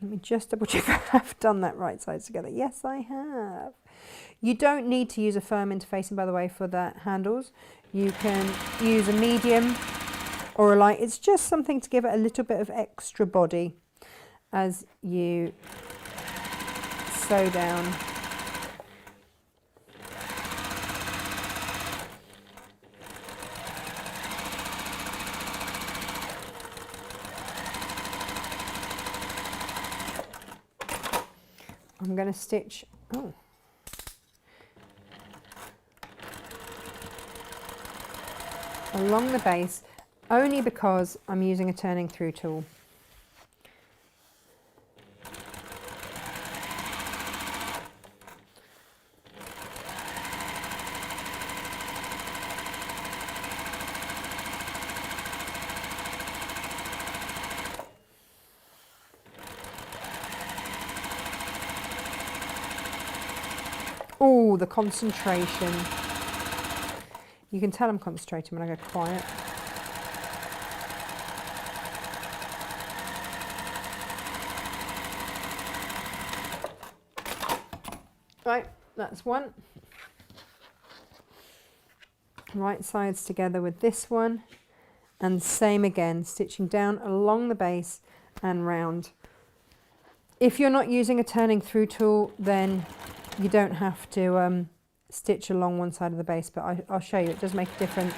Let me just double check I've done that right sides together. Yes, I have. You don't need to use a firm interfacing, by the way, for the handles. You can use a medium or a light. It's just something to give it a little bit of extra body as you sew down. I'm going to stitch, along the base, only because I'm using a turning through tool. Oh, the concentration. You can tell I'm concentrating when I go quiet. Right, that's one. right sides together with this one, and same again, stitching down along the base and round. If you're not using a turning through tool, then you don't have to stitch along one side of the base, but I'll show you, it does make a difference.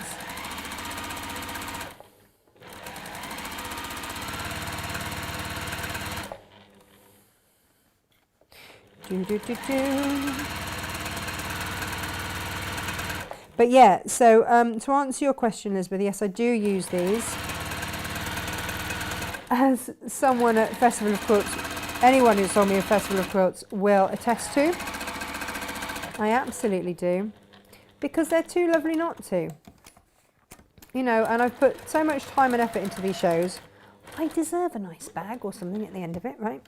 But yeah, so to answer your question, Elizabeth, yes, I do use these. As someone at Festival of Quilts, anyone who's told me a Festival of Quilts will attest to, I absolutely do, because they're too lovely not to. You know, and I've put so much time and effort into these shows, I deserve a nice bag or something at the end of it, right?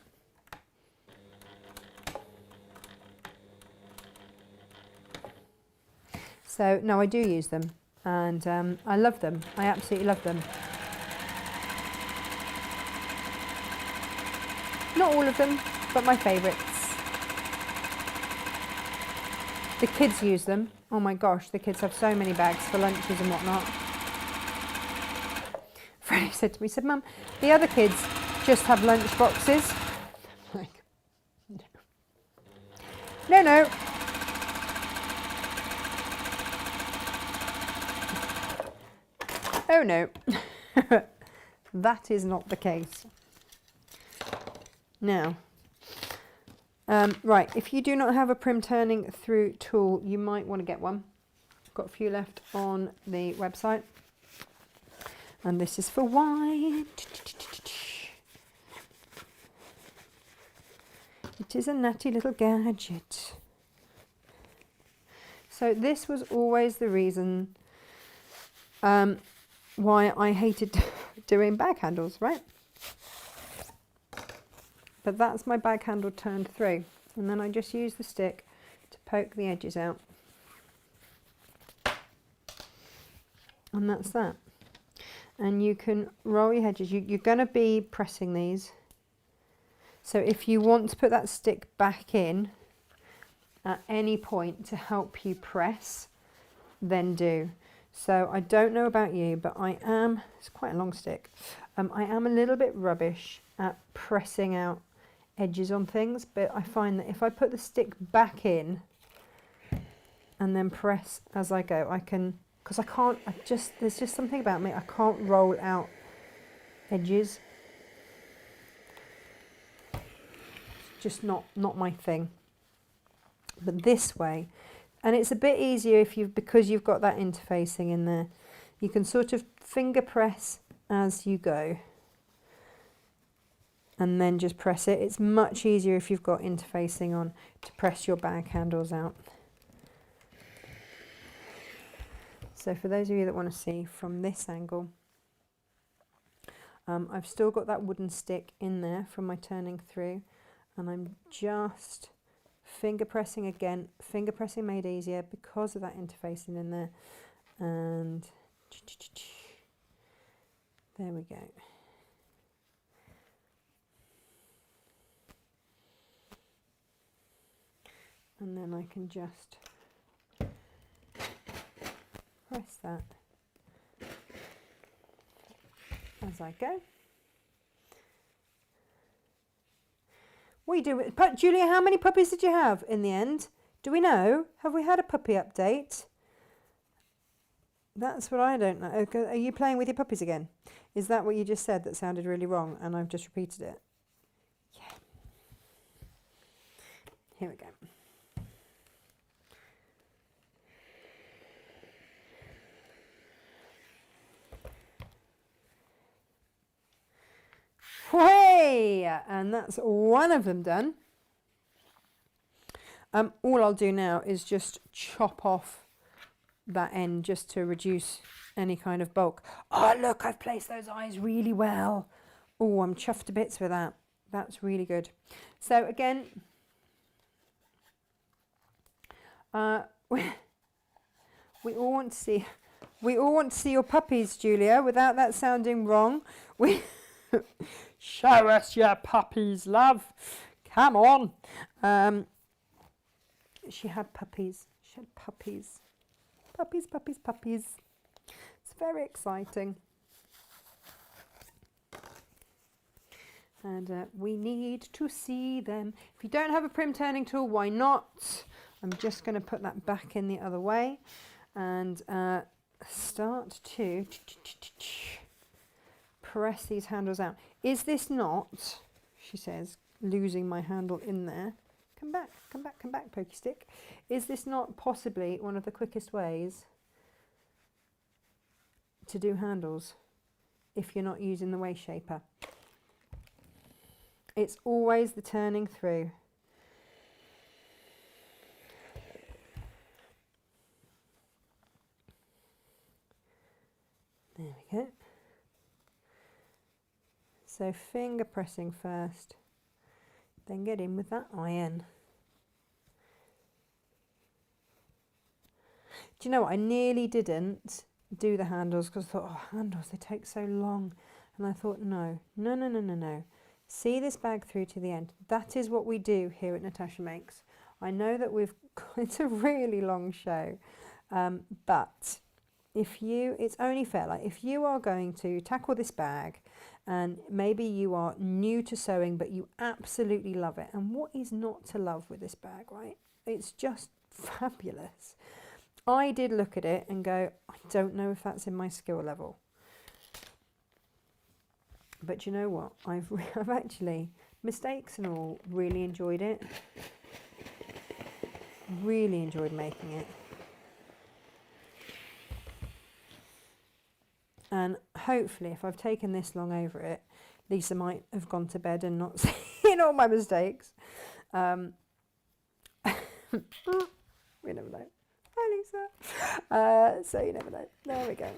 So, no, I do use them, and I love them. I absolutely love them. Not all of them, but my favourites. The kids use them. Oh my gosh, the kids have so many bags for lunches and whatnot. Freddie said to me, he said, Mum, the other kids just have lunch boxes. I'm like, no. No. Oh no, that is not the case. Now, right, if you do not have a prim turning through tool, you might want to get one. I've got a few left on the website. And this is for white. It is a natty little gadget. So this was always the reason why I hated doing bag handles, right? But that's my bag handle turned through, and then I just use the stick to poke the edges out, and that's that. And you can roll your edges. You're going to be pressing these, so if you want to put that stick back in at any point to help you press, then do. So I don't know about you, but I am, it's quite a long stick, I am a little bit rubbish at pressing out edges on things, but I find that if I put the stick back in and then press as I go, I can, because I can't, there's just something about me, I can't roll out edges. Just not my thing. But this way, and it's a bit easier because you've got that interfacing in there. You can sort of finger press as you go and then just press it. It's much easier if you've got interfacing on to press your bag handles out. So for those of you that want to see from this angle, I've still got that wooden stick in there from my turning through, and I'm just finger pressing again, finger pressing made easier because of that interfacing in there, and there we go. And then I can just press that as I go. What are you doing? Julia, how many puppies did you have in the end? Do we know? Have we had a puppy update? That's what I don't know. Are you playing with your puppies again? Is that what you just said that sounded really wrong and I've just repeated it? Yeah. Here we go. Hey! And that's one of them done. All I'll do now is just chop off that end just to reduce any kind of bulk. Oh, look, I've placed those eyes really well. Oh, I'm chuffed to bits with that. That's really good. So again, we all want to see your puppies, Julia, without that sounding wrong. Show us your puppies, love. Come on. She had puppies. She had puppies. Puppies, puppies, puppies. It's very exciting. And we need to see them. If you don't have a prim turning tool, why not? I'm just going to put that back in the other way and start to press these handles out. Is this not, she says, losing my handle in there? Come back, come back, come back, pokey stick. Is this not possibly one of the quickest ways to do handles if you're not using the waist shaper? It's always the turning through. There we go. So finger pressing first, then get in with that iron. Do you know what? I nearly didn't do the handles because I thought, oh, handles, they take so long. And I thought, no. See this bag through to the end. That is what we do here at Natasha Makes. I know that it's a really long show, but it's only fair, like if you are going to tackle this bag and maybe you are new to sewing but you absolutely love it, and what is not to love with this bag, right? It's just fabulous. I did look at it and go, I don't know if that's in my skill level. But you know what? I've actually, mistakes and all, really enjoyed it. Really enjoyed making it. And hopefully, if I've taken this long over it, Lisa might have gone to bed and not seen all my mistakes. We never know. Hi, Lisa. So you never know. There we go.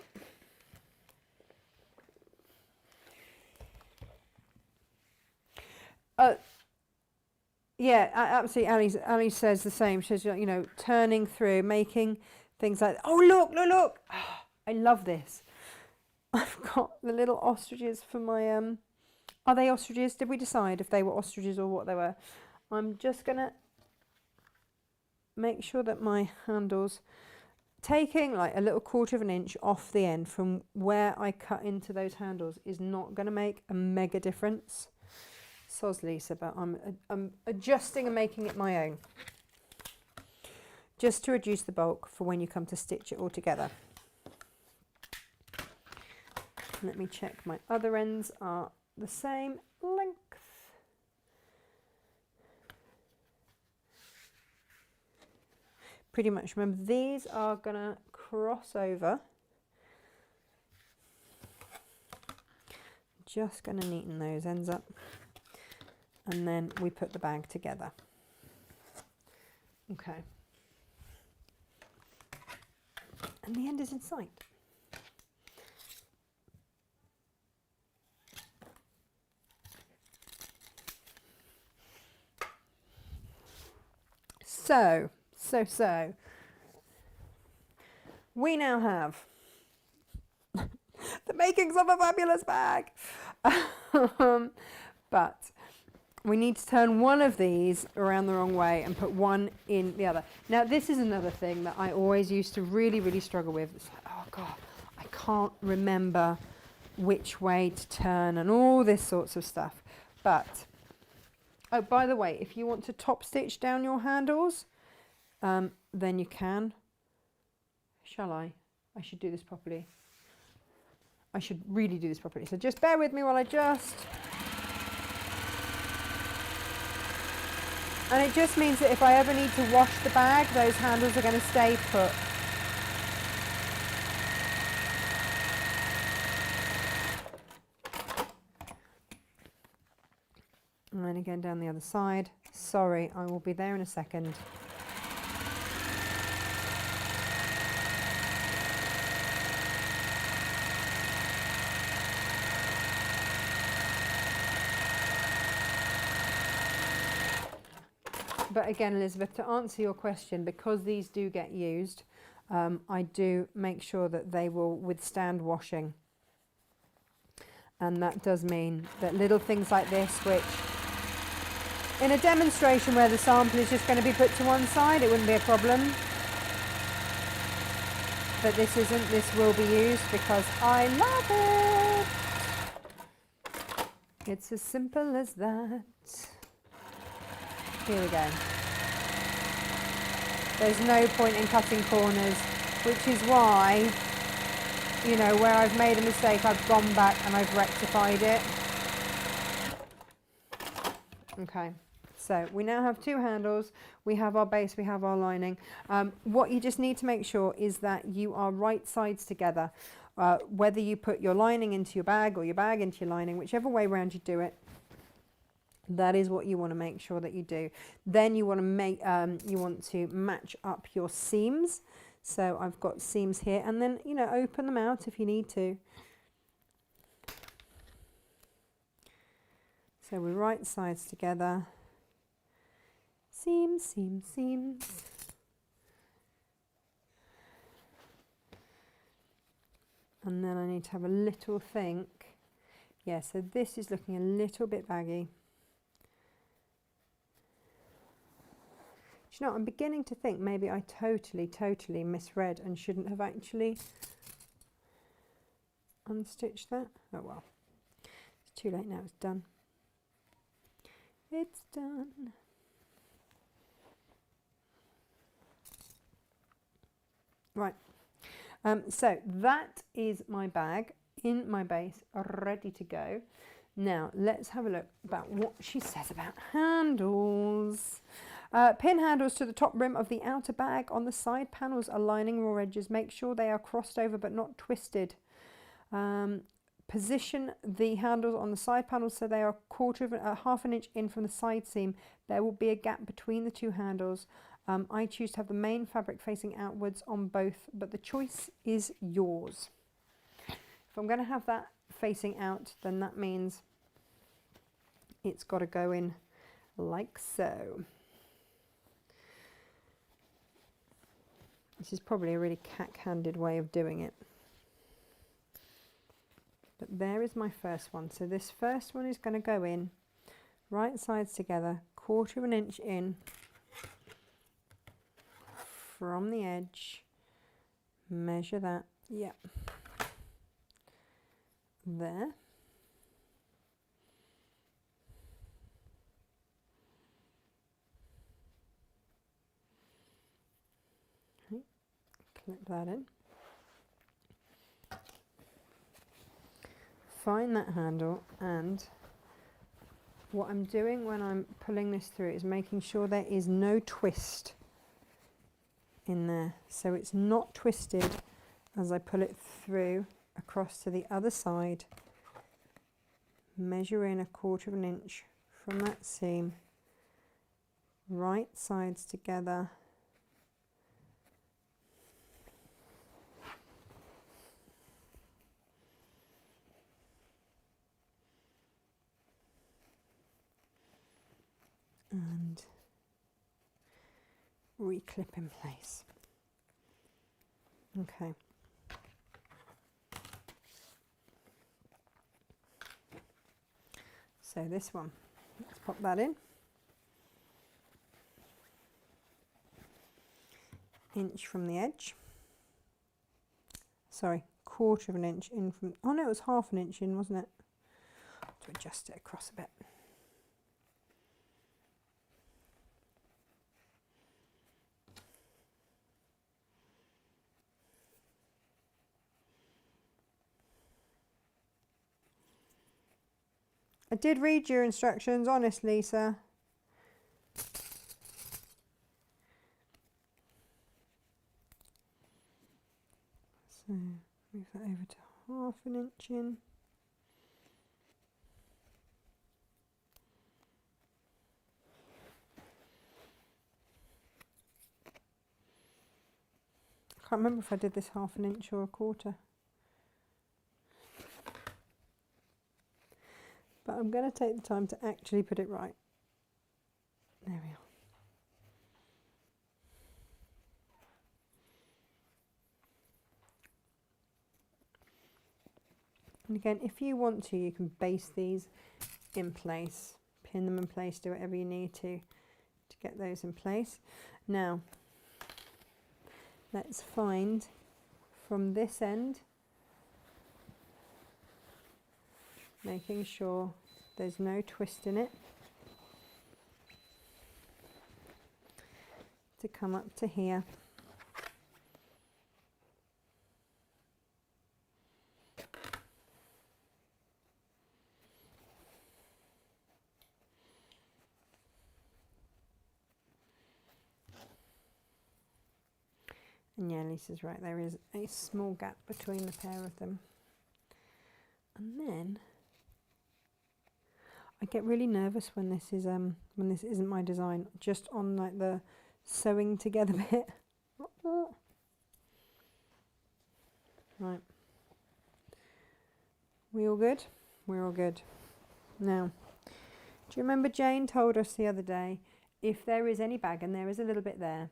Yeah, absolutely. Ali says the same. She says, you know, turning through, making things like, oh, look. Oh, I love this. I've got the little ostriches for my, are they ostriches? Did we decide if they were ostriches or what they were? I'm just going to make sure that my handles, taking like a little 1/4 of an inch off the end from where I cut into those handles is not going to make a mega difference. Soz Lisa, but I'm adjusting and making it my own. Just to reduce the bulk for when you come to stitch it all together. Let me check my other ends are the same length. Pretty much. Remember, these are going to cross over. Just going to neaten those ends up. And then we put the bag together. Okay. And the end is in sight. So, we now have the makings of a fabulous bag. But we need to turn one of these around the wrong way and put one in the other. Now, this is another thing that I always used to really struggle with. It's like, oh God, I can't remember which way to turn and all this sorts of stuff. But, oh, by the way, if you want to top stitch down your handles, then you can. Shall I? I should do this properly. I should really do this properly. So just bear with me while I just... And it just means that if I ever need to wash the bag, those handles are going to stay put. And then again down the other side. Sorry, I will be there in a second. But again, Elizabeth, to answer your question, because these do get used, I do make sure that they will withstand washing. And that does mean that little things like this, which in a demonstration where the sample is just going to be put to one side, it wouldn't be a problem. but this isn't. This will be used because I love it. It's as simple as that. Here we go. There's no point in cutting corners, which is why, you know, where I've made a mistake, I've gone back and I've rectified it. Okay, so we now have two handles. We have our base, we have our lining. What you just need to make sure is that you are right sides together. Whether you put your lining into your bag or your bag into your lining, whichever way around you do it, that is what you want to make sure that you do. Then you want to match up your seams. So I've got seams here, and then, you know, open them out if you need to. So we're right sides together. Seams, seams, seams. And then I need to have a little think. Yeah, so this is looking a little bit baggy. Do you know, I'm beginning to think maybe I totally misread and shouldn't have actually unstitched that. Oh well, it's too late now, it's done. It's done. Right, so that is my bag in my base, ready to go. Now let's have a look about what she says about handles. Pin handles to the top rim of the outer bag on the side panels aligning raw edges. Make sure they are crossed over but not twisted. Position the handles on the side panels so they are half an inch in from the side seam. There will be a gap between the two handles. I choose to have the main fabric facing outwards on both, but the choice is yours. If I'm going to have that facing out, then that means it's got to go in like so. This is probably a really cack-handed way of doing it. But there is my first one. So this first one is going to go in right sides together, 1/4 inch in from the edge. Measure that. Yep. There. Clip that in. Find that handle, and what I'm doing when I'm pulling this through is making sure there is no twist in there, so it's not twisted as I pull it through across to the other side. Measure in 1/4 inch from that seam, right sides together. And reclip in place. Okay. So this one, let's pop that in. Inch from the edge. Sorry, 1/4 inch in from, oh no, it was half an inch in, wasn't it? To adjust it across a bit. I did read your instructions, honestly, Lisa. So move that over to half an inch in. I can't remember if I did this half an inch or 1/4. But I'm going to take the time to actually put it right. There we are. And again, if you want to, you can base these in place, pin them in place, do whatever you need to get those in place. Now, let's find from this end, making sure there's no twist in it, to come up to here. And yeah, Lisa's right, there is a small gap between the pair of them. And then I get really nervous when this isn't my design, just on like the sewing together bit. Right. We all good? We're all good. Now, do you remember Jane told us the other day, if there is any bag, and there is a little bit there,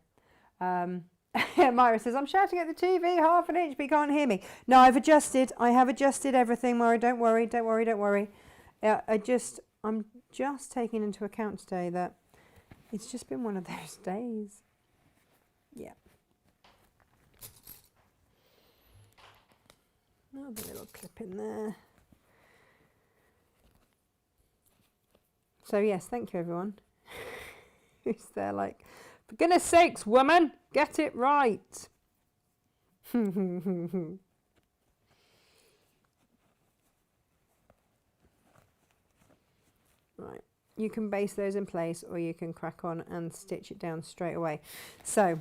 Myra says, I'm shouting at the TV half an inch, but you can't hear me. No, I have adjusted everything, Myra. Don't worry, don't worry, don't worry. I'm just taking into account today that it's just been one of those days. Yeah. Another little clip in there. So yes, thank you everyone. Who's there like, for goodness sakes, woman, get it right. Right, you can base those in place, or you can crack on and stitch it down straight away. So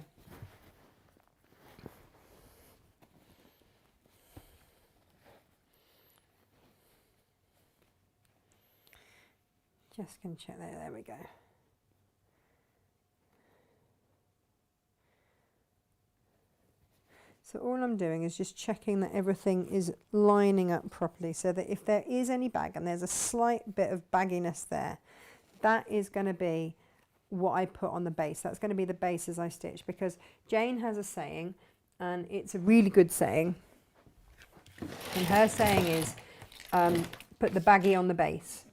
just going to check there. There we go. So all I'm doing is just checking that everything is lining up properly, so that if there is any bag and there's a slight bit of bagginess there, that is going to be what I put on the base. That's going to be the base as I stitch, because Jane has a saying, and it's a really good saying, and her saying is put the baggy on the base.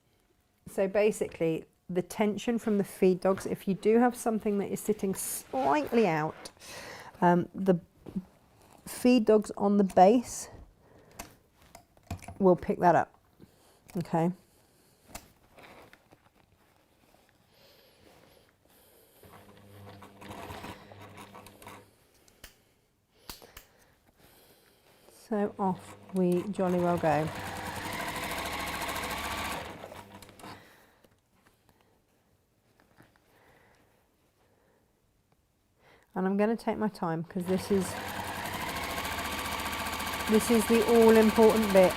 So basically the tension from the feed dogs, if you do have something that is sitting slightly out, the feed dogs on the base will pick that up. Okay. So off we jolly well go. And I'm going to take my time, because this is the all-important bit.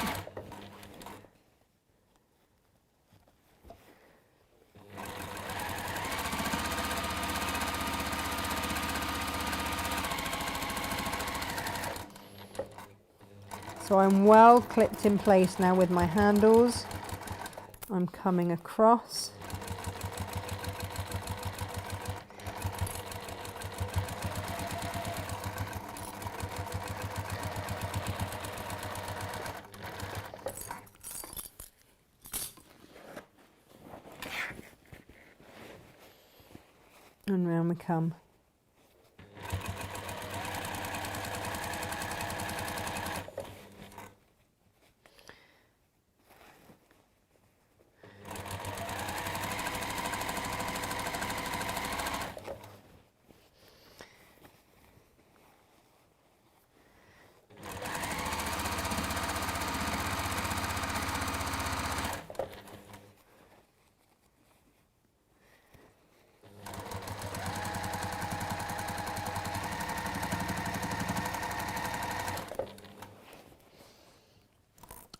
So I'm well clipped in place now with my handles. I'm coming across. And round we come.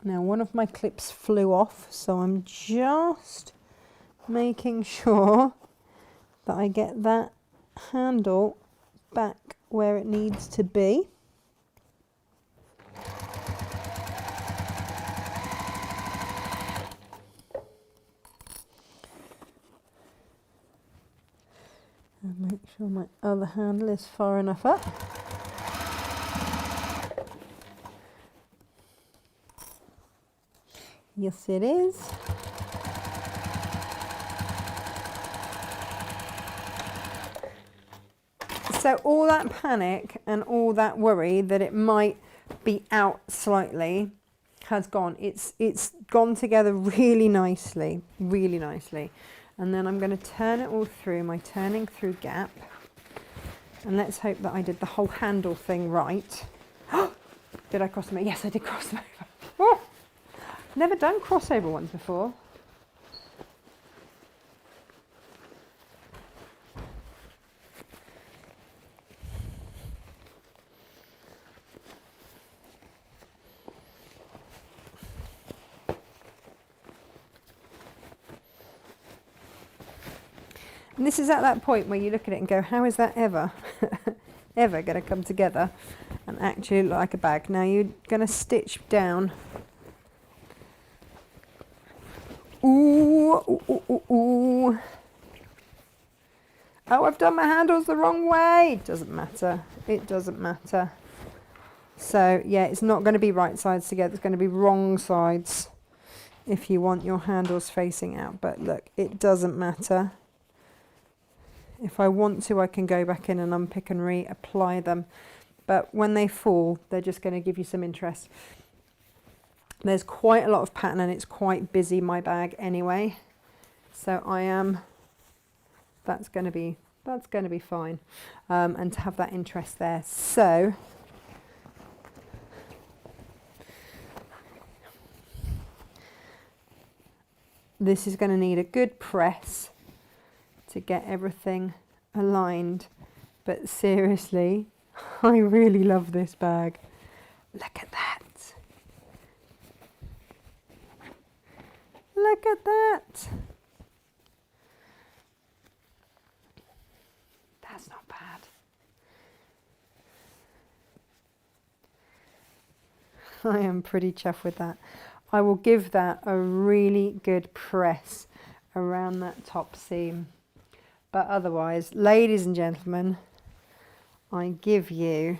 Now one of my clips flew off, so I'm just making sure that I get that handle back where it needs to be. And make sure my other handle is far enough up. Yes, it is. So all that panic and all that worry that it might be out slightly has gone. It's gone together really nicely, really nicely. And then I'm going to turn it all through my turning through gap. And let's hope that I did the whole handle thing right. Did I cross them over? Yes, I did cross them over. Oh, never done crossover ones before. And this is at that point where you look at it and go, how is that ever going to come together and actually look like a bag? Now you're going to stitch down. Ooh, ooh, ooh, ooh, ooh. Oh, I've done my handles the wrong way. It doesn't matter. It doesn't matter. So yeah, it's not going to be right sides together. It's going to be wrong sides if you want your handles facing out. But look, it doesn't matter. If I want to, I can go back in and unpick and reapply them. But when they fall, they're just going to give you some interest. There's quite a lot of pattern and it's quite busy, my bag anyway. So that's going to be fine. And to have that interest there. So this is going to need a good press to get everything aligned. But seriously, I really love this bag. Look at that. Look at that. That's not bad. I am pretty chuffed with that. I will give that a really good press around that top seam. But otherwise, ladies and gentlemen, I give you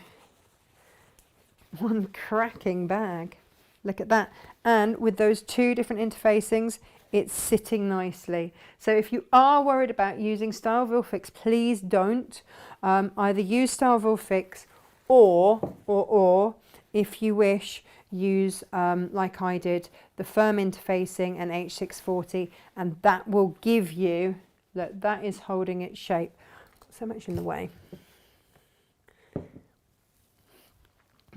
one cracking bag. Look at that. And with those two different interfacings, it's sitting nicely. So if you are worried about using Styleville Fix, please don't. Either use Styleville Fix or if you wish, use, like I did, the firm interfacing and H640, and that will give you, look, that is holding its shape. So much in the way.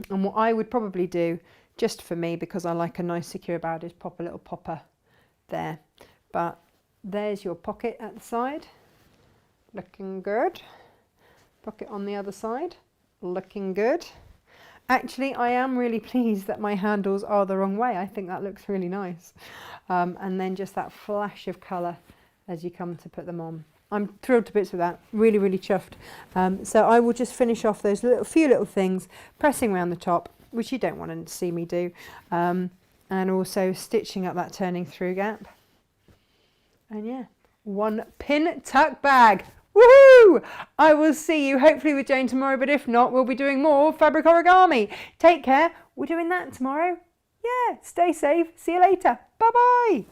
And what I would probably do, just for me, because I like a nice secure bag, is pop a little popper there. But there's your pocket at the side, looking good. Pocket on the other side, looking good. Actually, I am really pleased that my handles are the wrong way. I think that looks really nice. And then just that flash of colour as you come to put them on. I'm thrilled to bits with that, really, really chuffed. So I will just finish off those few little things, pressing around the top, which you don't want to see me do, and also stitching up that turning through gap. And yeah, one pin tuck bag. Woohoo! I will see you hopefully with Jane tomorrow, but if not, we'll be doing more fabric origami. Take care. We're doing that tomorrow. Yeah, stay safe. See you later. Bye-bye.